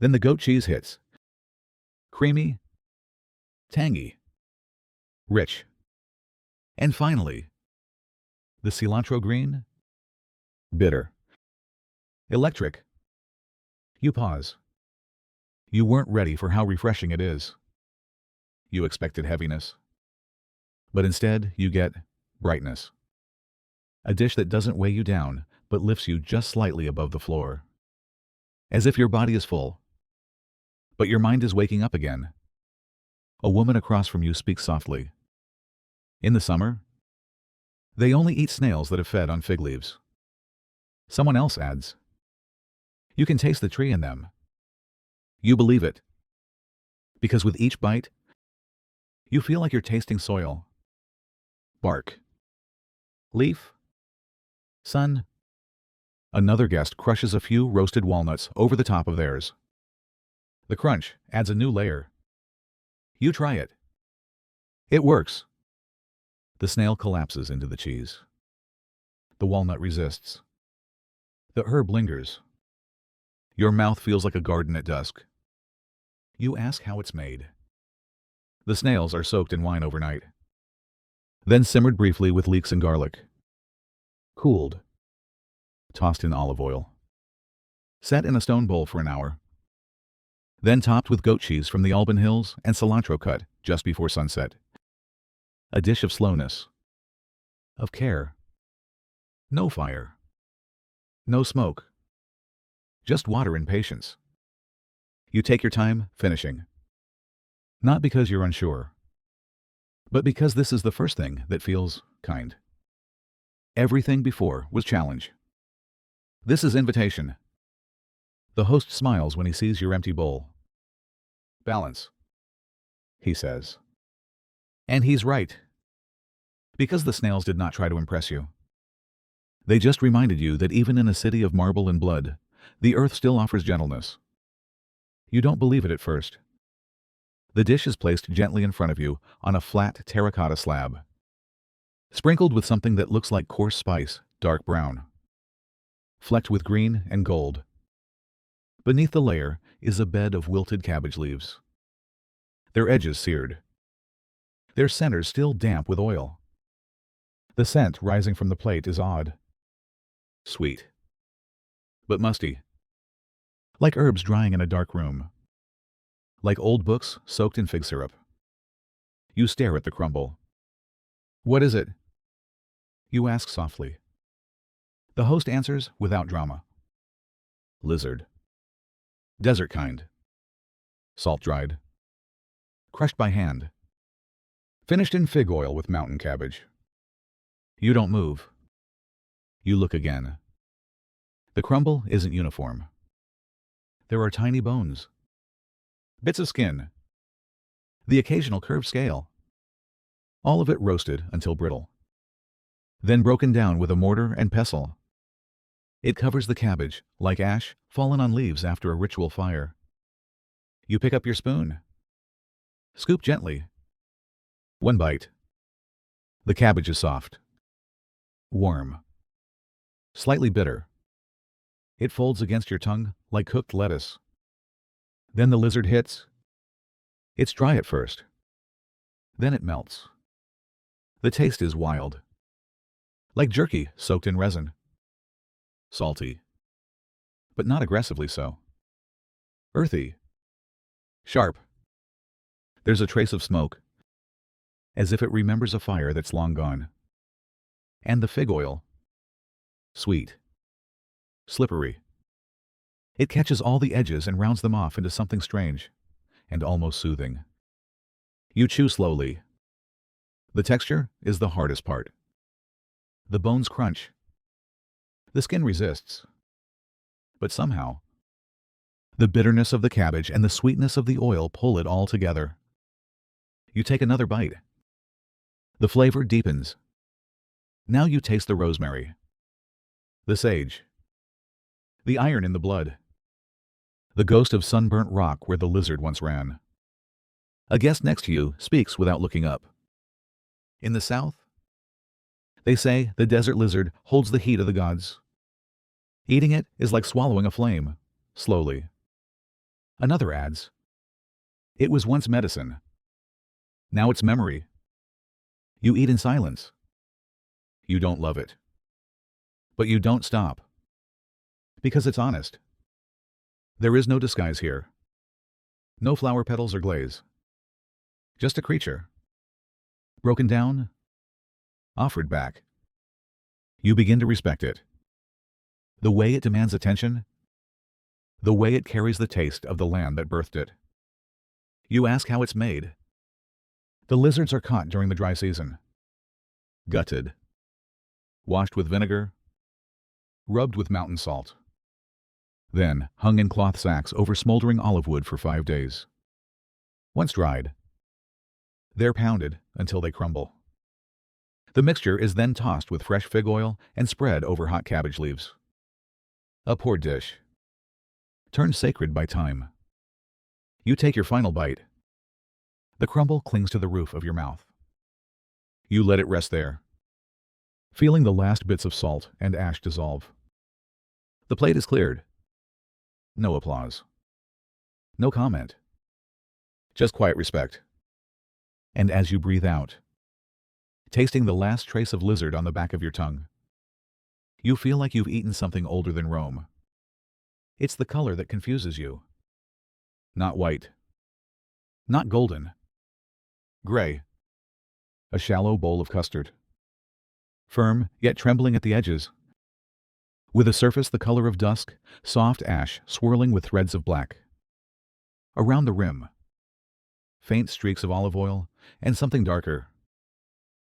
Then the goat cheese hits. Creamy. Tangy. Rich. And finally, the cilantro green. Bitter. Electric. You pause. You weren't ready for how refreshing it is. You expected heaviness. But instead, you get brightness. A dish that doesn't weigh you down, but lifts you just slightly above the floor. As if your body is full, but your mind is waking up again. A woman across from you speaks softly. In the summer, they only eat snails that have fed on fig leaves. Someone else adds, you can taste the tree in them. You believe it. Because with each bite, you feel like you're tasting soil. Bark. Leaf. Sun. Another guest crushes a few roasted walnuts over the top of theirs. The crunch adds a new layer. You try it. It works. The snail collapses into the cheese. The walnut resists. The herb lingers. Your mouth feels like a garden at dusk. You ask how it's made. The snails are soaked in wine overnight, then simmered briefly with leeks and garlic. Cooled. Tossed in olive oil. Set in a stone bowl for an hour. then topped with goat cheese from the Alban Hills and cilantro cut just before sunset. A dish of slowness, of care. No fire, no smoke, just water and patience. You take your time finishing. Not because you're unsure, but because this is the first thing that feels kind. Everything before was challenge. This is invitation. The host smiles when he sees your empty bowl. Balance, he says. And he's right. Because the snails did not try to impress you. They just reminded you that even in a city of marble and blood, the earth still offers gentleness. You don't believe it at first. The dish is placed gently in front of you on a flat terracotta slab, sprinkled with something that looks like coarse spice, dark brown, flecked with green and gold. Beneath the layer is a bed of wilted cabbage leaves, their edges seared, their centers still damp with oil. The scent rising from the plate is odd, sweet, but musty, like herbs drying in a dark room, like old books soaked in fig syrup. You stare at the crumble. What is it? You ask softly. The host answers without drama. Lizard. Desert kind. Salt-dried. Crushed by hand. Finished in fig oil with mountain cabbage. You don't move. You look again. The crumble isn't uniform. There are tiny bones. Bits of skin. The occasional curved scale. All of it roasted until brittle. Then broken down with a mortar and pestle. It covers the cabbage, like ash fallen on leaves after a ritual fire. You pick up your spoon. Scoop gently. One bite. The cabbage is soft. Warm. Slightly bitter. It folds against your tongue like cooked lettuce. Then the lizard hits. It's dry at first. Then it melts. The taste is wild. Like jerky soaked in resin. Salty. But not aggressively so. Earthy. Sharp. There's a trace of smoke, as if it remembers a fire that's long gone. And the fig oil. Sweet. Slippery. It catches all the edges and rounds them off into something strange and almost soothing. You chew slowly. The texture is the hardest part. The bones crunch. The skin resists. But somehow, the bitterness of the cabbage and the sweetness of the oil pull it all together. You take another bite. The flavor deepens. Now you taste the rosemary, the sage, the iron in the blood, the ghost of sunburnt rock where the lizard once ran. A guest next to you speaks without looking up. In the south, they say the desert lizard holds the heat of the gods. Eating it is like swallowing a flame, slowly. Another adds, it was once medicine. Now it's memory. You eat in silence. You don't love it. But you don't stop. Because it's honest. There is no disguise here. No flower petals or glaze. Just a creature. Broken down. Offered back. You begin to respect it. The way it demands attention. The way it carries the taste of the land that birthed it. You ask how it's made. The lizards are caught during the dry season. Gutted. Washed with vinegar. Rubbed with mountain salt. Then hung in cloth sacks over smoldering olive wood for 5 days. Once dried, they're pounded until they crumble. The mixture is then tossed with fresh fig oil and spread over hot cabbage leaves. A poor dish, turned sacred by time. You take your final bite. The crumble clings to the roof of your mouth. You let it rest there, feeling the last bits of salt and ash dissolve. The plate is cleared. No applause. No comment. Just quiet respect. And as you breathe out, tasting the last trace of lizard on the back of your tongue, you feel like you've eaten something older than Rome. It's the color that confuses you. Not white. Not golden. Gray. A shallow bowl of custard. Firm, yet trembling at the edges. With a surface the color of dusk, soft ash swirling with threads of black. Around the rim, faint streaks of olive oil and something darker,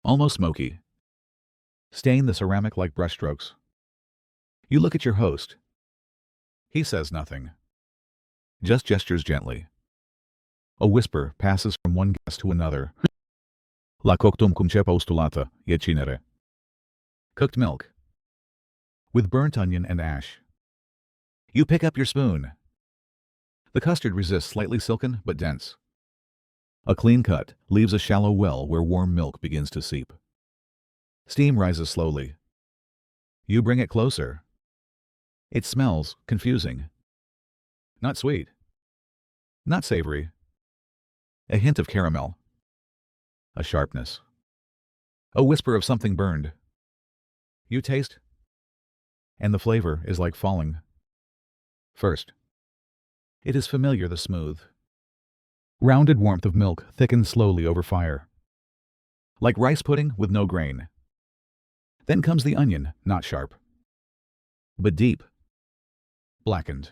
almost smoky, stain the ceramic like brushstrokes. You look at your host. He says nothing, just gestures gently. A whisper passes from one guest to another. La coctum cum cepa ustulata, yecinere. Cooked milk. With burnt onion and ash. You pick up your spoon. The custard resists slightly silken but dense. A clean cut leaves a shallow well where warm milk begins to seep. Steam rises slowly. You bring it closer. It smells confusing. Not sweet. Not savory. A hint of caramel. A sharpness. A whisper of something burned. You taste, and the flavor is like falling. First, it is familiar, the smooth, rounded warmth of milk thickens slowly over fire. Like rice pudding with no grain. Then comes the onion, not sharp, but deep, blackened,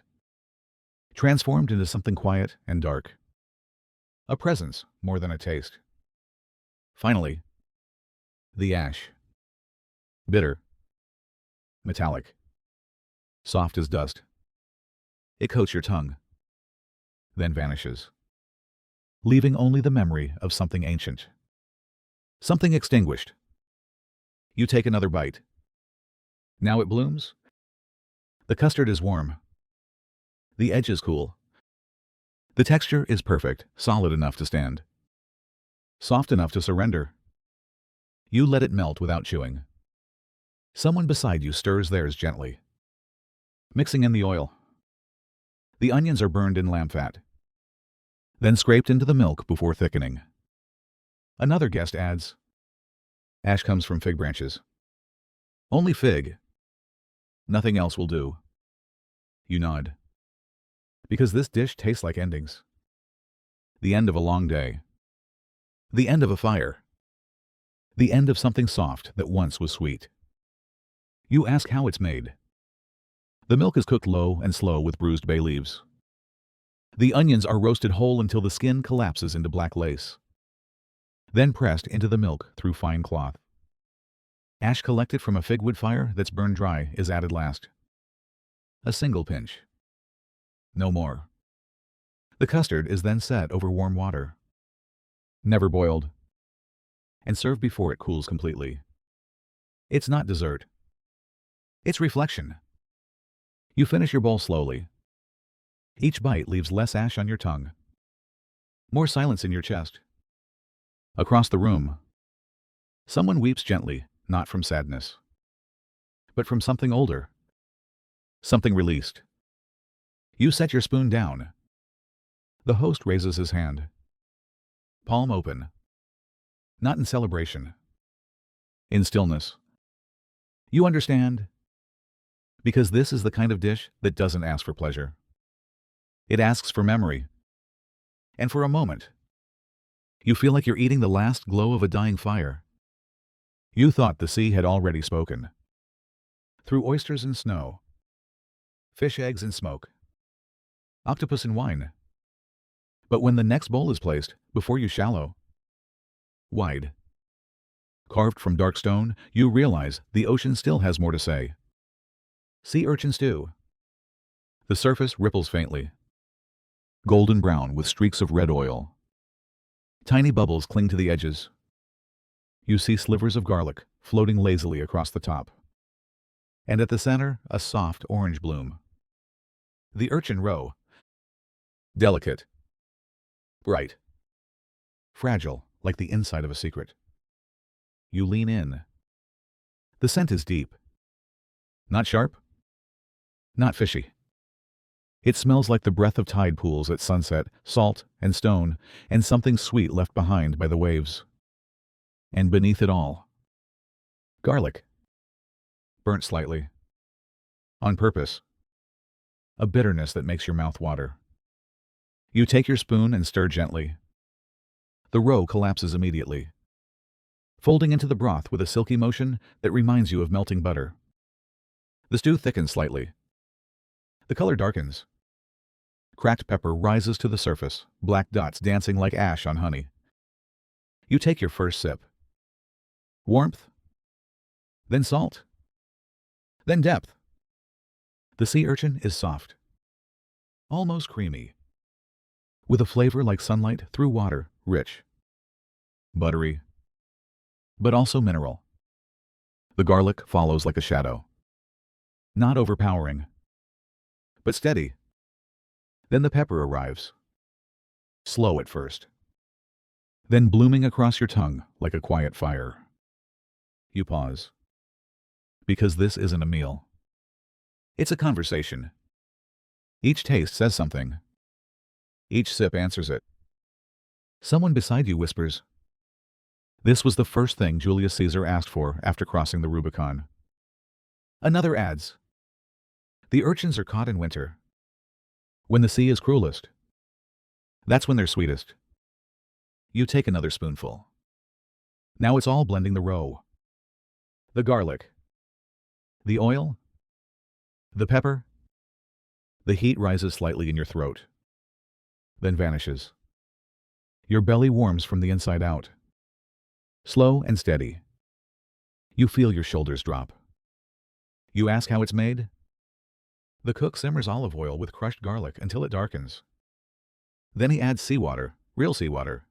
transformed into something quiet and dark. A presence more than a taste. Finally, the ash. Bitter, metallic, soft as dust. It coats your tongue, then vanishes, leaving only the memory of something ancient, something extinguished. You take another bite. Now it blooms. The custard is warm. The edge is cool. The texture is perfect, solid enough to stand, soft enough to surrender. You let it melt without chewing. Someone beside you stirs theirs gently, mixing in the oil. The onions are burned in lamb fat, then scraped into the milk before thickening. Another guest adds, ash comes from fig branches. Only fig. Nothing else will do. You nod. Because this dish tastes like endings. The end of a long day. The end of a fire. The end of something soft that once was sweet. You ask how it's made. The milk is cooked low and slow with bruised bay leaves. The onions are roasted whole until the skin collapses into black lace, then pressed into the milk through fine cloth. Ash collected from a figwood fire that's burned dry is added last. A single pinch. No more. The custard is then set over warm water, never boiled, and served before it cools completely. It's not dessert. It's reflection. You finish your bowl slowly. Each bite leaves less ash on your tongue, more silence in your chest. Across the room, someone weeps gently, not from sadness, but from something older, something released. You set your spoon down. The host raises his hand, palm open, not in celebration, in stillness. You understand, because this is the kind of dish that doesn't ask for pleasure. It asks for memory. And for a moment, you feel like you're eating the last glow of a dying fire. You thought the sea had already spoken. Through oysters and snow, fish eggs and smoke, octopus and wine. But when the next bowl is placed before you shallow, wide, carved from dark stone, you realize the ocean still has more to say. Sea urchin stew. The surface ripples faintly, golden brown with streaks of red oil. Tiny bubbles cling to the edges. You see slivers of garlic floating lazily across the top. And at the center, a soft orange bloom. The urchin roe. Delicate. Bright. Fragile, like the inside of a secret. You lean in. The scent is deep. Not sharp. Not fishy. It smells like the breath of tide pools at sunset, salt and stone, and something sweet left behind by the waves. And beneath it all, garlic. Burnt slightly. On purpose. A bitterness that makes your mouth water. You take your spoon and stir gently. The roe collapses immediately, folding into the broth with a silky motion that reminds you of melting butter. The stew thickens slightly. The color darkens. Cracked pepper rises to the surface, black dots dancing like ash on honey. You take your first sip. Warmth, then salt, then depth. The sea urchin is soft, almost creamy, with a flavor like sunlight through water, rich, buttery, but also mineral. The garlic follows like a shadow, not overpowering, but steady. Then the pepper arrives, slow at first, then blooming across your tongue like a quiet fire. You pause, because this isn't a meal. It's a conversation. Each taste says something. Each sip answers it. Someone beside you whispers, "This was the first thing Julius Caesar asked for after crossing the Rubicon." Another adds, "The urchins are caught in winter, when the sea is cruelest. That's when they're sweetest." You take another spoonful. Now it's all blending: the roe, the garlic, the oil, the pepper. The heat rises slightly in your throat, then vanishes. Your belly warms from the inside out. Slow and steady. You feel your shoulders drop. You ask how it's made? The cook simmers olive oil with crushed garlic until it darkens. Then he adds seawater, real seawater,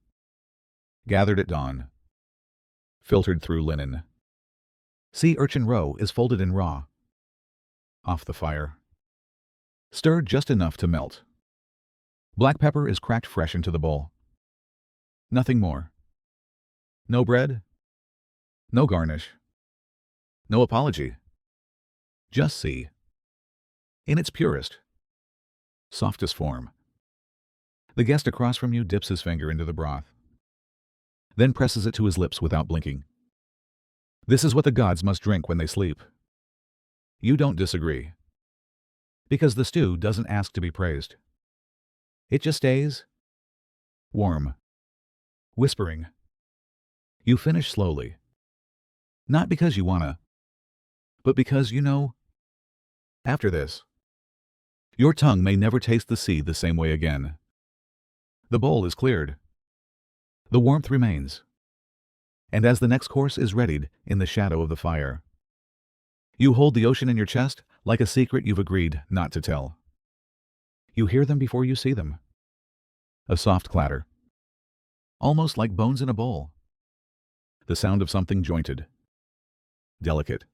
gathered at dawn, filtered through linen. Sea urchin roe is folded in raw, off the fire, stirred just enough to melt. Black pepper is cracked fresh into the bowl. Nothing more. No bread, no garnish, no apology. Just sea, in its purest, softest form. The guest across from you dips his finger into the broth, then presses it to his lips without blinking. This is what the gods must drink when they sleep. You don't disagree, because the stew doesn't ask to be praised. It just stays, warm, whispering. You finish slowly, not because you wanna, but because you know, after this, your tongue may never taste the sea the same way again. The bowl is cleared. The warmth remains. And as the next course is readied in the shadow of the fire, you hold the ocean in your chest like a secret you've agreed not to tell. You hear them before you see them. A soft clatter, almost like bones in a bowl. The sound of something jointed, delicate,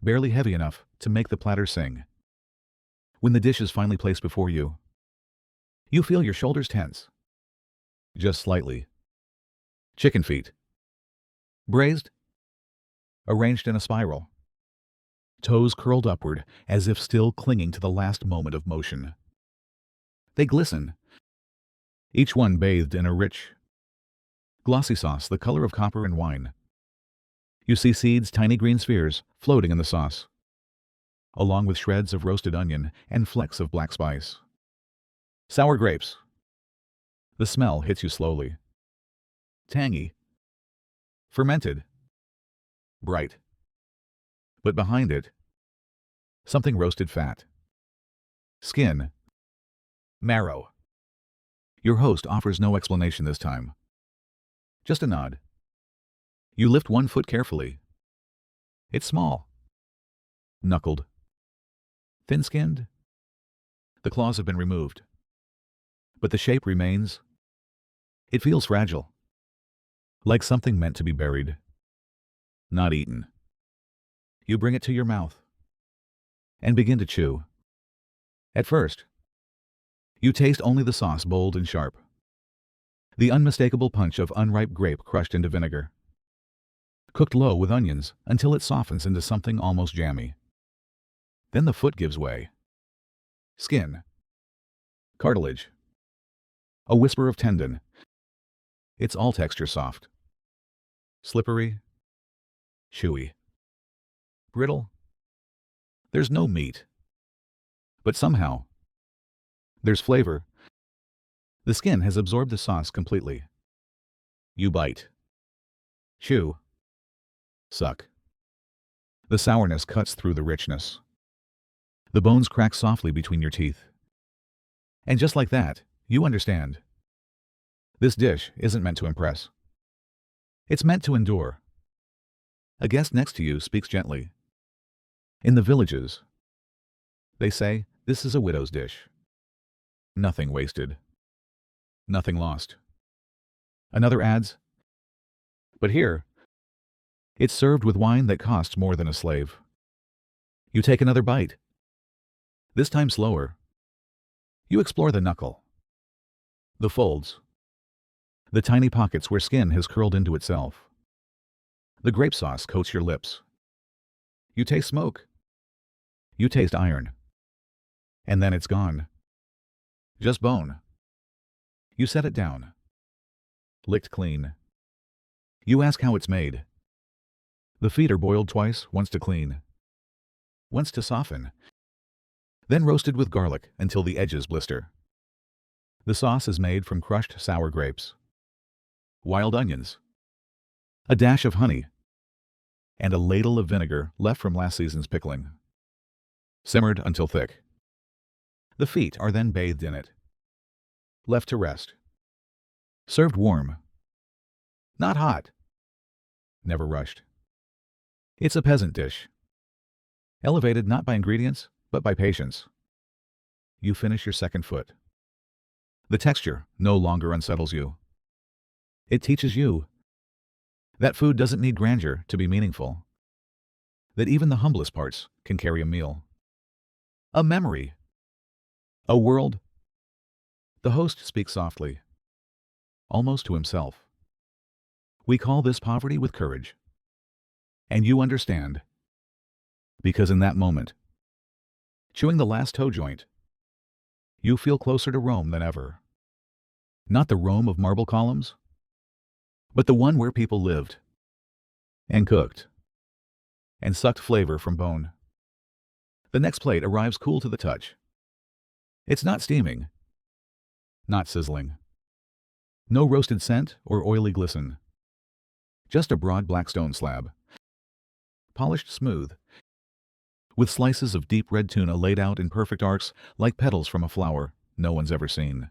barely heavy enough to make the platter sing. When the dish is finally placed before you, you feel your shoulders tense, just slightly. Chicken feet, braised, arranged in a spiral, toes curled upward as if still clinging to the last moment of motion. They glisten, each one bathed in a rich, glossy sauce the color of copper and wine. You see seeds, tiny green spheres, floating in the sauce, along with shreds of roasted onion and flecks of black spice. Sour grapes. The smell hits you slowly. Tangy, fermented, bright. But behind it, something roasted fat. Skin, marrow. Your host offers no explanation this time. Just a nod. You lift one foot carefully. It's small, knuckled, thin-skinned. The claws have been removed, but the shape remains. It feels fragile, like something meant to be buried, not eaten. You bring it to your mouth and begin to chew. At first, you taste only the sauce, bold and sharp, the unmistakable punch of unripe grape crushed into vinegar, cooked low with onions until it softens into something almost jammy. Then the foot gives way. Skin, cartilage, a whisper of tendon. It's all texture soft, slippery, chewy, brittle. There's no meat, but somehow there's flavor, The skin has absorbed the sauce completely. You bite. Chew. Suck. The sourness cuts through the richness. The bones crack softly between your teeth. And just like that, you understand. This dish isn't meant to impress. It's meant to endure. A guest next to you speaks gently. In the villages, they say, this is a widow's dish. Nothing wasted. Nothing lost. Another adds, but here, it's served with wine that costs more than a slave. You take another bite. This time slower. You explore the knuckle. The folds. The tiny pockets where skin has curled into itself. The grape sauce coats your lips. You taste smoke. You taste iron. And then it's gone. Just bone. You set it down. Licked clean. You ask how it's made. The feet are boiled twice, once to clean, once to soften, then roasted with garlic until the edges blister. The sauce is made from crushed sour grapes, wild onions, a dash of honey, and a ladle of vinegar left from last season's pickling. Simmered until thick. The feet are then bathed in it, left to rest. Served warm. Not hot. Never rushed. It's a peasant dish. Elevated not by ingredients, but by patience. You finish your second foot. The texture no longer unsettles you. It teaches you that food doesn't need grandeur to be meaningful. That even the humblest parts can carry a meal. A memory. A world. The host speaks softly, almost to himself. We call this poverty with courage. And you understand. Because in that moment, chewing the last toe joint, you feel closer to Rome than ever. Not the Rome of marble columns, but the one where people lived, and cooked, and sucked flavor from bone. The next plate arrives cool to the touch. It's not steaming, not sizzling. No roasted scent or oily glisten. Just a broad black stone slab, polished smooth, with slices of deep red tuna laid out in perfect arcs like petals from a flower no one's ever seen.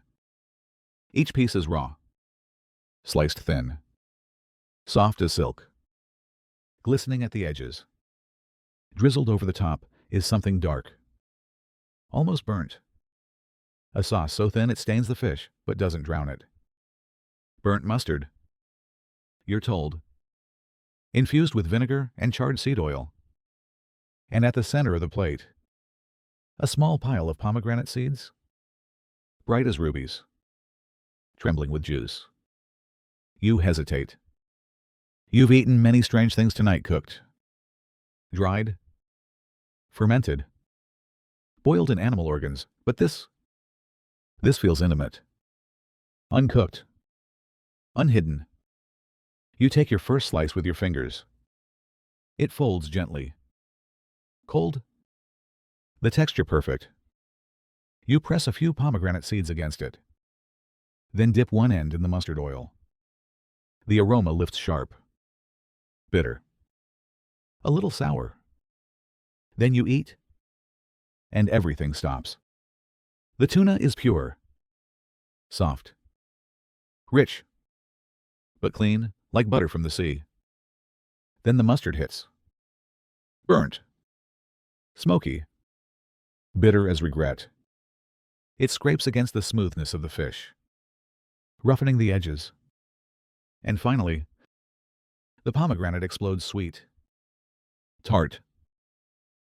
Each piece is raw, sliced thin, soft as silk, glistening at the edges. Drizzled over the top is something dark, almost burnt. A sauce so thin it stains the fish but doesn't drown it. Burnt mustard, you're told, infused with vinegar and charred seed oil. And at the center of the plate, a small pile of pomegranate seeds, bright as rubies, trembling with juice. You hesitate. You've eaten many strange things tonight cooked, dried, fermented, boiled in animal organs, but this feels intimate, uncooked, unhidden. You take your first slice with your fingers. It folds gently. Cold. The texture perfect. You press a few pomegranate seeds against it. Then dip one end in the mustard oil. The aroma lifts sharp. Bitter. A little sour. Then you eat, and everything stops. The tuna is pure. Soft. Rich. But clean, like butter from the sea. Then the mustard hits. Burnt. Smoky. Bitter as regret. It scrapes against the smoothness of the fish, roughening the edges. And finally, the pomegranate explodes sweet, tart,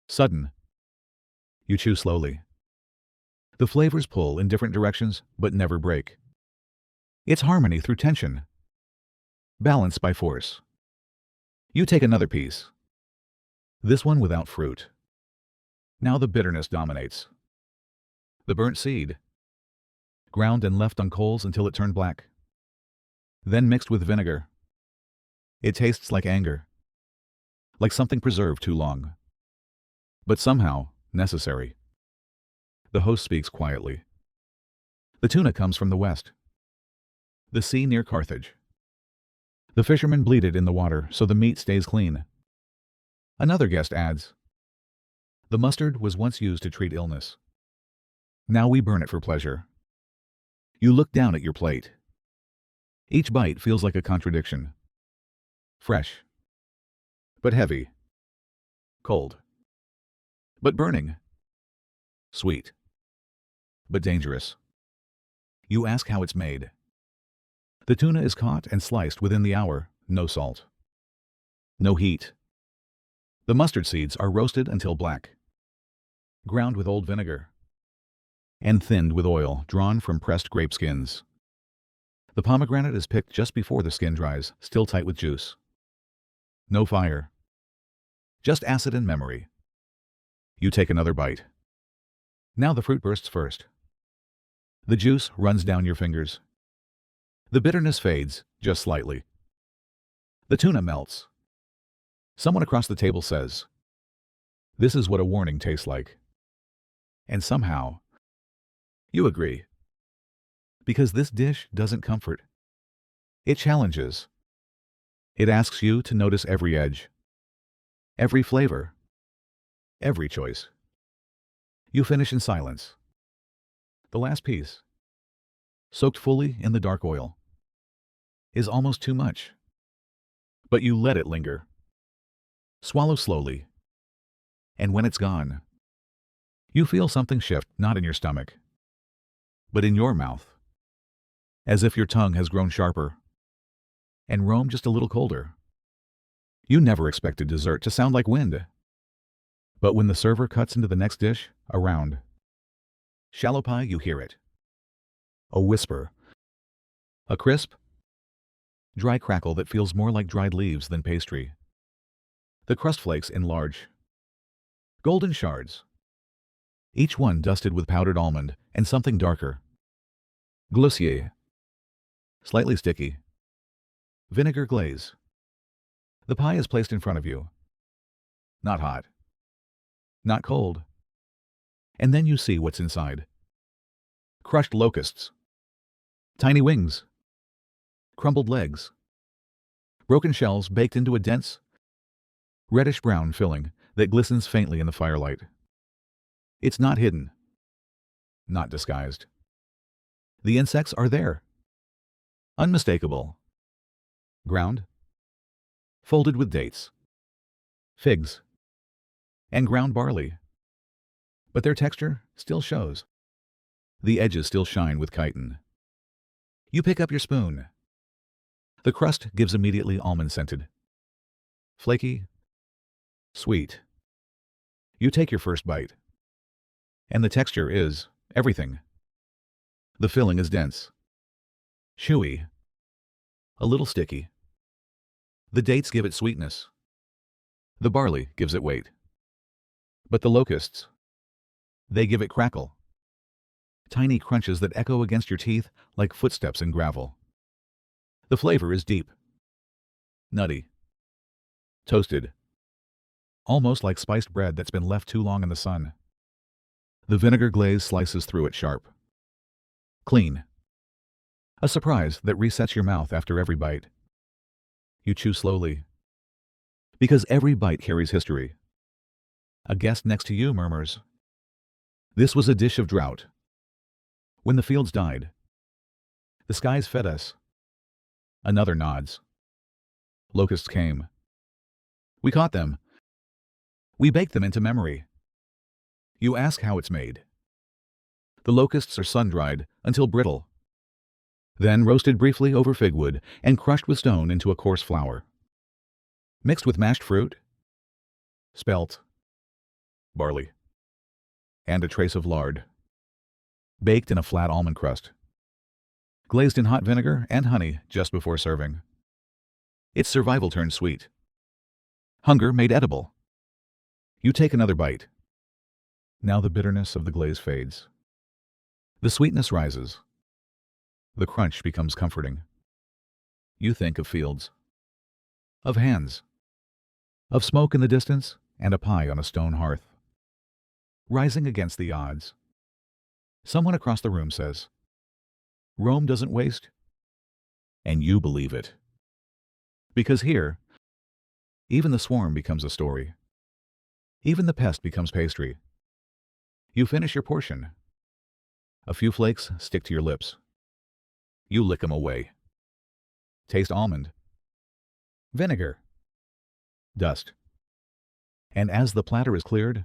sudden. You chew slowly. The flavors pull in different directions, but never break. It's harmony through tension, balance by force. You take another piece. This one without fruit. Now the bitterness dominates. The burnt seed, ground and left on coals until it turned black, then mixed with vinegar. It tastes like anger, like something preserved too long, but somehow necessary. The host speaks quietly. The tuna comes from the west, the sea near Carthage. The fishermen bleed it in the water so the meat stays clean. Another guest adds, the mustard was once used to treat illness. Now we burn it for pleasure. You look down at your plate. Each bite feels like a contradiction. Fresh, but heavy. Cold, but burning. Sweet, but dangerous. You ask how it's made. The tuna is caught and sliced within the hour, no salt. No heat. The mustard seeds are roasted until black, ground with old vinegar, and thinned with oil drawn from pressed grape skins. The pomegranate is picked just before the skin dries, still tight with juice. No fire. Just acid and memory. You take another bite. Now the fruit bursts first. The juice runs down your fingers. The bitterness fades, just slightly. The tuna melts. Someone across the table says, this is what a warning tastes like. And somehow, you agree. Because this dish doesn't comfort. It challenges. It asks you to notice every edge, every flavor, every choice. You finish in silence. The last piece, soaked fully in the dark oil, is almost too much. But you let it linger. Swallow slowly. And when it's gone, you feel something shift, not in your stomach, but in your mouth, as if your tongue has grown sharper and roamed just a little colder. You never expected dessert to sound like wind. But when the server cuts into the next dish, a round, shallow pie, you hear it. A whisper. A crisp, dry crackle that feels more like dried leaves than pastry. The crust flakes in large, golden shards, each one dusted with powdered almond and something darker. Gloussier. Slightly sticky. Vinegar glaze. The pie is placed in front of you. Not hot. Not cold. And then you see what's inside. Crushed locusts. Tiny wings. Crumbled legs. Broken shells baked into a dense, reddish-brown filling that glistens faintly in the firelight. It's not hidden. Not disguised. The insects are there. Unmistakable. Ground. Folded with dates. Figs. And ground barley. But their texture still shows. The edges still shine with chitin. You pick up your spoon. The crust gives immediately almond-scented. Flaky. Sweet. You take your first bite. And the texture is everything. The filling is dense. Chewy. A little sticky. The dates give it sweetness. The barley gives it weight. But the locusts, they give it crackle. Tiny crunches that echo against your teeth like footsteps in gravel. The flavor is deep. Nutty. Toasted. Almost like spiced bread that's been left too long in the sun. The vinegar glaze slices through it sharp. Clean. A surprise that resets your mouth after every bite. You chew slowly. Because every bite carries history. A guest next to you murmurs, this was a dish of drought. When the fields died, the skies fed us. Another nods. Locusts came. We caught them. We baked them into memory. You ask how it's made. The locusts are sun-dried until brittle, then roasted briefly over fig wood and crushed with stone into a coarse flour. Mixed with mashed fruit, spelt, barley, and a trace of lard. Baked in a flat almond crust. Glazed in hot vinegar and honey just before serving. It's survival turned sweet. Hunger made edible. You take another bite. Now the bitterness of the glaze fades. The sweetness rises. The crunch becomes comforting. You think of fields, of hands, of smoke in the distance, and a pie on a stone hearth. Rising against the odds. Someone across the room says, Rome doesn't waste, and you believe it. Because here, even the swarm becomes a story. Even the pest becomes pastry. You finish your portion. A few flakes stick to your lips. You lick them away. Taste almond, vinegar, dust. And as the platter is cleared,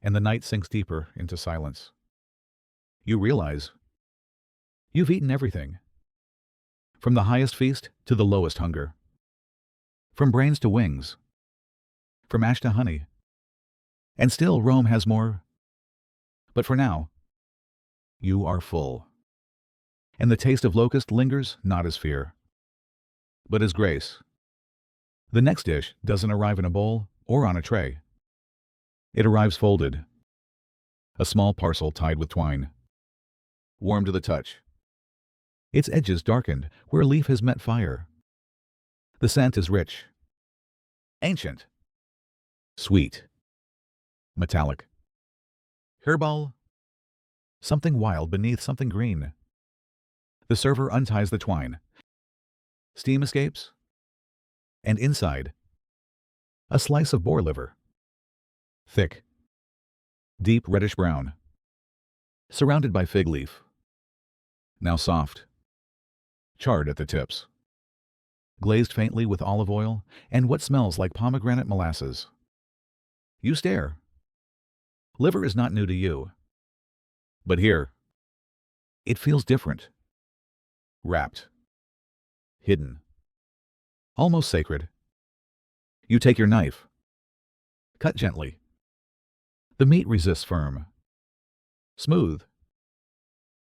and the night sinks deeper into silence, you realize you've eaten everything. From the highest feast to the lowest hunger. From brains to wings. From ash to honey. And still Rome has more. But for now, you are full. And the taste of locust lingers not as fear, but as grace. The next dish doesn't arrive in a bowl or on a tray. It arrives folded. A small parcel tied with twine. Warm to the touch. Its edges darkened where a leaf has met fire. The scent is rich. Ancient. Sweet. Metallic. Herbal. Something wild beneath something green. The server unties the twine. Steam escapes. And inside, a slice of boar liver. Thick. Deep reddish brown. Surrounded by fig leaf. Now soft. Charred at the tips. Glazed faintly with olive oil and what smells like pomegranate molasses. You stare. Liver is not new to you. But here, it feels different. Wrapped. Hidden. Almost sacred. You take your knife. Cut gently. The meat resists firm. Smooth.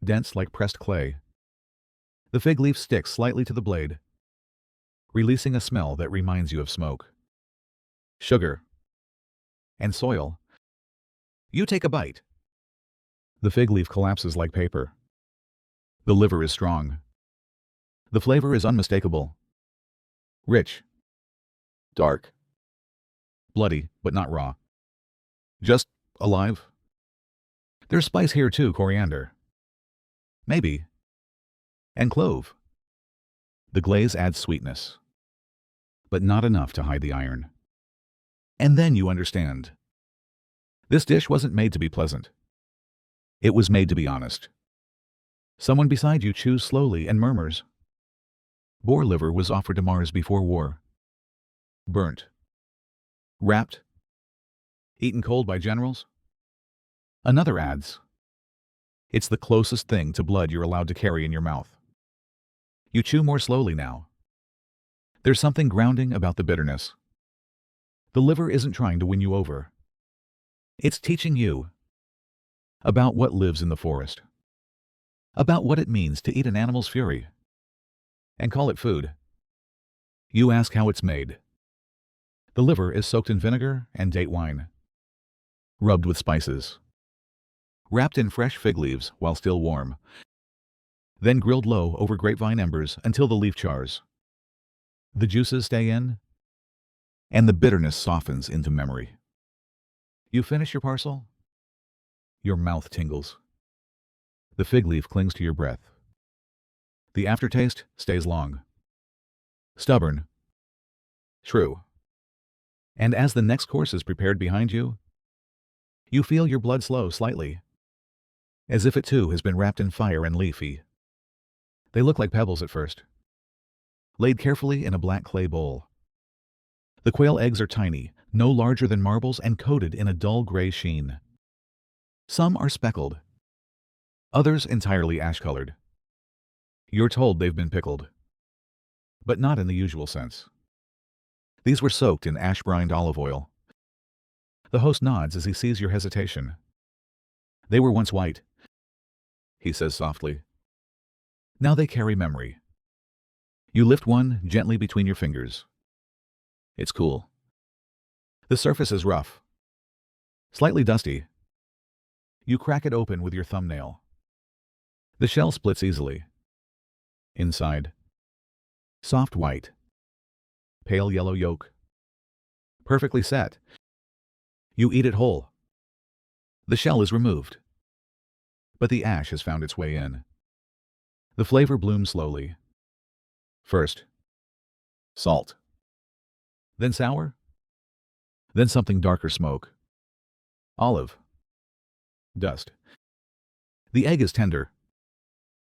Dense like pressed clay. The fig leaf sticks slightly to the blade, releasing a smell that reminds you of smoke. Sugar. And soil. You take a bite. The fig leaf collapses like paper. The liver is strong. The flavor is unmistakable. Rich. Dark. Bloody, but not raw. Just alive. There's spice here too, coriander. Maybe. And clove. The glaze adds sweetness. But not enough to hide the iron. And then you understand. This dish wasn't made to be pleasant. It was made to be honest. Someone beside you chews slowly and murmurs. Boar liver was offered to Mars before war. Burnt. Wrapped. Eaten cold by generals. Another adds. It's the closest thing to blood you're allowed to carry in your mouth. You chew more slowly now. There's something grounding about the bitterness. The liver isn't trying to win you over. It's teaching you about what lives in the forest, about what it means to eat an animal's fury, and call it food. You ask how it's made. The liver is soaked in vinegar and date wine, rubbed with spices, wrapped in fresh fig leaves while still warm, then grilled low over grapevine embers until the leaf chars. The juices stay in, and the bitterness softens into memory. You finish your parcel. Your mouth tingles. The fig leaf clings to your breath. The aftertaste stays long. Stubborn. True. And as the next course is prepared behind you, you feel your blood slow slightly, as if it too has been wrapped in fire and leafy. They look like pebbles at first, laid carefully in a black clay bowl. The quail eggs are tiny, no larger than marbles, and coated in a dull gray sheen. Some are speckled, others entirely ash-colored. You're told they've been pickled, but not in the usual sense. These were soaked in ash-brined olive oil. The host nods as he sees your hesitation. They were once white, he says softly. Now they carry memory. You lift one gently between your fingers. It's cool. The surface is rough, slightly dusty. You crack it open with your thumbnail. The shell splits easily. Inside, soft white, pale yellow yolk. Perfectly set. You eat it whole. The shell is removed, but the ash has found its way in. The flavor blooms slowly. First, salt. Then sour. Then something darker smoke. Olive. Dust. The egg is tender.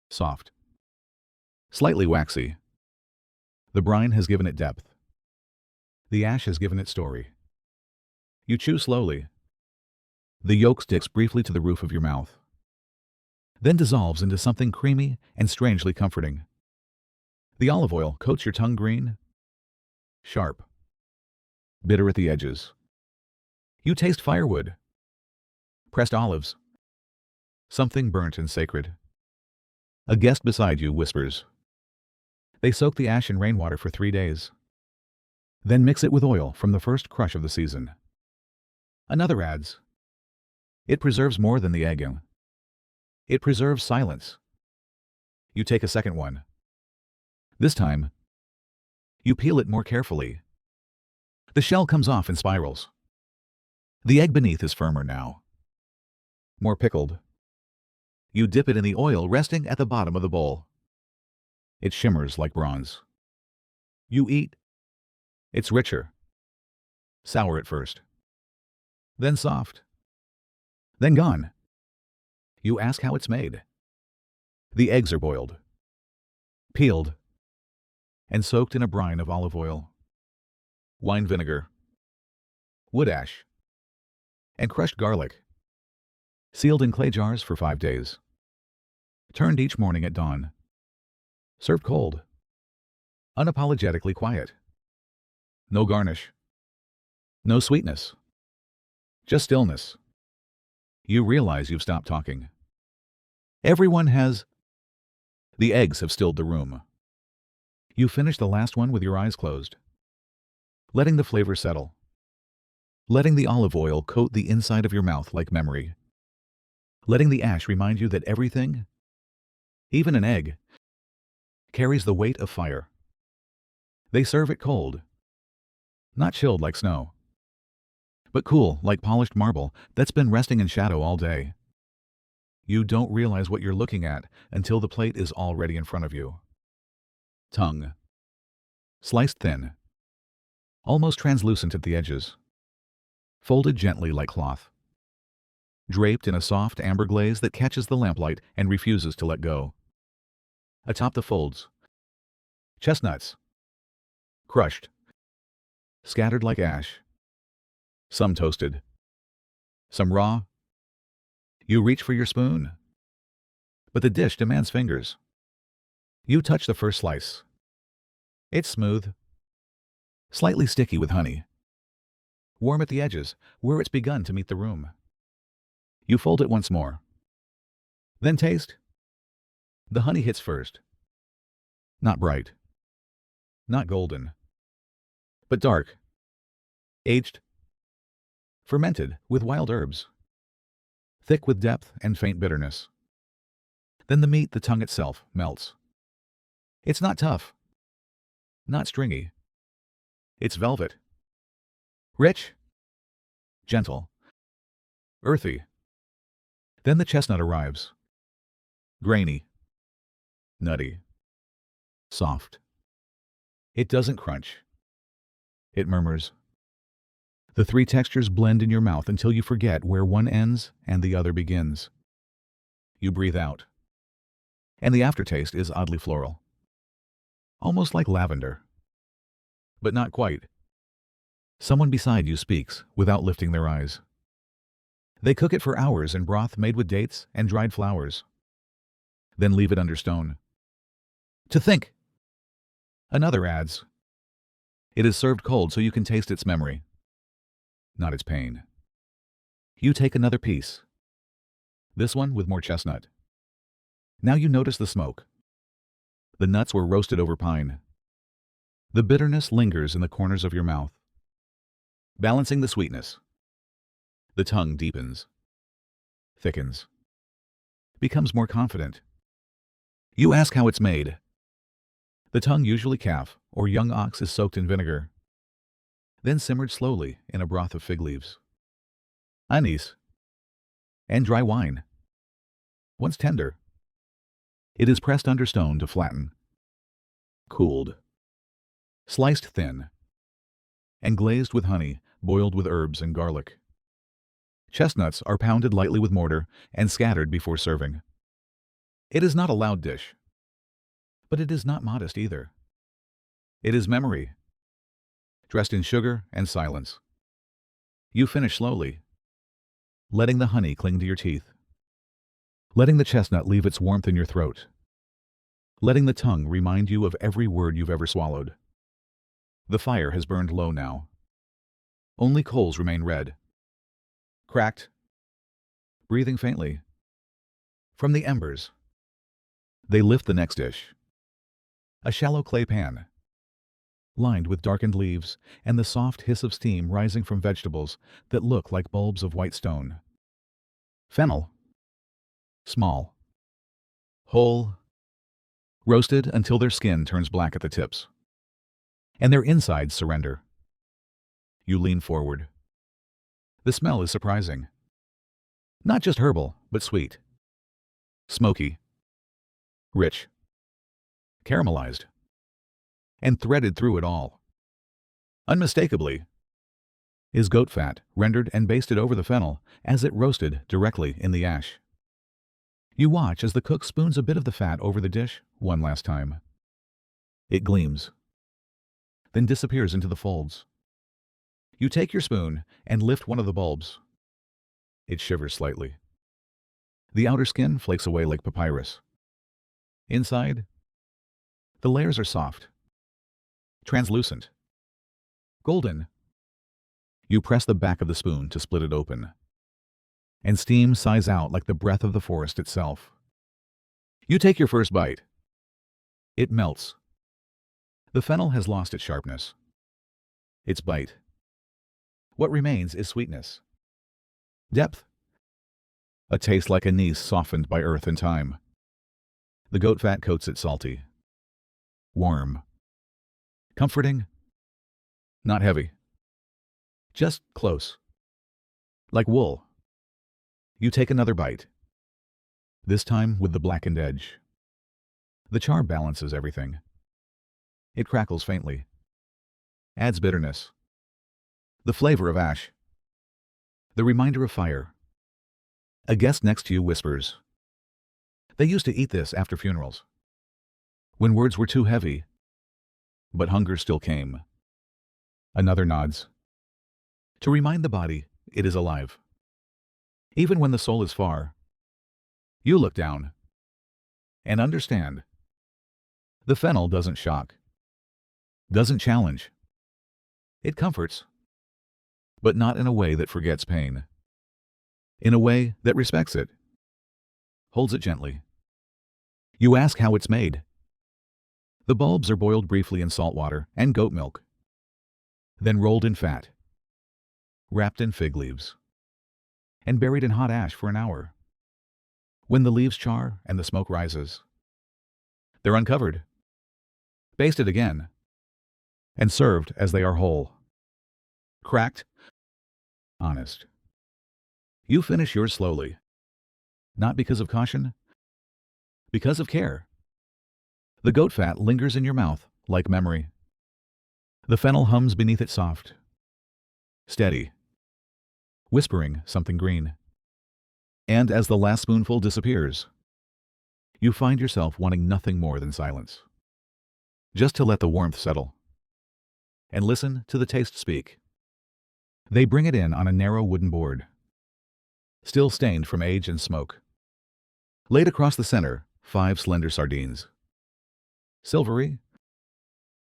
Soft. Slightly waxy. The brine has given it depth. The ash has given it story. You chew slowly. The yolk sticks briefly to the roof of your mouth, then dissolves into something creamy and strangely comforting. The olive oil coats your tongue green, sharp, bitter at the edges. You taste firewood, pressed olives, something burnt and sacred. A guest beside you whispers. They soak the ash in rainwater for 3 days, then mix it with oil from the first crush of the season. Another adds, it preserves more than the egg. It preserves silence. You take a second one. This time, you peel it more carefully. The shell comes off in spirals. The egg beneath is firmer now, more pickled. You dip it in the oil resting at the bottom of the bowl. It shimmers like bronze. You eat. It's richer. Sour at first. Then soft. Then gone. You ask how it's made. The eggs are boiled, peeled, and soaked in a brine of olive oil, wine vinegar, wood ash, and crushed garlic, sealed in clay jars for 5 days. Turned each morning at dawn. Served cold. Unapologetically quiet. No garnish. No sweetness. Just stillness. You realize you've stopped talking. Everyone has. The eggs have stilled the room. You finish the last one with your eyes closed, letting the flavor settle, letting the olive oil coat the inside of your mouth like memory, letting the ash remind you that everything, even an egg, carries the weight of fire. They serve it cold, not chilled like snow, but cool like polished marble that's been resting in shadow all day. You don't realize what you're looking at until the plate is already in front of you. Tongue. Sliced thin, almost translucent at the edges, folded gently like cloth, draped in a soft amber glaze that catches the lamplight and refuses to let go. Atop the folds, chestnuts, crushed, scattered like ash, some toasted, some raw. You reach for your spoon, but the dish demands fingers. You touch the first slice. It's smooth, slightly sticky with honey, warm at the edges where it's begun to meet the room. You fold it once more. Then taste. The honey hits first. Not bright, not golden, but dark, aged, fermented with wild herbs, thick with depth and faint bitterness. Then the meat, the tongue itself, melts. It's not tough, not stringy. It's velvet. Rich, gentle, earthy. Then the chestnut arrives. Grainy, nutty, soft. It doesn't crunch. It murmurs. The 3 textures blend in your mouth until you forget where one ends and the other begins. You breathe out, and the aftertaste is oddly floral, almost like lavender. But not quite. Someone beside you speaks without lifting their eyes. They cook it for hours in broth made with dates and dried flowers, then leave it under stone. To think. Another adds. It is served cold so you can taste its memory, not its pain. You take another piece, this one with more chestnut. Now you notice the smoke. The nuts were roasted over pine. The bitterness lingers in the corners of your mouth, balancing the sweetness. The tongue deepens, thickens, becomes more confident. You ask how it's made. The tongue, usually calf or young ox, is soaked in vinegar, then simmered slowly in a broth of fig leaves, anise, and dry wine. Once tender, It is pressed under stone to flatten, cooled, sliced thin, and glazed with honey, boiled with herbs and garlic. Chestnuts are pounded lightly with mortar and scattered before serving. It is not a loud dish, but it is not modest either. It is memory, dressed in sugar and silence. You finish slowly, letting the honey cling to your teeth, letting the chestnut leave its warmth in your throat, letting the tongue remind you of every word you've ever swallowed. The fire has burned low now. Only coals remain red, cracked, breathing faintly. From the embers, they lift the next dish. A shallow clay pan, lined with darkened leaves and the soft hiss of steam rising from vegetables that look like bulbs of white stone. Fennel, small, whole, roasted until their skin turns black at the tips, and their insides surrender. You lean forward. The smell is surprising. Not just herbal, but sweet, smoky, rich, caramelized, and threaded through it all, unmistakably, is goat fat rendered and basted over the fennel as it roasted directly in the ash. You watch as the cook spoons a bit of the fat over the dish one last time. It gleams, then disappears into the folds. You take your spoon and lift one of the bulbs. It shivers slightly. The outer skin flakes away like papyrus. Inside, the layers are soft, translucent, golden. You press the back of the spoon to split it open, and steam sighs out like the breath of the forest itself. You take your first bite. It melts. The fennel has lost its sharpness, its bite. What remains is sweetness, depth, a taste like anise softened by earth and time. The goat fat coats it salty, warm, comforting, not heavy, just close, like wool. You take another bite, this time with the blackened edge. The char balances everything. It crackles faintly, adds bitterness, the flavor of ash, the reminder of fire. A guest next to you whispers, "They used to eat this after funerals, when words were too heavy, but hunger still came." Another nods, to remind the body it is alive. Even when the soul is far, you look down and understand. The fennel doesn't shock, doesn't challenge. It comforts, but not in a way that forgets pain. In a way that respects it, holds it gently. You ask how it's made. The bulbs are boiled briefly in salt water and goat milk, then rolled in fat, wrapped in fig leaves, and buried in hot ash for an hour. When the leaves char and the smoke rises, they're uncovered, basted again, and served as they are whole, cracked, honest. You finish yours slowly, not because of caution, because of care. The goat fat lingers in your mouth like memory. The fennel hums beneath it soft, steady, whispering something green. And as the last spoonful disappears, you find yourself wanting nothing more than silence, just to let the warmth settle, and listen to the taste speak. They bring it in on a narrow wooden board, still stained from age and smoke. Laid across the center, 5 slender sardines. Silvery,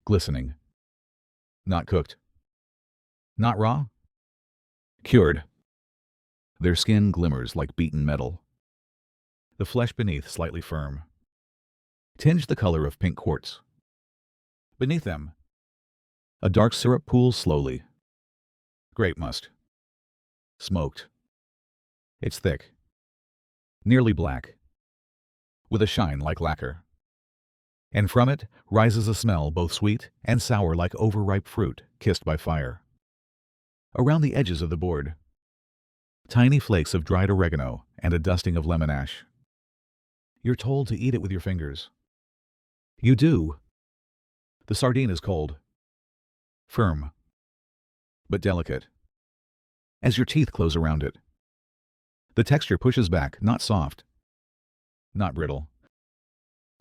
glistening. Not cooked. Not raw. Cured. Their skin glimmers like beaten metal. The flesh beneath slightly firm, tinged the color of pink quartz. Beneath them, a dark syrup pools slowly. Grape must. Smoked. It's thick, nearly black, with a shine like lacquer. And from it rises a smell both sweet and sour like overripe fruit kissed by fire. Around the edges of the board, tiny flakes of dried oregano and a dusting of lemon ash. You're told to eat it with your fingers. You do. The sardine is cold, firm, but delicate. As your teeth close around it, the texture pushes back, not soft, not brittle.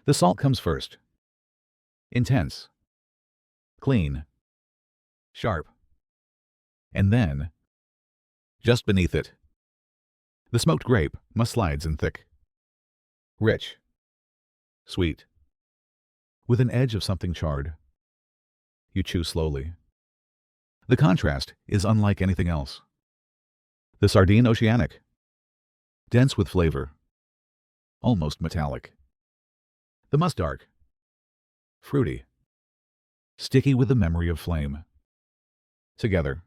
The salt comes first. Intense, clean, sharp. And then, just beneath it, the smoked grape muslides and thick, rich, sweet, with an edge of something charred. You chew slowly. The contrast is unlike anything else. The sardine oceanic, dense with flavor, almost metallic. The musk dark, fruity, sticky with the memory of flame. Together,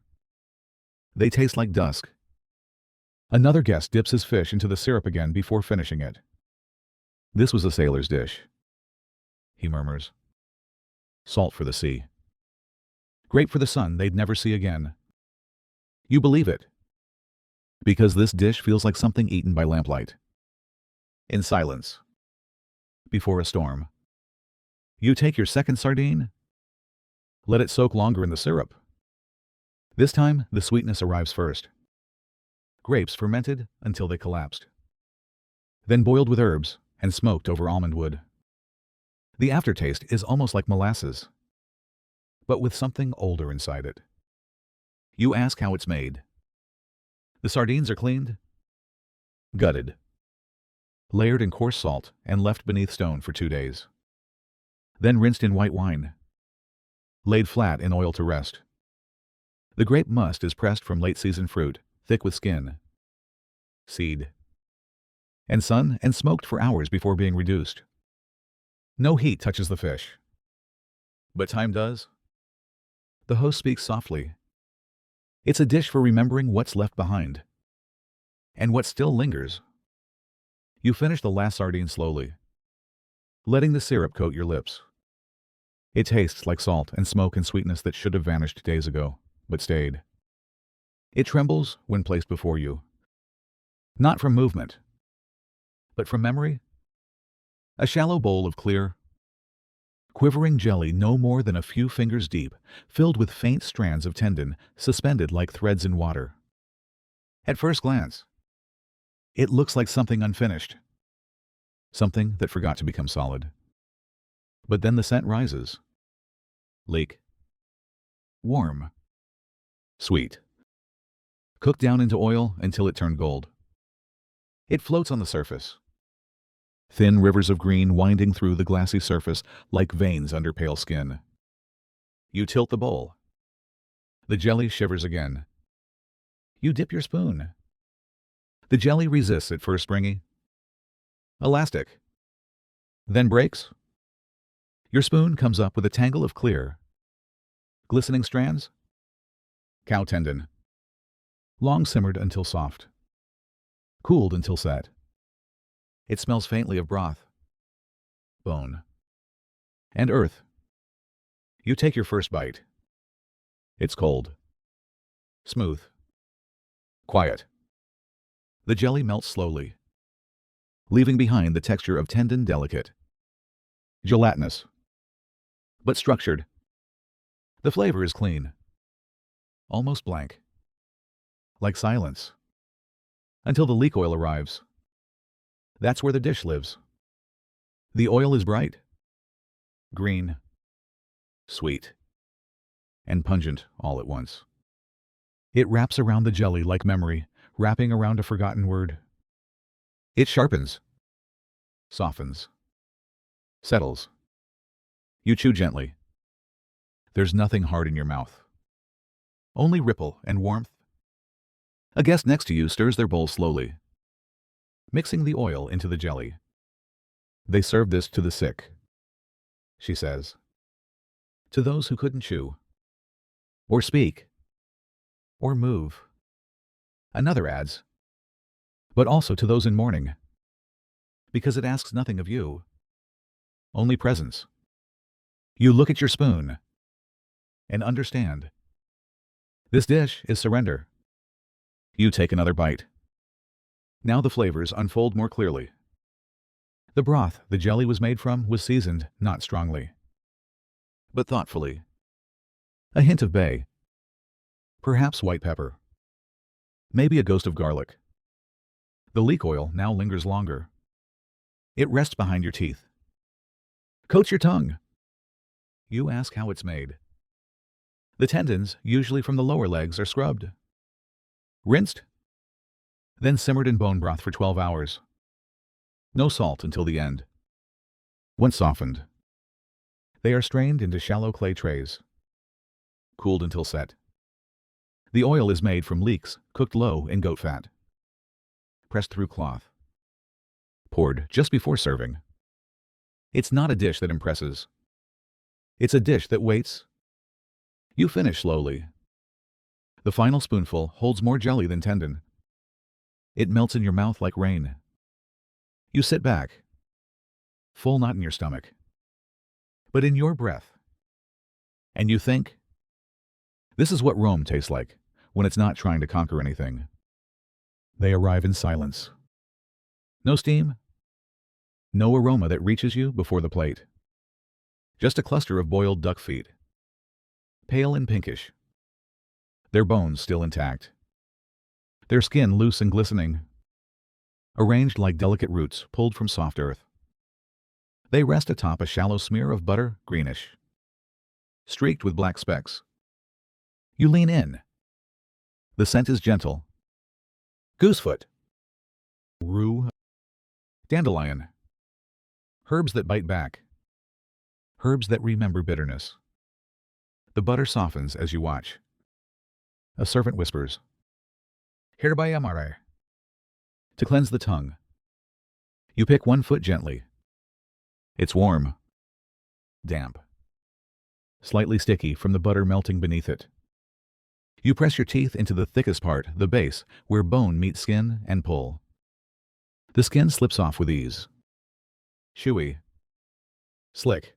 they taste like dusk. Another guest dips his fish into the syrup again before finishing it. This was a sailor's dish, he murmurs. Salt for the sea. Grape for the sun they'd never see again. You believe it, because this dish feels like something eaten by lamplight. In silence. Before a storm. You take your second sardine, let it soak longer in the syrup. This time, the sweetness arrives first. Grapes fermented until they collapsed. Then boiled with herbs and smoked over almond wood. The aftertaste is almost like molasses, but with something older inside it. You ask how it's made. The sardines are cleaned, gutted, layered in coarse salt and left beneath stone for 2 days. Then rinsed in white wine, laid flat in oil to rest. The grape must is pressed from late-season fruit, thick with skin, seed, and sun, and smoked for hours before being reduced. No heat touches the fish, but time does. The host speaks softly. It's a dish for remembering what's left behind, and what still lingers. You finish the last sardine slowly, letting the syrup coat your lips. It tastes like salt and smoke and sweetness that should have vanished days ago, but stayed. It trembles when placed before you, not from movement, but from memory. A shallow bowl of clear, quivering jelly no more than a few fingers deep, filled with faint strands of tendon suspended like threads in water. At first glance, it looks like something unfinished, something that forgot to become solid. But then the scent rises. Leek. Warm. Sweet. Cooked down into oil until it turned gold. It floats on the surface. Thin rivers of green winding through the glassy surface like veins under pale skin. You tilt the bowl. The jelly shivers again. You dip your spoon. The jelly resists at first springy, elastic, then breaks. Your spoon comes up with a tangle of clear, glistening strands. Cow tendon. Long simmered until soft. Cooled until set. It smells faintly of broth, bone, and earth. You take your first bite. It's cold, smooth, quiet. The jelly melts slowly, leaving behind the texture of tendon delicate, gelatinous, but structured. The flavor is clean, almost blank, like silence, until the leek oil arrives. That's where the dish lives. The oil is bright, green, sweet, and pungent all at once. It wraps around the jelly like memory, wrapping around a forgotten word. It sharpens, softens, settles. You chew gently. There's nothing hard in your mouth. Only ripple and warmth. A guest next to you stirs their bowl slowly, mixing the oil into the jelly. They serve this to the sick, she says. To those who couldn't chew, or speak, or move. Another adds, but also to those in mourning, because it asks nothing of you, only presence. You look at your spoon and understand. This dish is surrender. You take another bite. Now the flavors unfold more clearly. The broth the jelly was made from was seasoned not strongly, but thoughtfully. A hint of bay, perhaps white pepper, maybe a ghost of garlic. The leek oil now lingers longer. It rests behind your teeth, coats your tongue. You ask how it's made. The tendons, usually from the lower legs, are scrubbed, rinsed, then simmered in bone broth for 12 hours. No salt until the end. Once softened, they are strained into shallow clay trays, cooled until set. The oil is made from leeks cooked low in goat fat, pressed through cloth, poured just before serving. It's not a dish that impresses. It's a dish that waits. You finish slowly. The final spoonful holds more jelly than tendon. It melts in your mouth like rain. You sit back, full not in your stomach, but in your breath. And you think, this is what Rome tastes like when it's not trying to conquer anything. They arrive in silence. No steam, no aroma that reaches you before the plate. Just a cluster of boiled duck feet, pale and pinkish, their bones still intact, their skin loose and glistening, arranged like delicate roots pulled from soft earth. They rest atop a shallow smear of butter, greenish, streaked with black specks. You lean in. The scent is gentle. Goosefoot, rue, dandelion, herbs that bite back, herbs that remember bitterness. The butter softens as you watch. A servant whispers, "Hereby amare," to cleanse the tongue. You pick one foot gently. It's warm, damp, slightly sticky from the butter melting beneath it. You press your teeth into the thickest part, the base, where bone meets skin, and pull. The skin slips off with ease. Chewy, slick,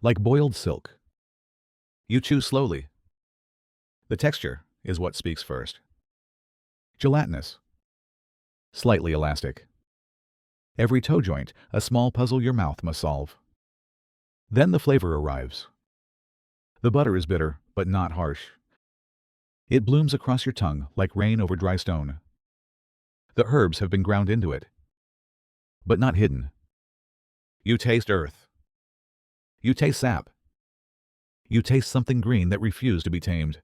like boiled silk. You chew slowly. The texture is what speaks first. Gelatinous, slightly elastic. Every toe joint, a small puzzle your mouth must solve. Then the flavor arrives. The butter is bitter, but not harsh. It blooms across your tongue like rain over dry stone. The herbs have been ground into it, but not hidden. You taste earth. You taste sap. You taste something green that refused to be tamed.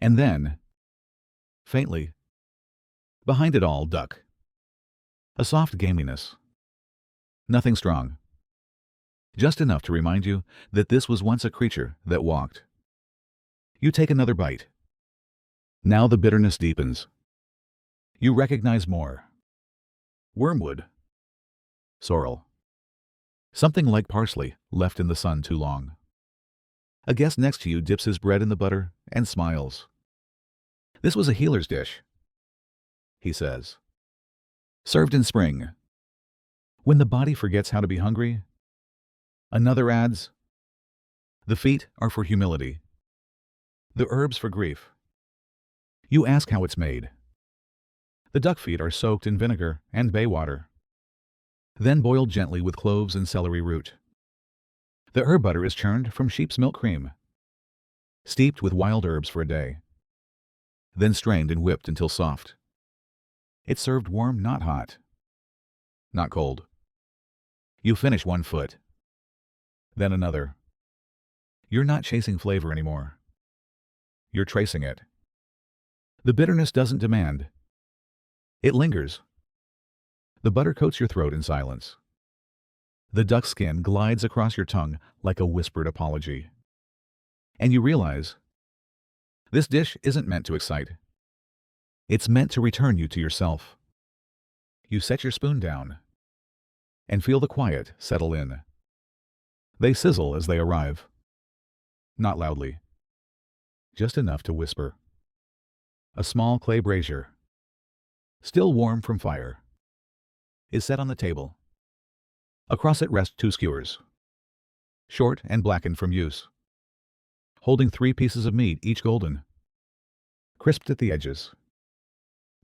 And then, faintly, behind it all, duck. A soft gaminess. Nothing strong. Just enough to remind you that this was once a creature that walked. You take another bite. Now the bitterness deepens. You recognize more. Wormwood. Sorrel. Something like parsley left in the sun too long. A guest next to you dips his bread in the butter and smiles. This was a healer's dish, he says. Served in spring. When the body forgets how to be hungry, another adds, the feet are for humility, the herbs for grief. You ask how it's made. The duck feet are soaked in vinegar and bay water, then boiled gently with cloves and celery root. The herb butter is churned from sheep's milk cream, steeped with wild herbs for a day, then strained and whipped until soft. It's served warm, not hot, not cold. You finish one foot, then another. You're not chasing flavor anymore. You're tracing it. The bitterness doesn't demand. It lingers. The butter coats your throat in silence. The duck skin glides across your tongue like a whispered apology. And you realize, this dish isn't meant to excite. It's meant to return you to yourself. You set your spoon down and feel the quiet settle in. They sizzle as they arrive. Not loudly, just enough to whisper. A small clay brazier, still warm from fire, is set on the table. Across it rest 2 skewers, short and blackened from use, holding 3 pieces of meat, each golden, crisped at the edges,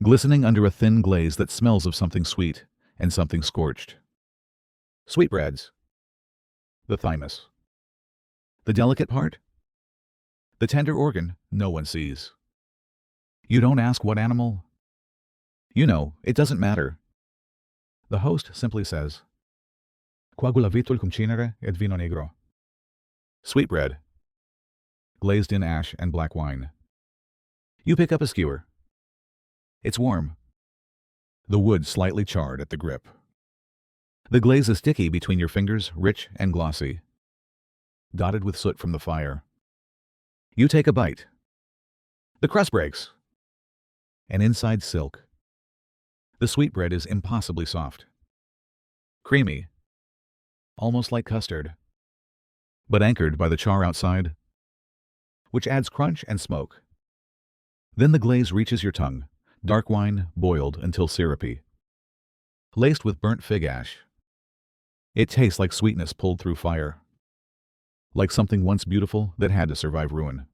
glistening under a thin glaze that smells of something sweet and something scorched. Sweetbreads. The thymus. The delicate part? The tender organ no one sees. You don't ask what animal? You know, it doesn't matter. The host simply says, Coagulavitul cum cinere et vino negro. Sweetbread. Glazed in ash and black wine. You pick up a skewer. It's warm. The wood slightly charred at the grip. The glaze is sticky between your fingers, rich and glossy, dotted with soot from the fire. You take a bite. The crust breaks. And inside silk. The sweetbread is impossibly soft. Creamy. Almost like custard. But anchored by the char outside, which adds crunch and smoke. Then the glaze reaches your tongue, dark wine boiled until syrupy, laced with burnt fig ash. It tastes like sweetness pulled through fire, like something once beautiful that had to survive ruin.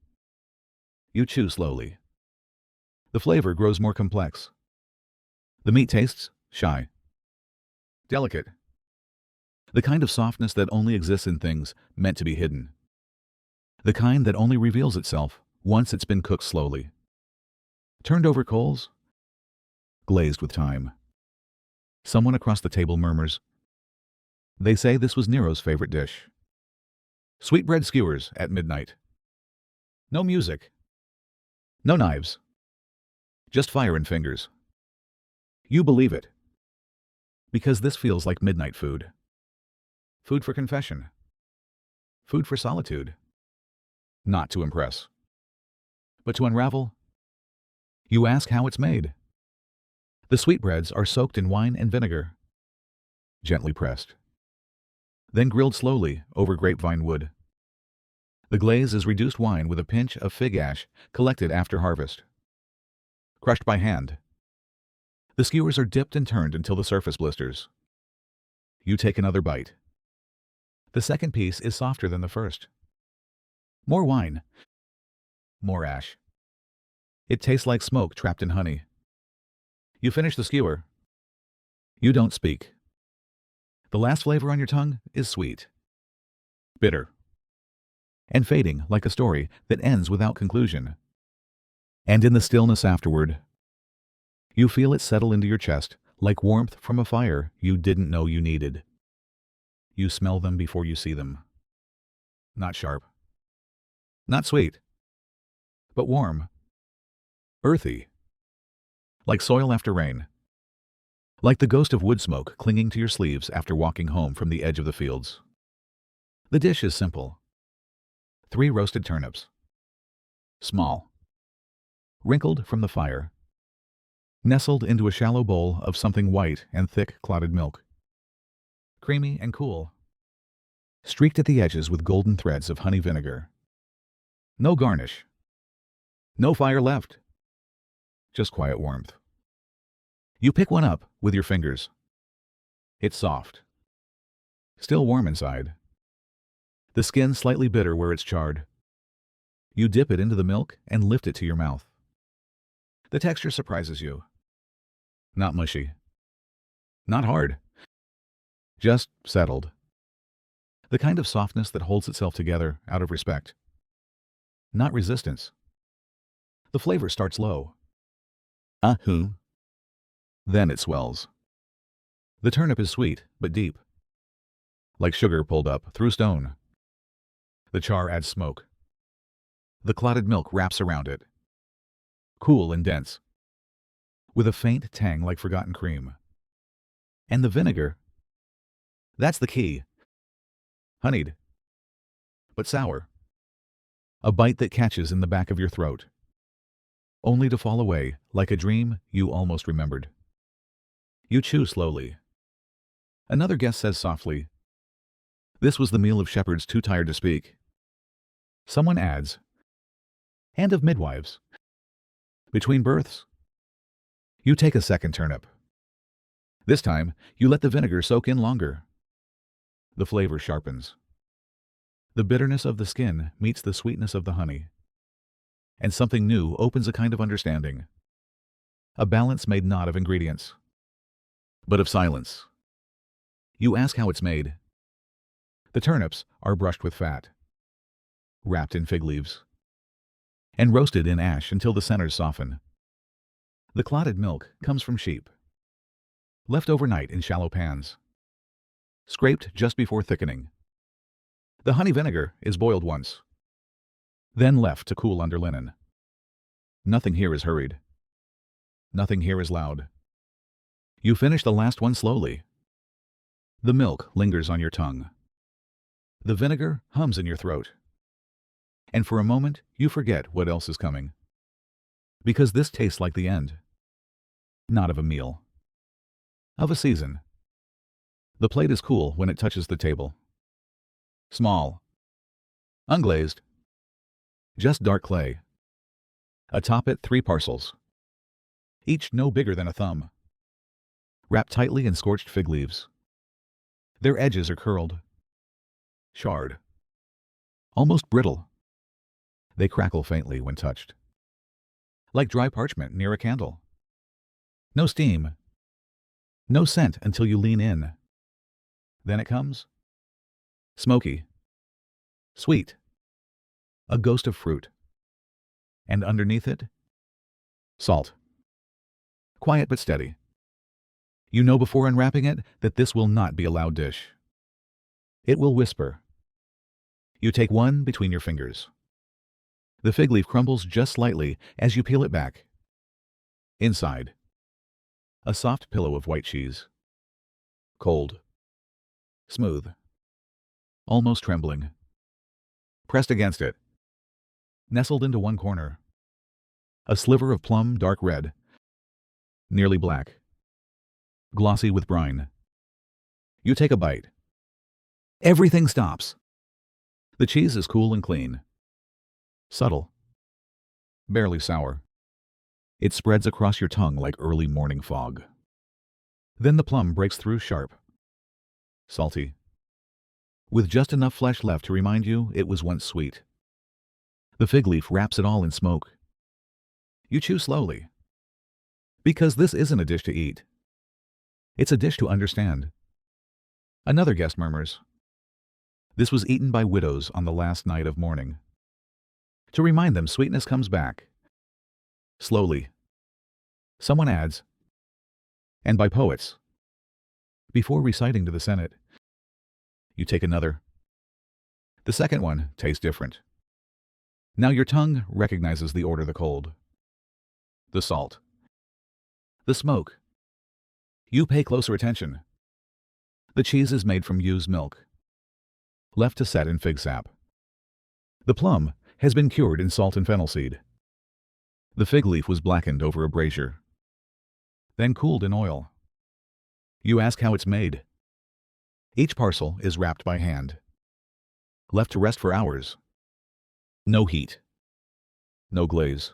You chew slowly. The flavor grows more complex. The meat tastes shy, delicate, the kind of softness that only exists in things meant to be hidden, the kind that only reveals itself once it's been cooked slowly. Turned over coals, glazed with time. Someone across the table murmurs, they say this was Nero's favorite dish. Sweetbread skewers at midnight. No music. No knives. Just fire and fingers. You believe it. Because this feels like midnight food. Food for confession. Food for solitude. Not to impress, but to unravel. You ask how it's made. The sweetbreads are soaked in wine and vinegar, gently pressed, then grilled slowly over grapevine wood. The glaze is reduced wine with a pinch of fig ash collected after harvest, crushed by hand. The skewers are dipped and turned until the surface blisters. You take another bite. The second piece is softer than the first. More wine. More ash. It tastes like smoke trapped in honey. You finish the skewer. You don't speak. The last flavor on your tongue is sweet, bitter, and fading like a story that ends without conclusion. And in the stillness afterward, you feel it settle into your chest like warmth from a fire you didn't know you needed. You smell them before you see them. Not sharp. Not sweet. But warm. Earthy. Like soil after rain. Like the ghost of wood smoke clinging to your sleeves after walking home from the edge of the fields. The dish is simple. 3 roasted turnips. Small. Wrinkled from the fire. Nestled into a shallow bowl of something white and thick clotted milk. Creamy and cool. Streaked at the edges with golden threads of honey vinegar. No garnish. No fire left. Just quiet warmth. You pick one up with your fingers. It's soft. Still warm inside. The skin slightly bitter where it's charred. You dip it into the milk and lift it to your mouth. The texture surprises you. Not mushy. Not hard. Just settled. The kind of softness that holds itself together out of respect. Not resistance. The flavor starts low. Ahoo. Then it swells. The turnip is sweet, but deep. Like sugar pulled up through stone. The char adds smoke. The clotted milk wraps around it. Cool and dense. With a faint tang like forgotten cream. And the vinegar. That's the key. Honeyed. But sour. A bite that catches in the back of your throat. Only to fall away like a dream you almost remembered. You chew slowly. Another guest says softly, "This was the meal of shepherds too tired to speak." Someone adds, "And of midwives." Between births, you take a second turnip. This time, you let the vinegar soak in longer. The flavor sharpens. The bitterness of the skin meets the sweetness of the honey. And something new opens a kind of understanding. A balance made not of ingredients, but of silence. You ask how it's made. The turnips are brushed with fat, wrapped in fig leaves, and roasted in ash until the centers soften. The clotted milk comes from sheep, left overnight in shallow pans, scraped just before thickening. The honey vinegar is boiled once, then left to cool under linen. Nothing here is hurried. Nothing here is loud. You finish the last one slowly. The milk lingers on your tongue. The vinegar hums in your throat. And for a moment, you forget what else is coming. Because this tastes like the end. Not of a meal. Of a season. The plate is cool when it touches the table. Small. Unglazed. Just dark clay. Atop it 3 parcels. Each no bigger than a thumb. Wrapped tightly in scorched fig leaves. Their edges are curled. Charred. Almost brittle. They crackle faintly when touched. Like dry parchment near a candle. No steam. No scent until you lean in. Then it comes. Smoky. Sweet. A ghost of fruit. And underneath it, salt. Quiet but steady. You know before unwrapping it that this will not be a loud dish. It will whisper. You take one between your fingers. The fig leaf crumbles just slightly as you peel it back. Inside, a soft pillow of white cheese. Cold. Smooth. Almost trembling. Pressed against it. Nestled into one corner. A sliver of plum dark red. Nearly black. Glossy with brine. You take a bite. Everything stops. The cheese is cool and clean. Subtle. Barely sour. It spreads across your tongue like early morning fog. Then the plum breaks through sharp. Salty. With just enough flesh left to remind you it was once sweet. The fig leaf wraps it all in smoke. You chew slowly. Because this isn't a dish to eat. It's a dish to understand. Another guest murmurs. This was eaten by widows on the last night of mourning. To remind them sweetness comes back. Slowly. Someone adds. And by poets. Before reciting to the Senate. You take another. The second one tastes different. Now your tongue recognizes the order: the cold. The salt. The smoke. You pay closer attention. The cheese is made from ewe's milk, left to set in fig sap. The plum has been cured in salt and fennel seed. The fig leaf was blackened over a brazier, then cooled in oil. You ask how it's made. Each parcel is wrapped by hand, left to rest for hours. No heat. No glaze.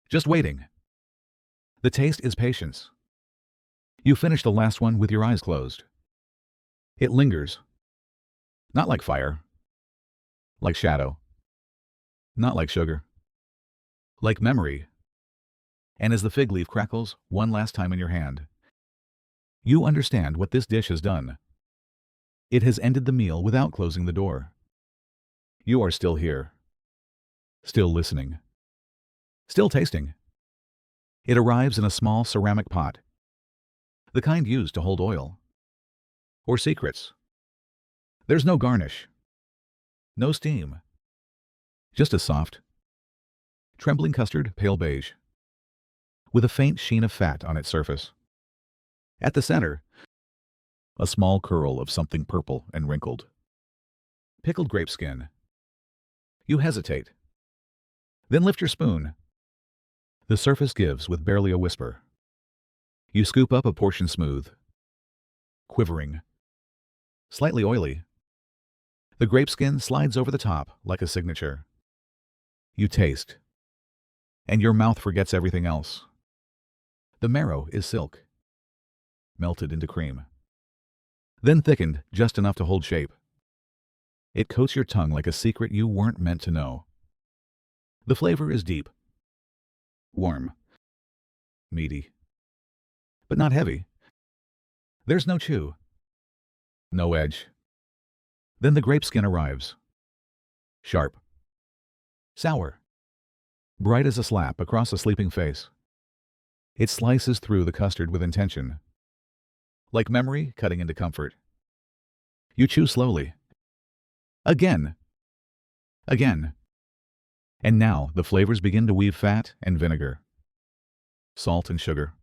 Just waiting. The taste is patience. You finish the last one with your eyes closed. It lingers. Not like fire. Like shadow. Not like sugar. Like memory. And as the fig leaf crackles one last time in your hand, you understand what this dish has done. It has ended the meal without closing the door. You are still here. Still listening. Still tasting. It arrives in a small ceramic pot, the kind used to hold oil. Or secrets. There's no garnish. No steam. Just a soft, trembling custard, pale beige, with a faint sheen of fat on its surface. At the center, a small curl of something purple and wrinkled. Pickled grape skin. You hesitate. Then lift your spoon. The surface gives with barely a whisper. You scoop up a portion smooth, quivering, slightly oily. The grape skin slides over the top like a signature. You taste, and your mouth forgets everything else. The marrow is silk, melted into cream, then thickened just enough to hold shape. It coats your tongue like a secret you weren't meant to know. The flavor is deep, warm, meaty, but not heavy. There's no chew, no edge. Then the grape skin arrives. Sharp, sour, bright as a slap across a sleeping face. It slices through the custard with intention, like memory cutting into comfort. You chew slowly. Again. Again. And now the flavors begin to weave: fat and vinegar, salt and sugar,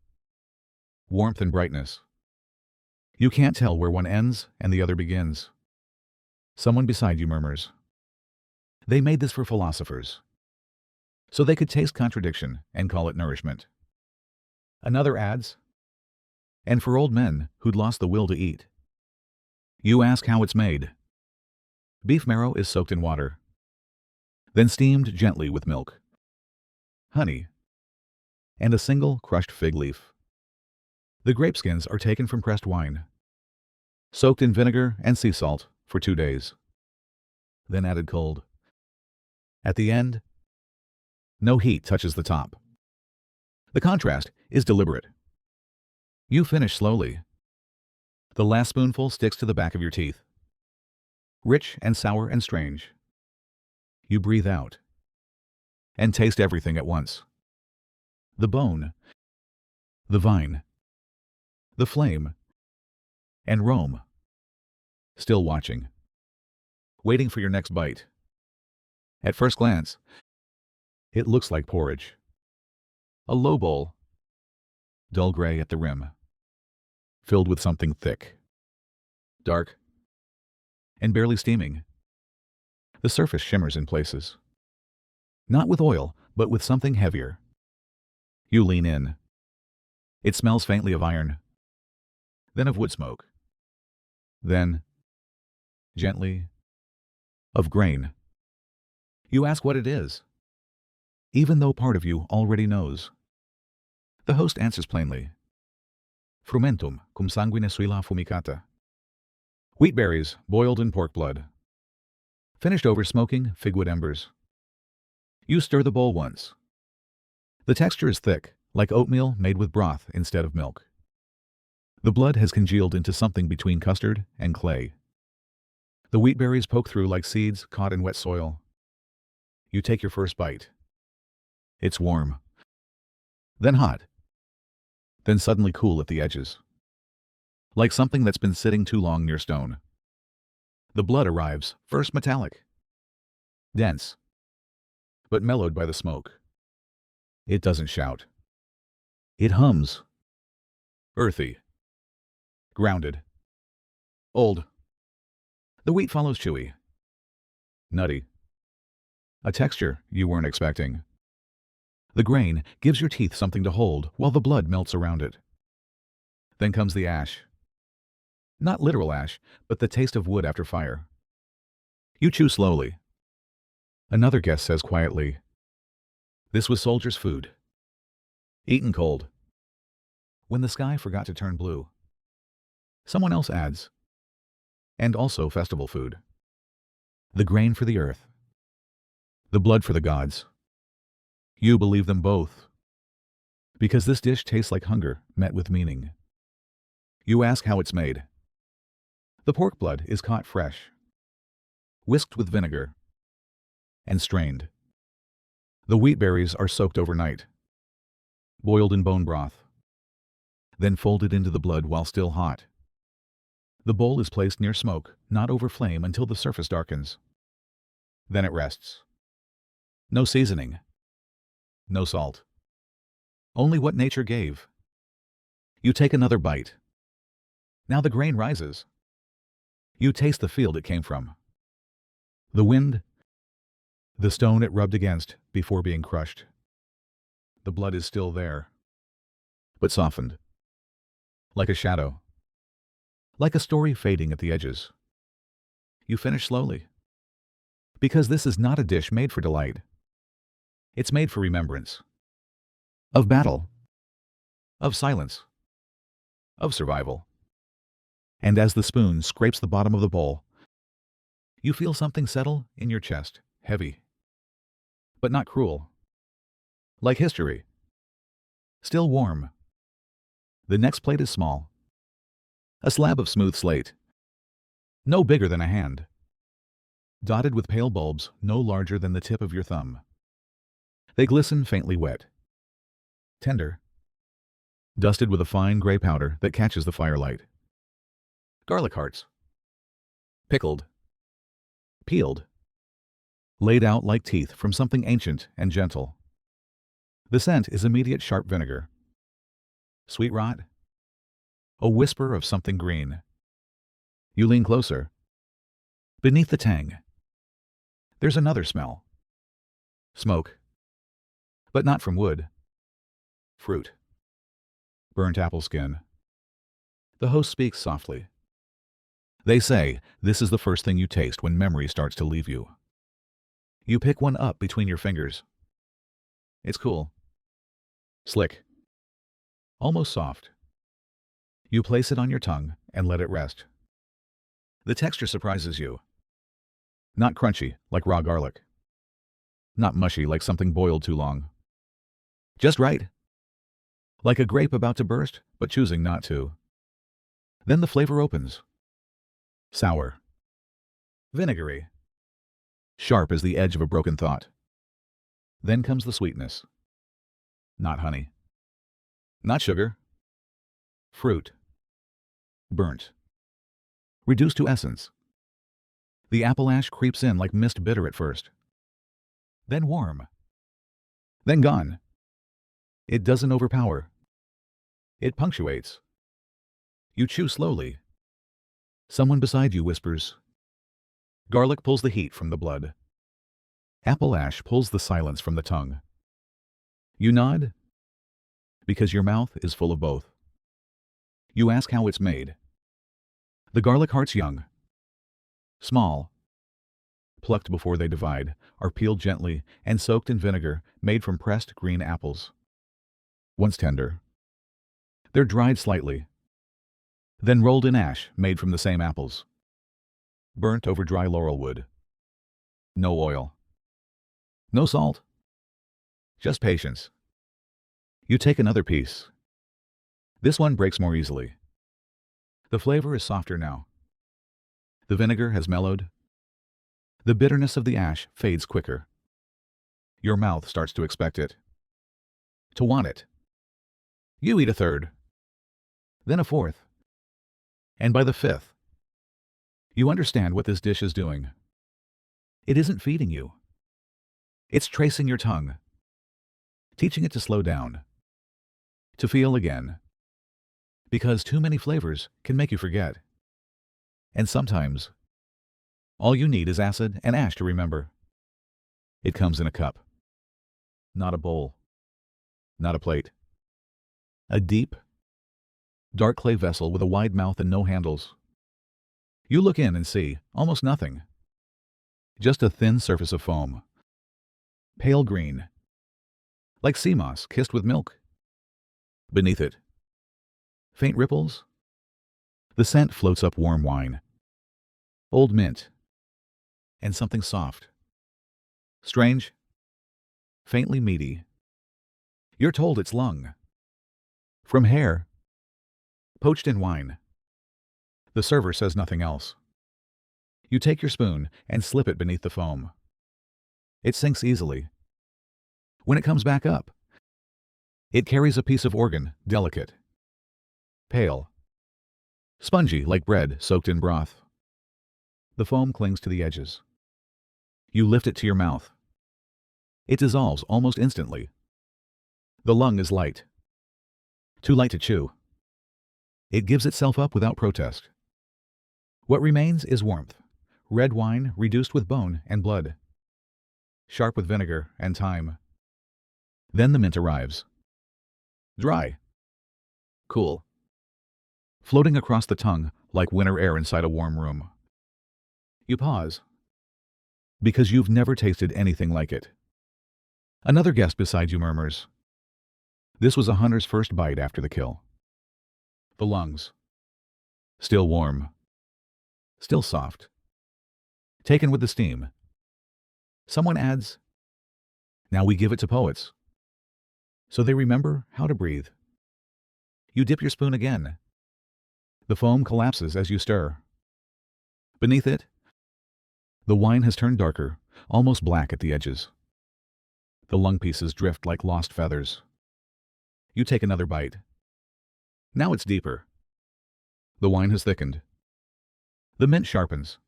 warmth and brightness. You can't tell where one ends and the other begins. Someone beside you murmurs, "They made this for philosophers, so they could taste contradiction and call it nourishment." Another adds, "And for old men who'd lost the will to eat." You ask how it's made. Beef marrow is soaked in water, then steamed gently with milk, honey, and a single crushed fig leaf. The grape skins are taken from pressed wine, soaked in vinegar and sea salt for 2 days, then added cold. At the end, no heat touches the top. The contrast is deliberate. You finish slowly. The last spoonful sticks to the back of your teeth. Rich and sour and strange. You breathe out and taste everything at once. The bone, the vine, the flame, and Rome, still watching, waiting for your next bite. At first glance, it looks like porridge. A low bowl, dull gray at the rim, filled with something thick, dark, and barely steaming. The surface shimmers in places, not with oil, but with something heavier. You lean in. It smells faintly of iron, then of wood smoke, then, gently, of grain. You ask what it is, even though part of you already knows. The host answers plainly, "Frumentum cum sanguine suilla fumicata." Wheat berries boiled in pork blood, finished over smoking figwood embers. You stir the bowl once. The texture is thick, like oatmeal made with broth instead of milk. The blood has congealed into something between custard and clay. The wheat berries poke through like seeds caught in wet soil. You take your first bite. It's warm, then hot, then suddenly cool at the edges, like something that's been sitting too long near stone. The blood arrives, first metallic, dense, but mellowed by the smoke. It doesn't shout. It hums. Earthy. Grounded. Old. The wheat follows chewy. Nutty. A texture you weren't expecting. The grain gives your teeth something to hold while the blood melts around it. Then comes the ash. Not literal ash, but the taste of wood after fire. You chew slowly. Another guest says quietly, "This was soldiers' food. Eaten cold, when the sky forgot to turn blue." Someone else adds, "And also festival food. The grain for the earth. The blood for the gods." You believe them both, because this dish tastes like hunger met with meaning. You ask how it's made. The pork blood is caught fresh, whisked with vinegar, and strained. The wheat berries are soaked overnight, boiled in bone broth, then folded into the blood while still hot. The bowl is placed near smoke, not over flame, until the surface darkens. Then it rests. No seasoning, no salt, only what nature gave. You take another bite. Now the grain rises. You taste the field it came from, the wind, the stone it rubbed against before being crushed. The blood is still there, but softened, like a shadow, like a story fading at the edges. You finish slowly, because this is not a dish made for delight. It's made for remembrance, of battle, of silence, of survival. And as the spoon scrapes the bottom of the bowl, you feel something settle in your chest, heavy, but not cruel, like history, still warm. The next plate is small, A slab of smooth slate, no bigger than a hand, dotted with pale bulbs no larger than the tip of your thumb. They glisten faintly wet, tender, dusted with a fine gray powder that catches the firelight. Garlic hearts, pickled, peeled, laid out like teeth from something ancient and gentle. The scent is immediate sharp vinegar, sweet rot, a whisper of something green. You lean closer. Beneath the tang, there's another smell. Smoke, but not from wood. Fruit. Burnt apple skin. The host speaks softly. They say this is the first thing you taste when memory starts to leave you. You pick one up between your fingers. It's cool. Slick. Almost soft. You place it on your tongue and let it rest. The texture surprises you. Not crunchy like raw garlic. Not mushy like something boiled too long. Just right. Like a grape about to burst, but choosing not to. Then the flavor opens. Sour. Vinegary. Sharp as the edge of a broken thought. Then comes the sweetness. Not honey. Not sugar. Fruit. Burnt. Reduced to essence. The apple ash creeps in like mist, bitter at first. Then warm. Then gone. It doesn't overpower. It punctuates. You chew slowly. Someone beside you whispers. Garlic pulls the heat from the blood. Apple ash pulls the silence from the tongue. You nod, because your mouth is full of both. You ask how it's made. The garlic hearts young, small, plucked before they divide, are peeled gently and soaked in vinegar made from pressed green apples. Once tender, they're dried slightly, then rolled in ash made from the same apples. Burnt over dry laurel wood. No oil. No salt. Just patience. You take another piece. This one breaks more easily. The flavor is softer now. The vinegar has mellowed. The bitterness of the ash fades quicker. Your mouth starts to expect it. To want it. You eat a third. Then a fourth. And by the fifth, you understand what this dish is doing. It isn't feeding you. It's tracing your tongue, teaching it to slow down, to feel again, because too many flavors can make you forget. And sometimes, all you need is acid and ash to remember. It comes in a cup, not a bowl, not a plate. A deep, dark clay vessel with a wide mouth and no handles. You look in and see almost nothing. Just a thin surface of foam. Pale green. Like sea moss kissed with milk. Beneath it, faint ripples. The scent floats up warm wine. Old mint. And something soft. Strange. Faintly meaty. You're told it's lung. From hair. Poached in wine. The server says nothing else. You take your spoon and slip it beneath the foam. It sinks easily. When it comes back up, it carries a piece of organ, delicate, pale, spongy like bread soaked in broth. The foam clings to the edges. You lift it to your mouth. It dissolves almost instantly. The lung is light. Too light to chew. It gives itself up without protest. What remains is warmth, red wine reduced with bone and blood, sharp with vinegar and thyme. Then the mint arrives. Dry. Cool. Floating across the tongue like winter air inside a warm room. You pause, because you've never tasted anything like it. Another guest beside you murmurs. This was a hunter's first bite after the kill. The lungs. Still warm. Still soft. Taken with the steam. Someone adds, now we give it to poets, so they remember how to breathe. You dip your spoon again. The foam collapses as you stir. Beneath it, the wine has turned darker, almost black at the edges. The lung pieces drift like lost feathers. You take another bite. Now it's deeper. The wine has thickened. The mint sharpens.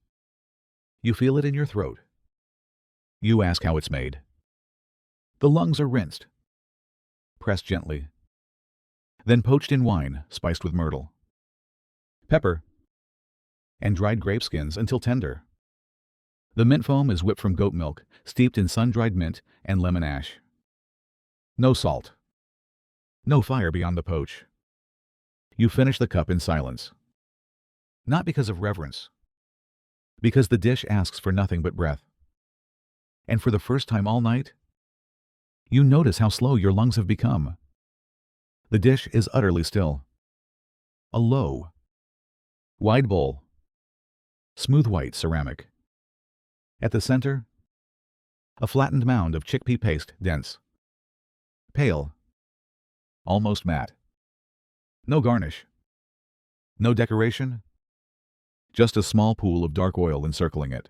You feel it in your throat. You ask how it's made. The lungs are rinsed, pressed gently, then poached in wine spiced with myrtle, pepper, and dried grape skins until tender. The mint foam is whipped from goat milk, steeped in sun-dried mint and lemon ash. No salt. No fire beyond the poach. You finish the cup in silence. Not because of reverence, because the dish asks for nothing but breath. And for the first time all night, you notice how slow your lungs have become. The dish is utterly still. A low, wide bowl, smooth white ceramic. At the center, a flattened mound of chickpea paste, dense, pale, almost matte. No garnish, no decoration, just a small pool of dark oil encircling it.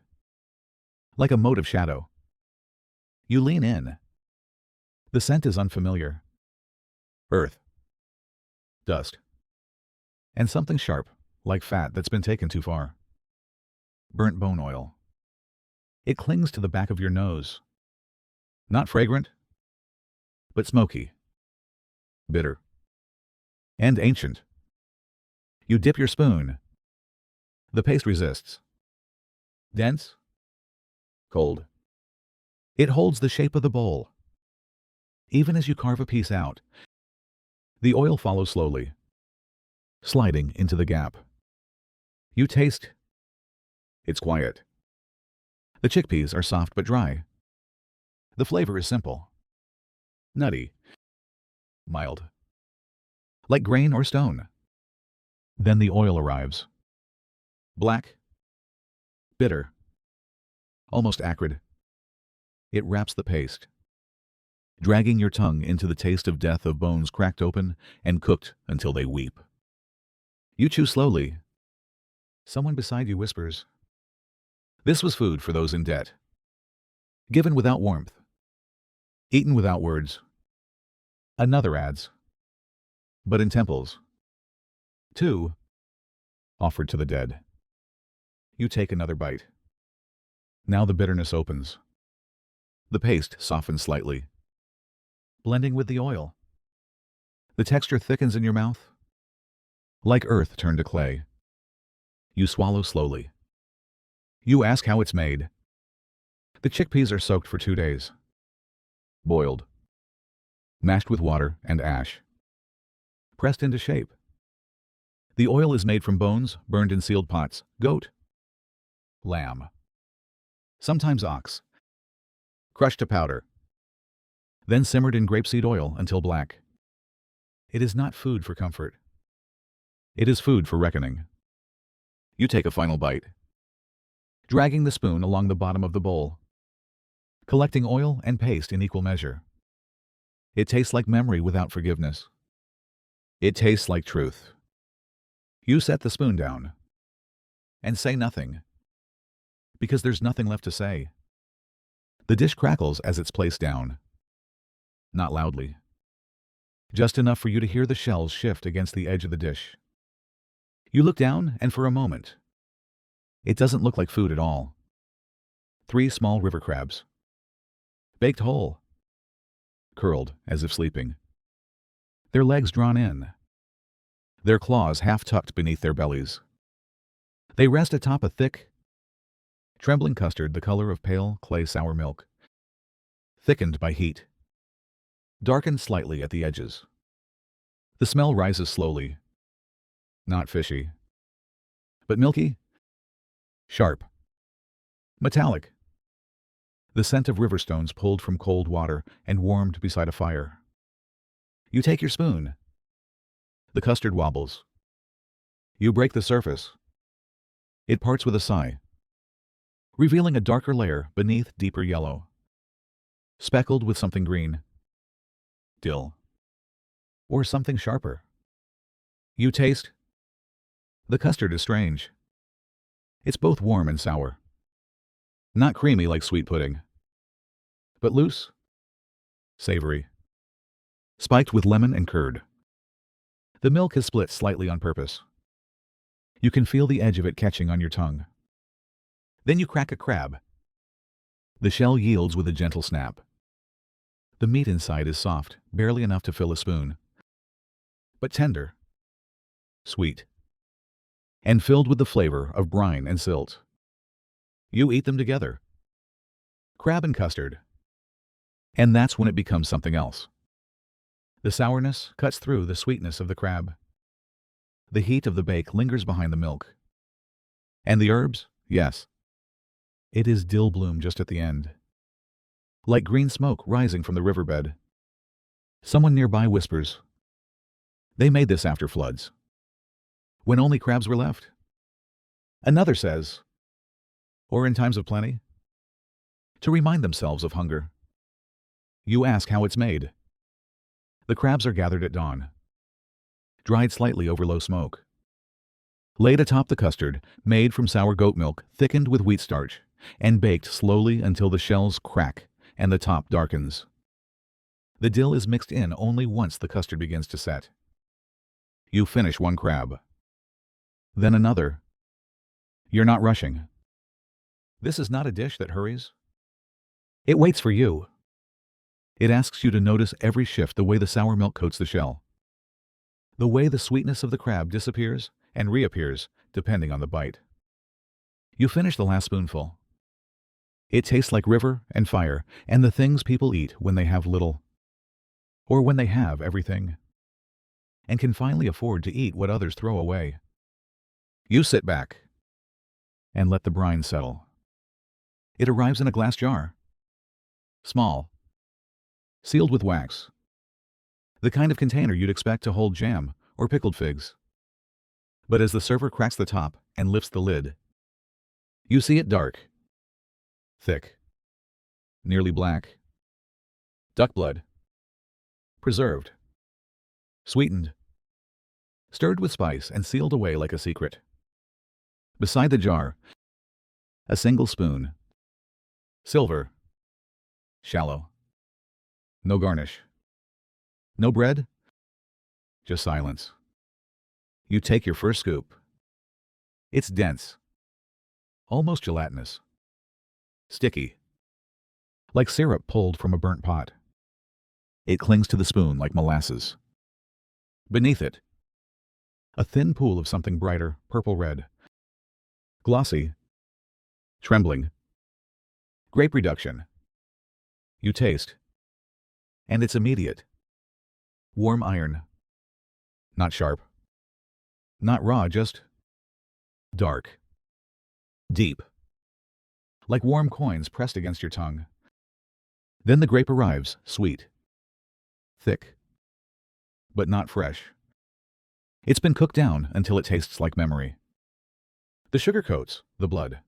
Like a mote of shadow. You lean in. The scent is unfamiliar. Earth, dust, and something sharp, like fat that's been taken too far. Burnt bone oil. It clings to the back of your nose. Not fragrant, but smoky, bitter, and ancient. You dip your spoon. The paste resists. Dense, cold. It holds the shape of the bowl. Even as you carve a piece out, the oil follows slowly, sliding into the gap. You taste. It's quiet. The chickpeas are soft but dry. The flavor is simple. Nutty. Mild. Like grain or stone. Then the oil arrives. Black. Bitter. Almost acrid. It wraps the paste, dragging your tongue into the taste of death of bones cracked open and cooked until they weep. You chew slowly. Someone beside you whispers. This was food for those in debt. Given without warmth. Eaten without words. Another adds. But in temples. Two. Offered to the dead. You take another bite. Now the bitterness opens. The paste softens slightly, blending with the oil. The texture thickens in your mouth, like earth turned to clay. You swallow slowly. You ask how it's made. The chickpeas are soaked for 2 days. Boiled. Mashed with water and ash. Pressed into shape. The oil is made from bones burned in sealed pots. Goat. Lamb. Sometimes ox. Crushed to powder. Then simmered in grapeseed oil until black. It is not food for comfort. It is food for reckoning. You take a final bite, dragging the spoon along the bottom of the bowl, collecting oil and paste in equal measure. It tastes like memory without forgiveness. It tastes like truth. You set the spoon down and say nothing, because there's nothing left to say. The dish crackles as it's placed down. Not loudly. Just enough for you to hear the shells shift against the edge of the dish. You look down, and for a moment, it doesn't look like food at all. 3 small river crabs. Baked whole. Curled as if sleeping. Their legs drawn in. Their claws half tucked beneath their bellies. They rest atop a thick, trembling custard the color of pale clay sour milk. Thickened by heat. Darkened slightly at the edges. The smell rises slowly. Not fishy. But milky. Sharp. Metallic. The scent of river stones pulled from cold water and warmed beside a fire. You take your spoon. The custard wobbles. You break the surface. It parts with a sigh, revealing a darker layer beneath deeper yellow. Speckled with something green. Dill. Or something sharper. You taste. The custard is strange. It's both warm and sour. Not creamy like sweet pudding, but loose, savory, spiked with lemon and curd. The milk is split slightly on purpose. You can feel the edge of it catching on your tongue. Then you crack a crab. The shell yields with a gentle snap. The meat inside is soft, barely enough to fill a spoon, but tender, sweet, and filled with the flavor of brine and silt. You eat them together, crab and custard, and that's when it becomes something else. The sourness cuts through the sweetness of the crab. The heat of the bake lingers behind the milk. And the herbs, yes. It is dill bloom just at the end, like green smoke rising from the riverbed. Someone nearby whispers, "They made this after floods, when only crabs were left." Another says, "Or in times of plenty," to remind themselves of hunger. You ask how it's made. The crabs are gathered at dawn, dried slightly over low smoke, laid atop the custard, made from sour goat milk thickened with wheat starch, and baked slowly until the shells crack and the top darkens. The dill is mixed in only once the custard begins to set. You finish one crab, then another. You're not rushing. This is not a dish that hurries. It waits for you. It asks you to notice every shift, the way the sour milk coats the shell, the way the sweetness of the crab disappears and reappears depending on the bite. You finish the last spoonful. It tastes like river and fire and the things people eat when they have little, or when they have everything, and can finally afford to eat what others throw away. You sit back and let the brine settle. It arrives in a glass jar, small, sealed with wax, the kind of container you'd expect to hold jam or pickled figs. But as the server cracks the top and lifts the lid, you see it dark, thick, nearly black. Duck blood. Preserved. Sweetened. Stirred with spice and sealed away like a secret. Beside the jar, a single spoon. Silver. Shallow. No garnish. No bread. Just silence. You take your first scoop. It's dense. Almost gelatinous. Sticky. Like syrup pulled from a burnt pot. It clings to the spoon like molasses. Beneath it, a thin pool of something brighter, purple-red. Glossy. Trembling. Grape reduction. You taste. And it's immediate. Warm iron. Not sharp. Not raw, just dark. Deep. Like warm coins pressed against your tongue. Then the grape arrives, sweet. Thick. But not fresh. It's been cooked down until it tastes like memory. The sugar coats the blood,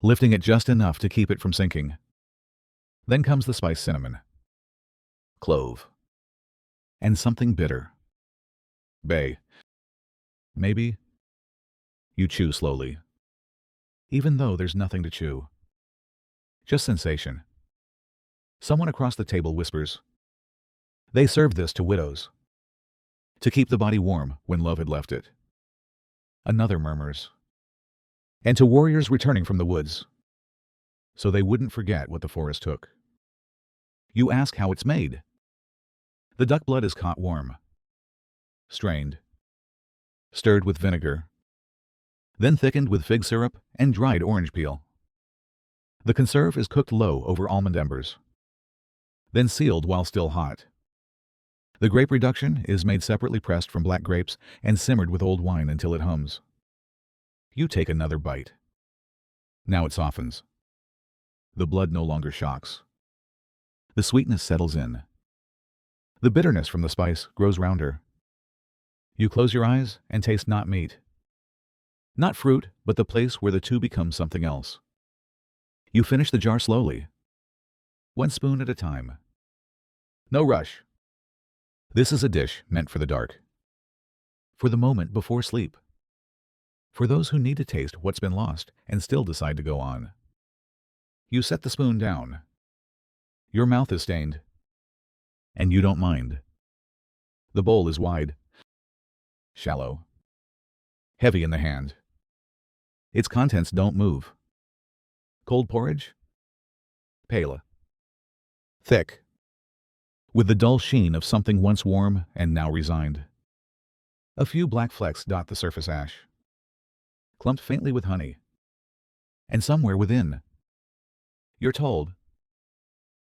lifting it just enough to keep it from sinking. Then comes the spice cinnamon, clove, and something bitter. Bay. Maybe. You chew slowly, even though there's nothing to chew. Just sensation. Someone across the table whispers, "They served this to widows, to keep the body warm when love had left it." Another murmurs, "And to warriors returning from the woods, so they wouldn't forget what the forest took." You ask how it's made. The duck blood is caught warm, strained, stirred with vinegar, then thickened with fig syrup and dried orange peel. The conserve is cooked low over almond embers, then sealed while still hot. The grape reduction is made separately, pressed from black grapes and simmered with old wine until it hums. You take another bite. Now it softens. The blood no longer shocks. The sweetness settles in. The bitterness from the spice grows rounder. You close your eyes and taste not meat, not fruit, but the place where the two become something else. You finish the jar slowly, one spoon at a time. No rush. This is a dish meant for the dark, for the moment before sleep. for those who need to taste what's been lost and still decide to go on. You set the spoon down. Your mouth is stained, and you don't mind. The bowl is wide, shallow, heavy in the hand. Its contents don't move. Cold porridge? Pale. Thick. With the dull sheen of something once warm and now resigned. A few black flecks dot the surface ash, clumped faintly with honey. And somewhere within, you're told,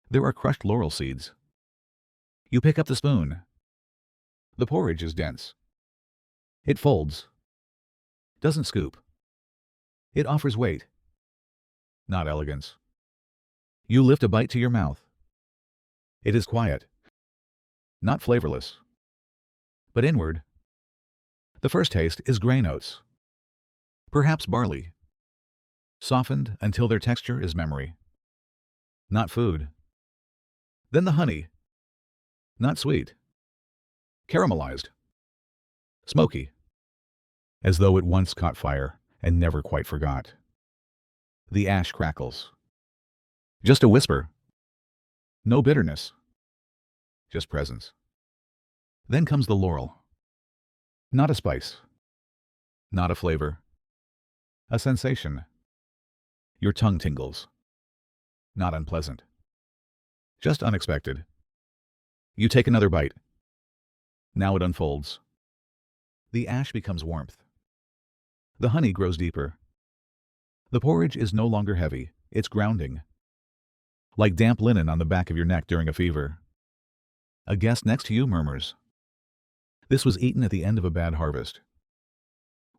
there are crushed laurel seeds. You pick up the spoon. The porridge is dense. It folds. Doesn't scoop. It offers weight, not elegance. You lift a bite to your mouth. It is quiet, not flavorless, but inward. The first taste is grain oats, perhaps barley, softened until their texture is memory, not food. Then the honey, not sweet, caramelized, smoky, as though it once caught fire and never quite forgot. The ash crackles. Just a whisper. No bitterness. Just presence. Then comes the laurel. Not a spice. Not a flavor. A sensation. Your tongue tingles. Not unpleasant. Just unexpected. You take another bite. Now it unfolds. The ash becomes warmth. The honey grows deeper. The porridge is no longer heavy. It's grounding. Like damp linen on the back of your neck during a fever. A guest next to you murmurs. This was eaten at the end of a bad harvest.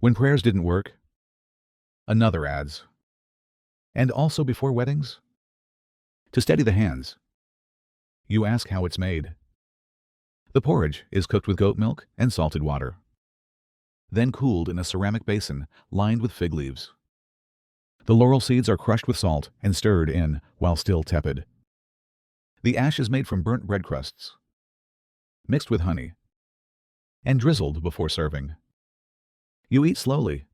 When prayers didn't work, another adds. And also before weddings? To steady the hands, you ask how it's made. The porridge is cooked with goat milk and salted water, then cooled in a ceramic basin lined with fig leaves. The laurel seeds are crushed with salt and stirred in while still tepid. The ash is made from burnt bread crusts, mixed with honey, and drizzled before serving. You eat slowly.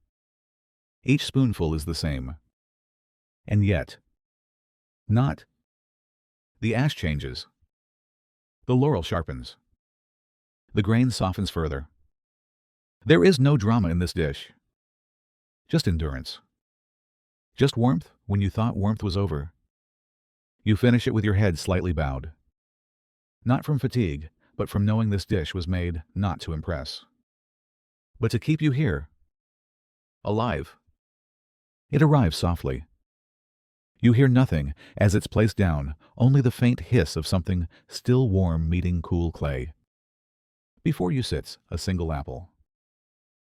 Each spoonful is the same. And yet, not. The ash changes. The laurel sharpens. The grain softens further. There is no drama in this dish. Just endurance. Just warmth when you thought warmth was over. You finish it with your head slightly bowed. Not from fatigue, but from knowing this dish was made not to impress, but to keep you here, alive. It arrives softly. You hear nothing as it's placed down, only the faint hiss of something still warm meeting cool clay. Before you sits a single apple.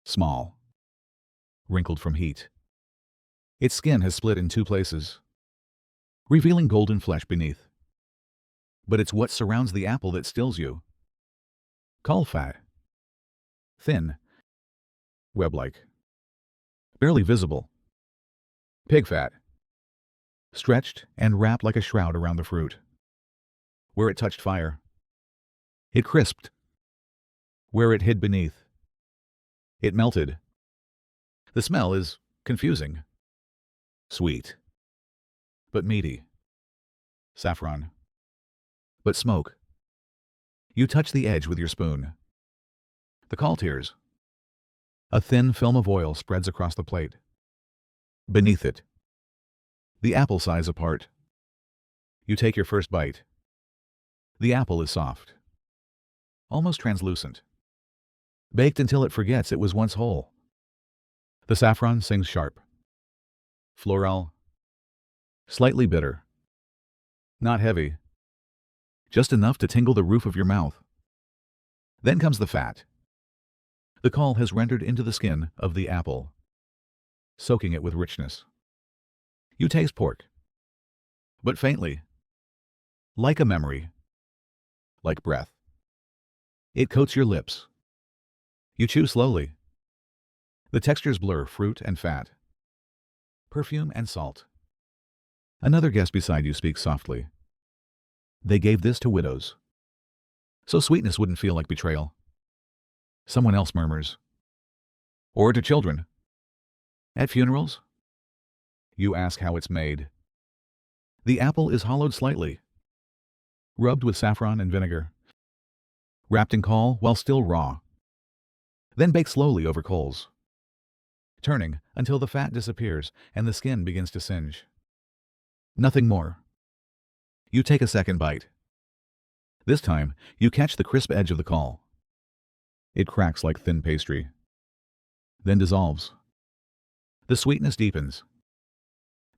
Small. Wrinkled from heat. Its skin has split in two places, revealing golden flesh beneath. But it's what surrounds the apple that stills you. Caul fat. Thin. Web-like. Barely visible. Pig fat. Stretched and wrapped like a shroud around the fruit. Where it touched fire, it crisped. Where it hid beneath, it melted. The smell is confusing. Sweet, but meaty. Saffron, but smoke. You touch the edge with your spoon. The caul tears. A thin film of oil spreads across the plate. Beneath it, the apple size apart. You take your first bite. The apple is soft, almost translucent, baked until it forgets it was once whole. The saffron sings sharp, floral, slightly bitter, not heavy, just enough to tingle the roof of your mouth. Then comes the fat. The caul has rendered into the skin of the apple, soaking it with richness. You taste pork, but faintly, like a memory, like breath. It coats your lips. You chew slowly. The textures blur fruit and fat, perfume and salt. Another guest beside you speaks softly. They gave this to widows, so sweetness wouldn't feel like betrayal. Someone else murmurs. Or to children. At funerals, you ask how it's made. The apple is hollowed slightly, rubbed with saffron and vinegar, wrapped in caul while still raw, then baked slowly over coals, turning until the fat disappears and the skin begins to singe. Nothing more. You take a second bite. This time, you catch the crisp edge of the caul. It cracks like thin pastry, then dissolves. The sweetness deepens.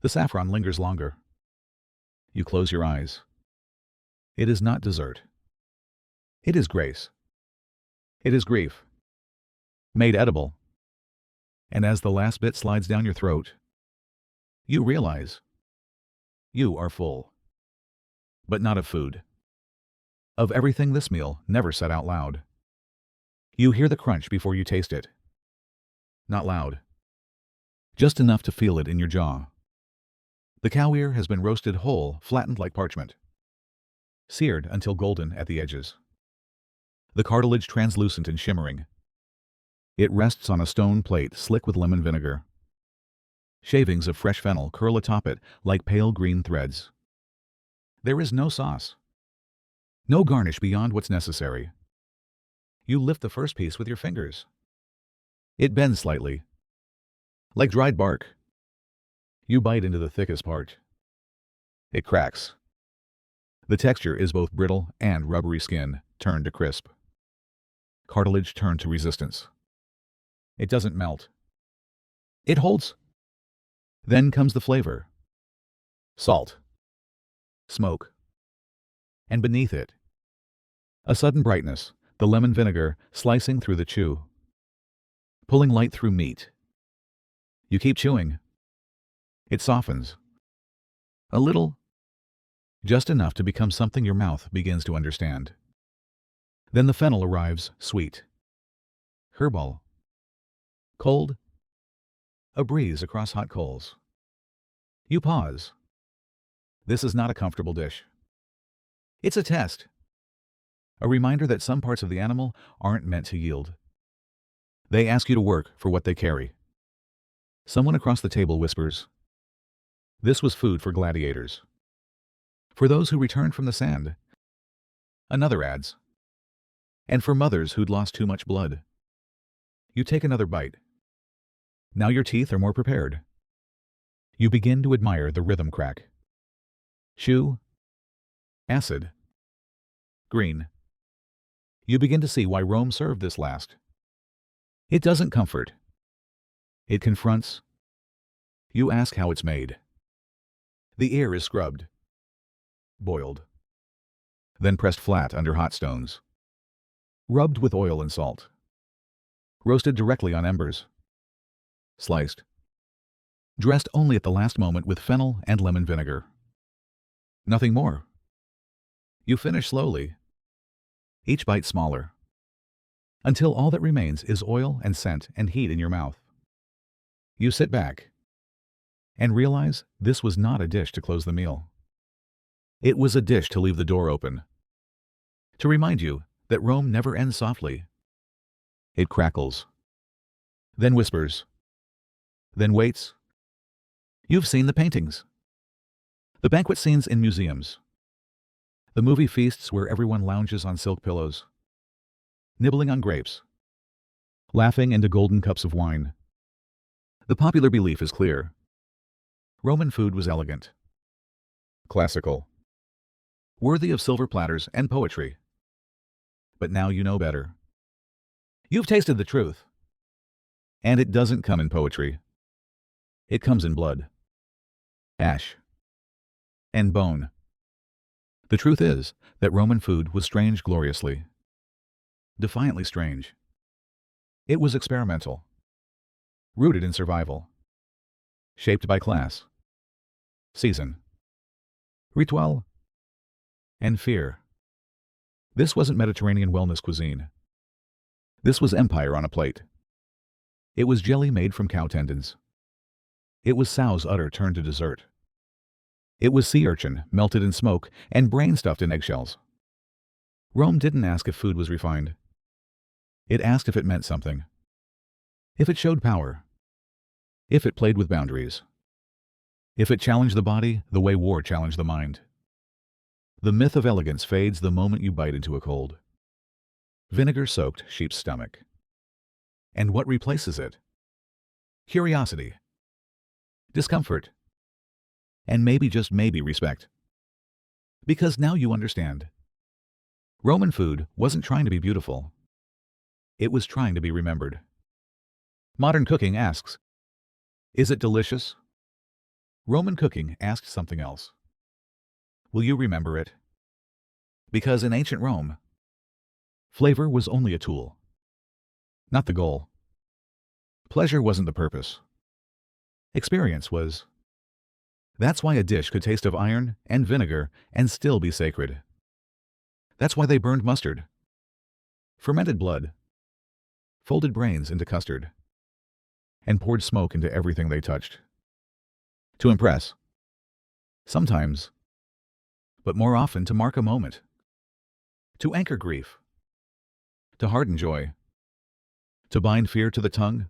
The saffron lingers longer. You close your eyes. It is not dessert. It is grace. It is grief, made edible. And as the last bit slides down your throat, you realize you are full. But not of food. Of everything this meal never said out loud. You hear the crunch before you taste it. Not loud. Just enough to feel it in your jaw. The cow ear has been roasted whole, flattened like parchment. Seared until golden at the edges. The cartilage translucent and shimmering. It rests on a stone plate slick with lemon vinegar. Shavings of fresh fennel curl atop it like pale green threads. There is no sauce. No garnish beyond what's necessary. You lift the first piece with your fingers. It bends slightly, like dried bark. You bite into the thickest part. It cracks. The texture is both brittle and rubbery skin turned to crisp. Cartilage turned to resistance. It doesn't melt. It holds. Then comes the flavor. Salt. Smoke. And beneath it, a sudden brightness, the lemon vinegar slicing through the chew, pulling light through meat. You keep chewing. It softens. A little. Just enough to become something your mouth begins to understand. Then the fennel arrives, sweet. Herbal. Cold. A breeze across hot coals. You pause. This is not a comfortable dish. It's a test. A reminder that some parts of the animal aren't meant to yield. They ask you to work for what they carry. Someone across the table whispers, "This was food for gladiators. For those who returned from the sand." Another adds, "And for mothers who'd lost too much blood." You take another bite. Now your teeth are more prepared. You begin to admire the rhythm crack. Chew. Acid. Green. You begin to see why Rome served this last. It doesn't comfort. It confronts. You ask how it's made. The ear is scrubbed. Boiled. Then pressed flat under hot stones. Rubbed with oil and salt. Roasted directly on embers. Sliced. Dressed only at the last moment with fennel and lemon vinegar. Nothing more. You finish slowly, each bite smaller, until all that remains is oil and scent and heat in your mouth. You sit back and realize this was not a dish to close the meal. It was a dish to leave the door open, to remind you that Rome never ends softly. It crackles, then whispers, then waits. You've seen the paintings, the banquet scenes in museums, the movie feasts where everyone lounges on silk pillows, nibbling on grapes, laughing into golden cups of wine. The popular belief is clear. Roman food was elegant, classical, worthy of silver platters and poetry. But now you know better. You've tasted the truth. And it doesn't come in poetry. It comes in blood, ash, and bone. The truth is that Roman food was strange gloriously, defiantly strange. It was experimental, rooted in survival, shaped by class, season, ritual, and fear. This wasn't Mediterranean wellness cuisine. This was empire on a plate. It was jelly made from cow tendons. It was sow's udder turned to dessert. It was sea urchin melted in smoke and brain stuffed in eggshells. Rome didn't ask if food was refined. It asked if it meant something. If it showed power. if it played with boundaries, if it challenged the body the way war challenged the mind. The myth of elegance fades the moment you bite into a cold, vinegar-soaked sheep's stomach. And what replaces it? Curiosity, discomfort, and maybe, just maybe, respect. Because now you understand. Roman food wasn't trying to be beautiful. It was trying to be remembered. Modern cooking asks, is it delicious? Roman cooking asked something else. Will you remember it? Because in ancient Rome, flavor was only a tool, not the goal. Pleasure wasn't the purpose. Experience was. That's why a dish could taste of iron and vinegar and still be sacred. That's why they burned mustard, fermented blood, folded brains into custard, and poured smoke into everything they touched. To impress. Sometimes, but more often to mark a moment. To anchor grief. To harden joy. To bind fear to the tongue.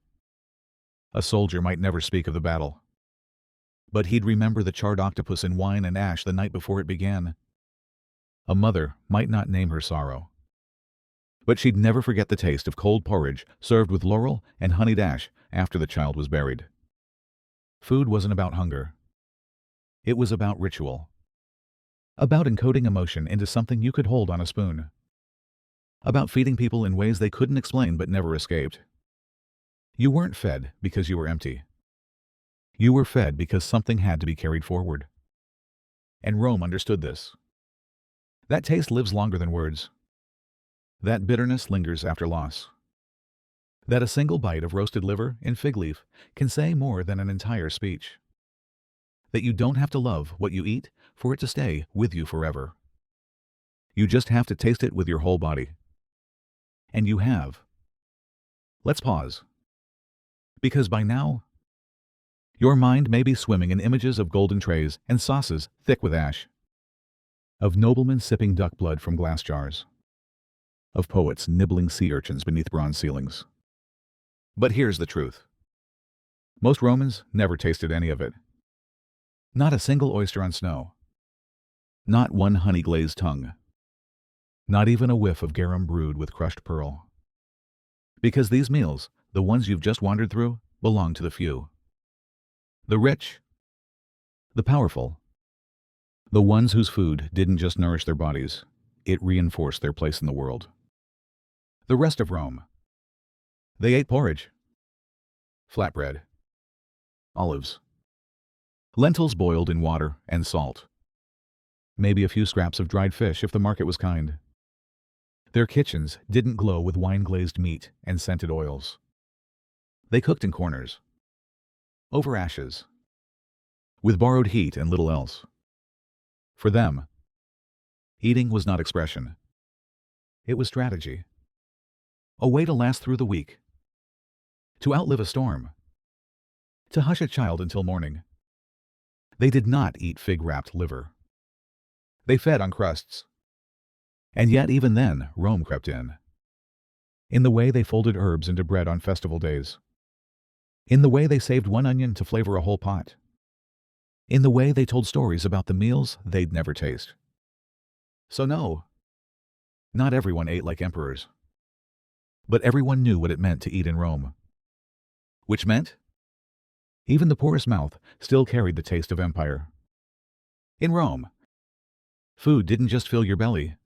A soldier might never speak of the battle, but he'd remember the charred octopus in wine and ash the night before it began. A mother might not name her sorrow, but she'd never forget the taste of cold porridge served with laurel and honeyed ash after the child was buried. Food wasn't about hunger. It was about ritual. About encoding emotion into something you could hold on a spoon. About feeding people in ways they couldn't explain but never escaped. You weren't fed because you were empty. You were fed because something had to be carried forward. And Rome understood this. That taste lives longer than words. That bitterness lingers after loss. That a single bite of roasted liver in fig leaf can say more than an entire speech. That you don't have to love what you eat for it to stay with you forever. You just have to taste it with your whole body. And you have. Let's pause. Because by now, your mind may be swimming in images of golden trays and sauces thick with ash, of noblemen sipping duck blood from glass jars, of poets nibbling sea urchins beneath bronze ceilings. But here's the truth. Most Romans never tasted any of it. Not a single oyster on snow. Not one honey-glazed tongue. Not even a whiff of garum brewed with crushed pearl. Because these meals, the ones you've just wandered through, belong to the few. The rich, the powerful, the ones whose food didn't just nourish their bodies, it reinforced their place in the world. The rest of Rome. They ate porridge, flatbread, olives, lentils boiled in water and salt, maybe a few scraps of dried fish if the market was kind. Their kitchens didn't glow with wine-glazed meat and scented oils. They cooked in corners, over ashes, with borrowed heat and little else. For them, eating was not expression. It was strategy. A way to last through the week. To outlive a storm. To hush a child until morning. They did not eat fig-wrapped liver. They fed on crusts. And yet even then, Rome crept in. In the way they folded herbs into bread on festival days. In the way they saved one onion to flavor a whole pot. In the way they told stories about the meals they'd never taste. So no, not everyone ate like emperors. But everyone knew what it meant to eat in Rome. Which meant, even the poorest mouth still carried the taste of empire. In Rome, food didn't just fill your belly.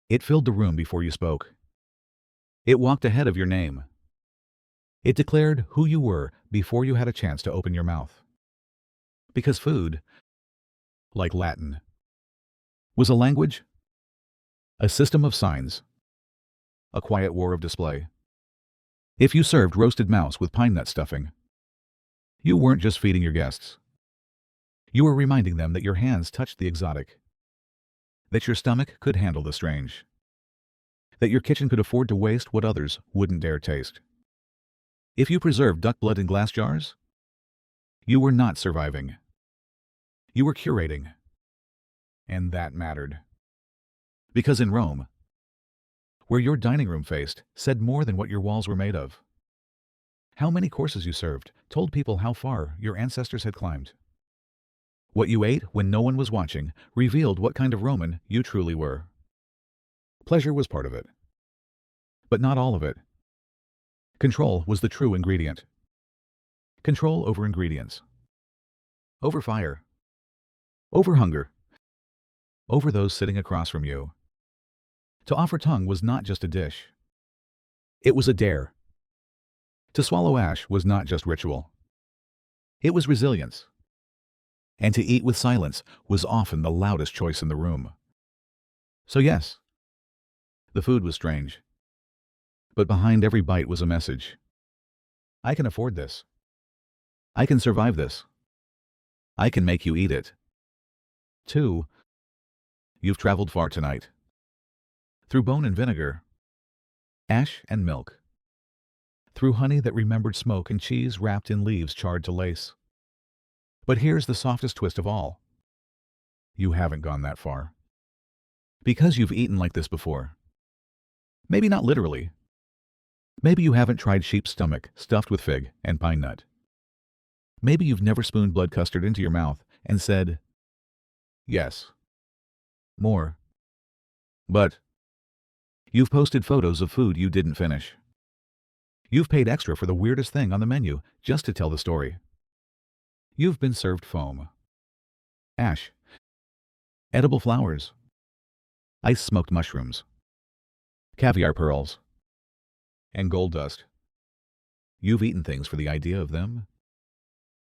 It filled the room before you spoke. It walked ahead of your name. It declared who you were before you had a chance to open your mouth. Because food, like Latin, was a language, a system of signs, a quiet war of display. If you served roasted mouse with pine nut stuffing, you weren't just feeding your guests. You were reminding them that your hands touched the exotic, that your stomach could handle the strange, that your kitchen could afford to waste what others wouldn't dare taste. If you preserved duck blood in glass jars, you were not surviving. You were curating. And that mattered. Because in Rome, where your dining room faced said more than what your walls were made of. How many courses you served told people how far your ancestors had climbed. What you ate when no one was watching revealed what kind of Roman you truly were. Pleasure was part of it, but not all of it. Control was the true ingredient. Control over ingredients, over fire, over hunger, over those sitting across from you. To offer tongue was not just a dish. It was a dare. To swallow ash was not just ritual. It was resilience. And to eat with silence was often the loudest choice in the room. So yes, the food was strange. But behind every bite was a message. I can afford this. I can survive this. I can make you eat it. 2. You've traveled far tonight. Through bone and vinegar, ash and milk. Through honey that remembered smoke and cheese wrapped in leaves charred to lace. But here's the softest twist of all. You haven't gone that far. Because you've eaten like this before. Maybe not literally. Maybe you haven't tried sheep's stomach stuffed with fig and pine nut. Maybe you've never spooned blood custard into your mouth and said, yes, more. But you've posted photos of food you didn't finish. You've paid extra for the weirdest thing on the menu just to tell the story. You've been served foam, ash, edible flowers, ice-smoked mushrooms, caviar pearls, and gold dust. You've eaten things for the idea of them,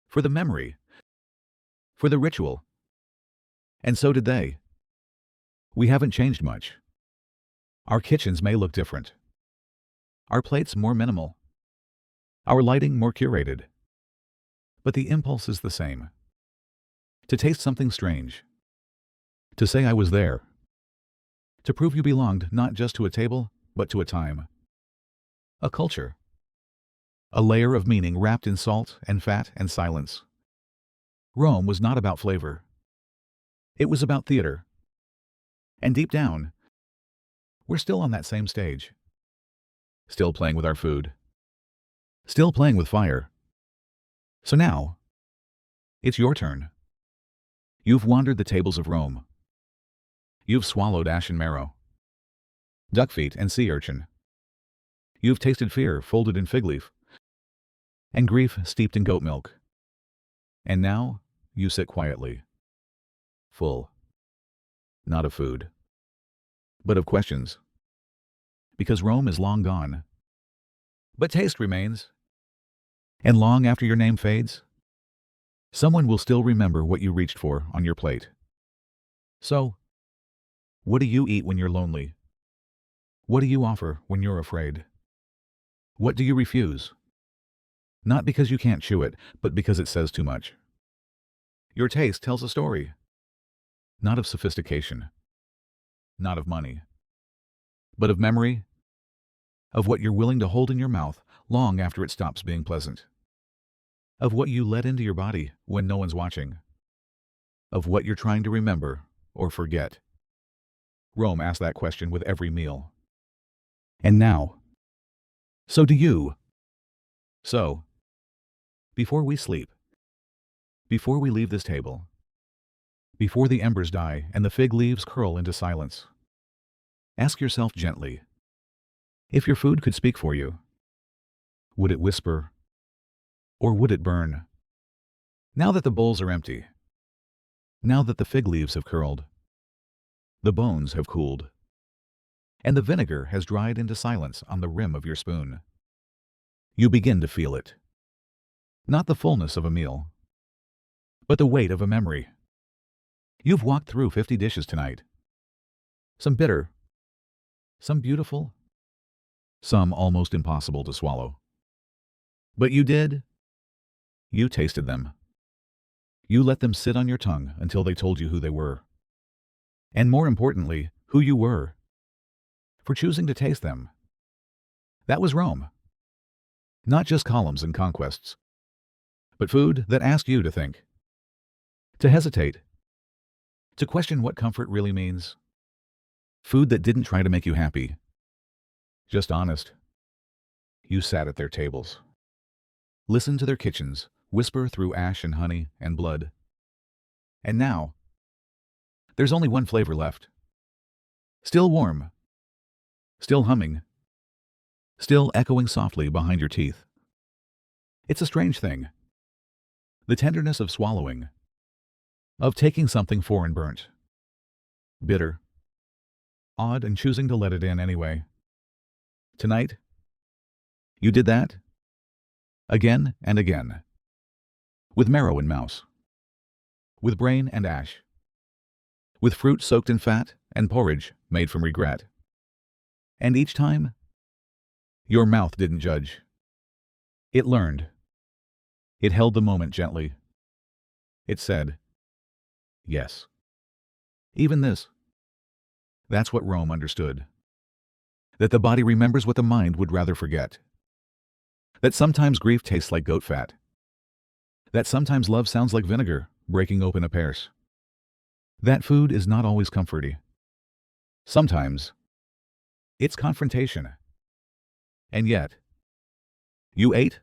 for the memory, for the ritual. And so did they. We haven't changed much. Our kitchens may look different. Our plates more minimal. Our lighting more curated. But the impulse is the same. To taste something strange. To say I was there. To prove you belonged not just to a table, but to a time. A culture. A layer of meaning wrapped in salt and fat and silence. Rome was not about flavor. It was about theater. And deep down, we're still on that same stage. Still playing with our food. Still playing with fire. So now, it's your turn. You've wandered the tables of Rome. You've swallowed ash and marrow, duck feet and sea urchin. You've tasted fear folded in fig leaf, and grief steeped in goat milk. And now, you sit quietly, full, not of food, but of questions. Because Rome is long gone. But taste remains. And long after your name fades, someone will still remember what you reached for on your plate. So, what do you eat when you're lonely? What do you offer when you're afraid? What do you refuse? Not because you can't chew it, but because it says too much. Your taste tells a story. Not of sophistication. Not of money. But of memory. Of what you're willing to hold in your mouth long after it stops being pleasant. Of what you let into your body when no one's watching. Of what you're trying to remember or forget. Rome asked that question with every meal. And now, so do you. So, before we sleep, before we leave this table, before the embers die and the fig leaves curl into silence, ask yourself gently, if your food could speak for you, would it whisper, or would it burn? Now that the bowls are empty, now that the fig leaves have curled, the bones have cooled, and the vinegar has dried into silence on the rim of your spoon, you begin to feel it. Not the fullness of a meal, but the weight of a memory. You've walked through 50 dishes tonight. Some bitter, some beautiful, some almost impossible to swallow. But you did. You tasted them. You let them sit on your tongue until they told you who they were. And more importantly, who you were. For choosing to taste them. That was Rome. Not just columns and conquests, but food that asked you to think. To hesitate. To question what comfort really means. Food that didn't try to make you happy. Just honest. You sat at their tables. Listen to their kitchens whisper through ash and honey and blood. And now, there's only one flavor left. Still warm, still humming, still echoing softly behind your teeth. It's a strange thing. The tenderness of swallowing, of taking something foreign burnt, bitter, odd, and choosing to let it in anyway. Tonight, you did that again and again, with marrow and mouse, with brain and ash, with fruit soaked in fat and porridge made from regret. And each time, your mouth didn't judge. It learned. It held the moment gently. It said, yes. Even this. That's what Rome understood. That the body remembers what the mind would rather forget. That sometimes grief tastes like goat fat. That sometimes love sounds like vinegar breaking open a pear. That food is not always comforting. Sometimes, it's confrontation. And yet, you ate?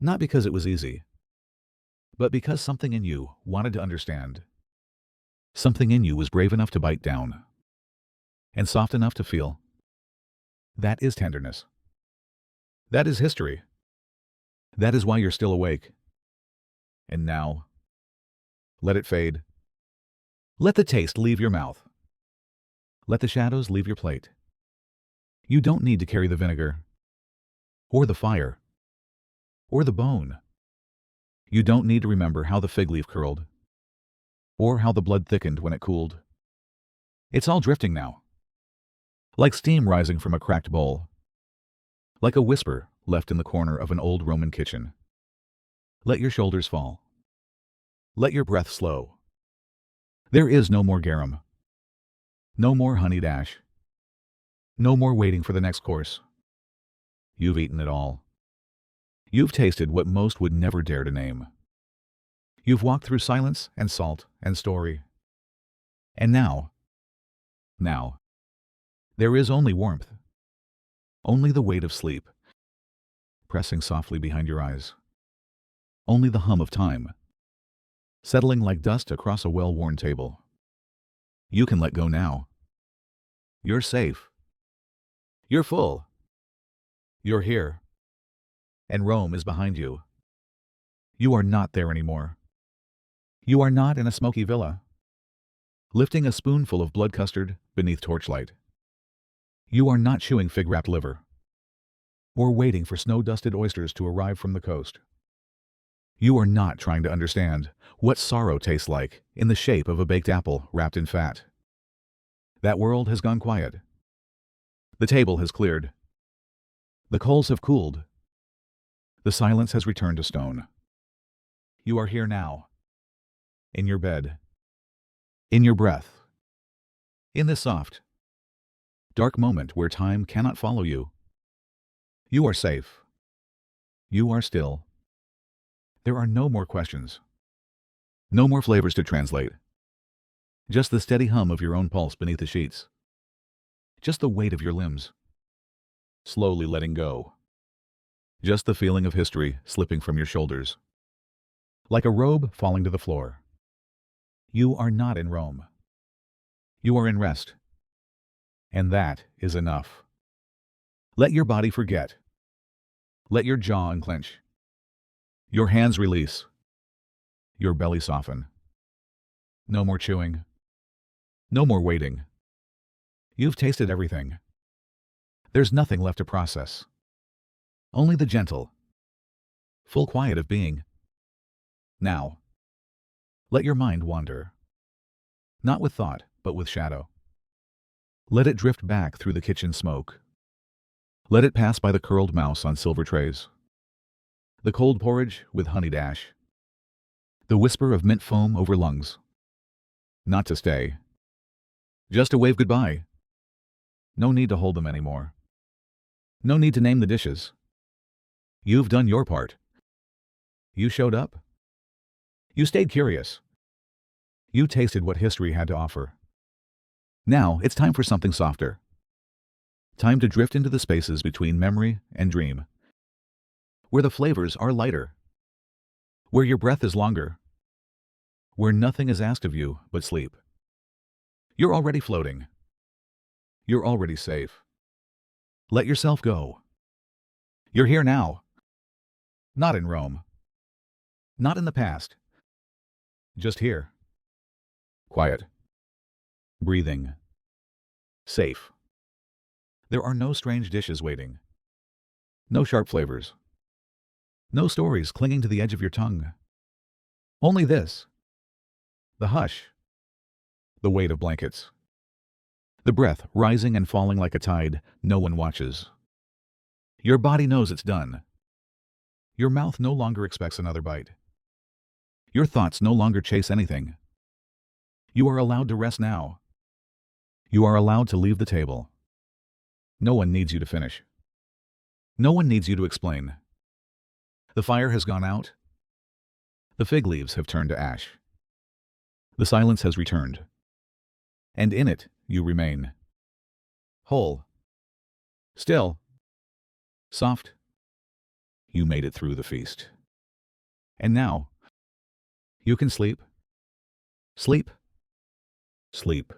Not because it was easy, but because something in you wanted to understand. Something in you was brave enough to bite down, and soft enough to feel. That is tenderness. That is history. That is why you're still awake. And now, let it fade. Let the taste leave your mouth. Let the shadows leave your plate. You don't need to carry the vinegar, or the fire, or the bone. You don't need to remember how the fig leaf curled, or how the blood thickened when it cooled. It's all drifting now, like steam rising from a cracked bowl, like a whisper left in the corner of an old Roman kitchen. Let your shoulders fall. Let your breath slow. There is no more garum, no more honeyed ash, no more waiting for the next course. You've eaten it all. You've tasted what most would never dare to name. You've walked through silence and salt and story. And now, there is only warmth, only the weight of sleep, pressing softly behind your eyes, only the hum of time, settling like dust across a well-worn table. You can let go now. You're safe. You're full. You're here. And Rome is behind you. You are not there anymore. You are not in a smoky villa, lifting a spoonful of blood custard beneath torchlight. You are not chewing fig-wrapped liver, or waiting for snow-dusted oysters to arrive from the coast. You are not trying to understand what sorrow tastes like in the shape of a baked apple wrapped in fat. That world has gone quiet. The table has cleared. The coals have cooled. The silence has returned to stone. You are here now, in your bed, in your breath, in this soft, dark moment where time cannot follow you. You are safe. You are still. There are no more questions, no more flavors to translate. Just the steady hum of your own pulse beneath the sheets. Just the weight of your limbs, slowly letting go. Just the feeling of history slipping from your shoulders, like a robe falling to the floor. You are not in Rome. You are in rest. And that is enough. Let your body forget. Let your jaw unclench. Your hands release. Your belly soften. No more chewing. No more waiting. You've tasted everything. There's nothing left to process. Only the gentle, full quiet of being. Now, let your mind wander. Not with thought, but with shadow. Let it drift back through the kitchen smoke. Let it pass by the curled mouse on silver trays, the cold porridge with honeyed ash, the whisper of mint foam over lungs. Not to stay. Just to wave goodbye. No need to hold them anymore. No need to name the dishes. You've done your part. You showed up. You stayed curious. You tasted what history had to offer. Now it's time for something softer. Time to drift into the spaces between memory and dream. where the flavors are lighter, where your breath is longer, where nothing is asked of you but sleep. You're already floating. You're already safe. Let yourself go. You're here now. Not in Rome. Not in the past. Just here. Quiet. Breathing. Safe. There are no strange dishes waiting. No sharp flavors. No stories clinging to the edge of your tongue. Only this. The hush. The weight of blankets. The breath rising and falling like a tide no one watches. Your body knows it's done. Your mouth no longer expects another bite. Your thoughts no longer chase anything. You are allowed to rest now. You are allowed to leave the table. No one needs you to finish. No one needs you to explain. The fire has gone out. The fig leaves have turned to ash. The silence has returned. And in it you remain. Whole. Still. Soft. You made it through the feast. And now, you can sleep. Sleep. Sleep.